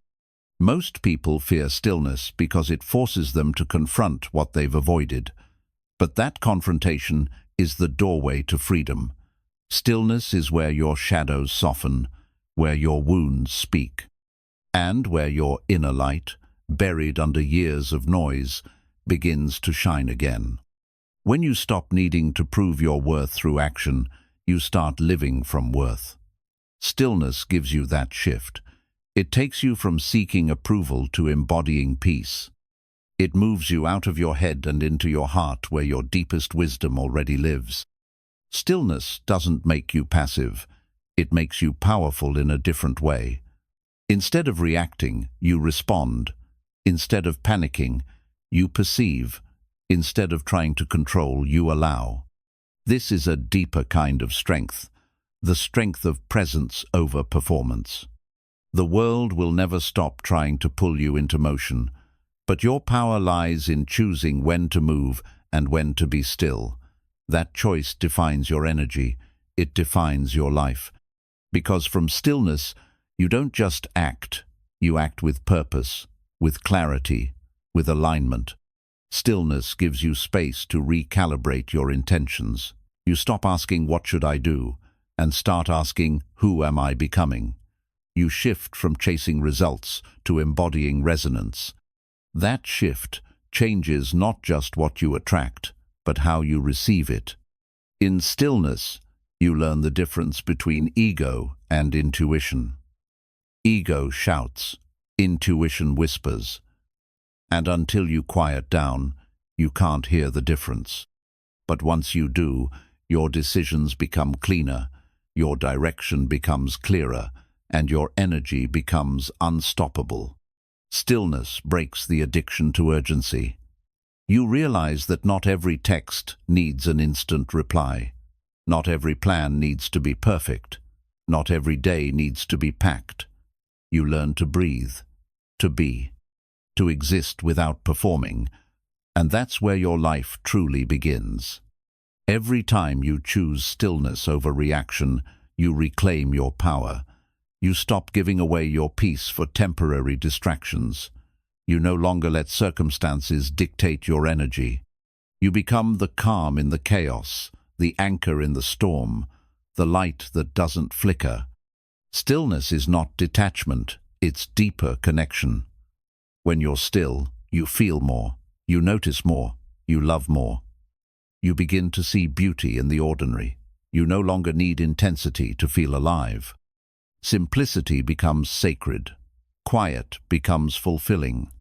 Most people fear stillness because it forces them to confront what they've avoided. But that confrontation is the doorway to freedom. Stillness is where your shadows soften, where your wounds speak, and where your inner light, buried under years of noise, begins to shine again. When you stop needing to prove your worth through action, you start living from worth. Stillness gives you that shift. It takes you from seeking approval to embodying peace. It moves you out of your head and into your heart where your deepest wisdom already lives. Stillness doesn't make you passive. It makes you powerful in a different way. Instead of reacting, you respond. Instead of panicking, you perceive. Instead of trying to control, you allow. This is a deeper kind of strength, the strength of presence over performance. The world will never stop trying to pull you into motion, but your power lies in choosing when to move and when to be still. That choice defines your energy. It defines your life. Because from stillness, you don't just act. You act with purpose, with clarity, with alignment. Stillness gives you space to recalibrate your intentions. You stop asking, what should I do? And start asking, who am I becoming? You shift from chasing results to embodying resonance. That shift changes not just what you attract, but how you receive it. In stillness, you learn the difference between ego and intuition. Ego shouts, intuition whispers, and until you quiet down, you can't hear the difference. But once you do, your decisions become cleaner, your direction becomes clearer, and your energy becomes unstoppable. Stillness breaks the addiction to urgency. You realize that not every text needs an instant reply. Not every plan needs to be perfect. Not every day needs to be packed. You learn to breathe, to be, to exist without performing, and that's where your life truly begins. Every time you choose stillness over reaction, you reclaim your power. You stop giving away your peace for temporary distractions. You no longer let circumstances dictate your energy. You become the calm in the chaos, the anchor in the storm, the light that doesn't flicker. Stillness is not detachment, it's deeper connection. When you're still, you feel more, you notice more, you love more. You begin to see beauty in the ordinary. You no longer need intensity to feel alive. Simplicity becomes sacred. Quiet becomes fulfilling.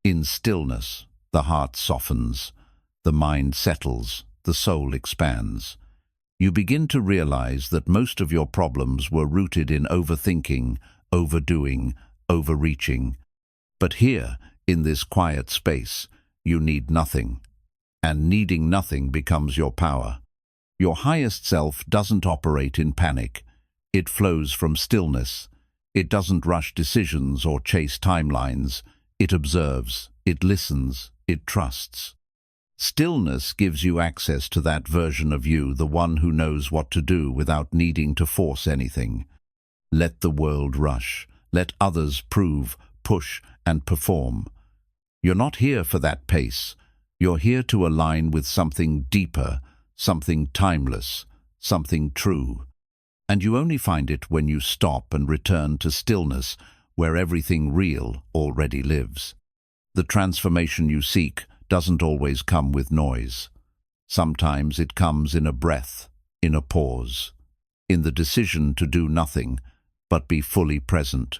In stillness, the heart softens, the mind settles, the soul expands. You begin to realize that most of your problems were rooted in overthinking, overdoing, overreaching. But here, in this quiet space, you need nothing. And needing nothing becomes your power. Your highest self doesn't operate in panic. It flows from stillness. It doesn't rush decisions or chase timelines. It observes, it listens, it trusts. Stillness gives you access to that version of you, the one who knows what to do without needing to force anything. Let the world rush. Let others prove, push, and perform. You're not here for that pace. You're here to align with something deeper, something timeless, something true. And you only find it when you stop and return to stillness, where everything real already lives. The transformation you seek doesn't always come with noise. Sometimes it comes in a breath, in a pause, in the decision to do nothing, but be fully present.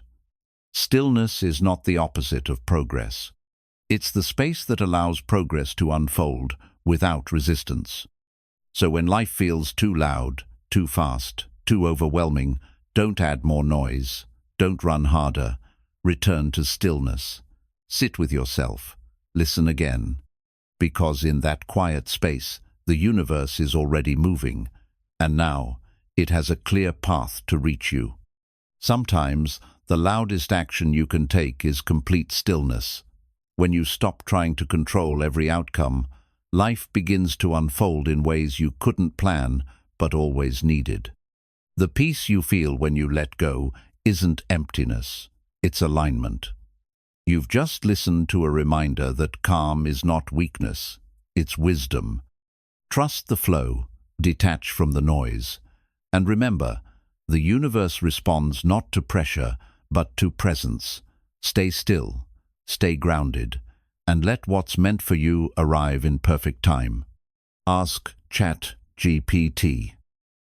Stillness is not the opposite of progress. It's the space that allows progress to unfold without resistance. So when life feels too loud, too fast, too overwhelming, don't add more noise. Don't run harder. Return to stillness. Sit with yourself. Listen again. Because in that quiet space, the universe is already moving, and now it has a clear path to reach you. Sometimes the loudest action you can take is complete stillness. When you stop trying to control every outcome, life begins to unfold in ways you couldn't plan but always needed. The peace you feel when you let go isn't emptiness, it's alignment. You've just listened to a reminder that calm is not weakness, it's wisdom. Trust the flow, detach from the noise, and remember, the universe responds not to pressure, but to presence. Stay still, stay grounded, and let what's meant for you arrive in perfect time. Ask ChatGPT.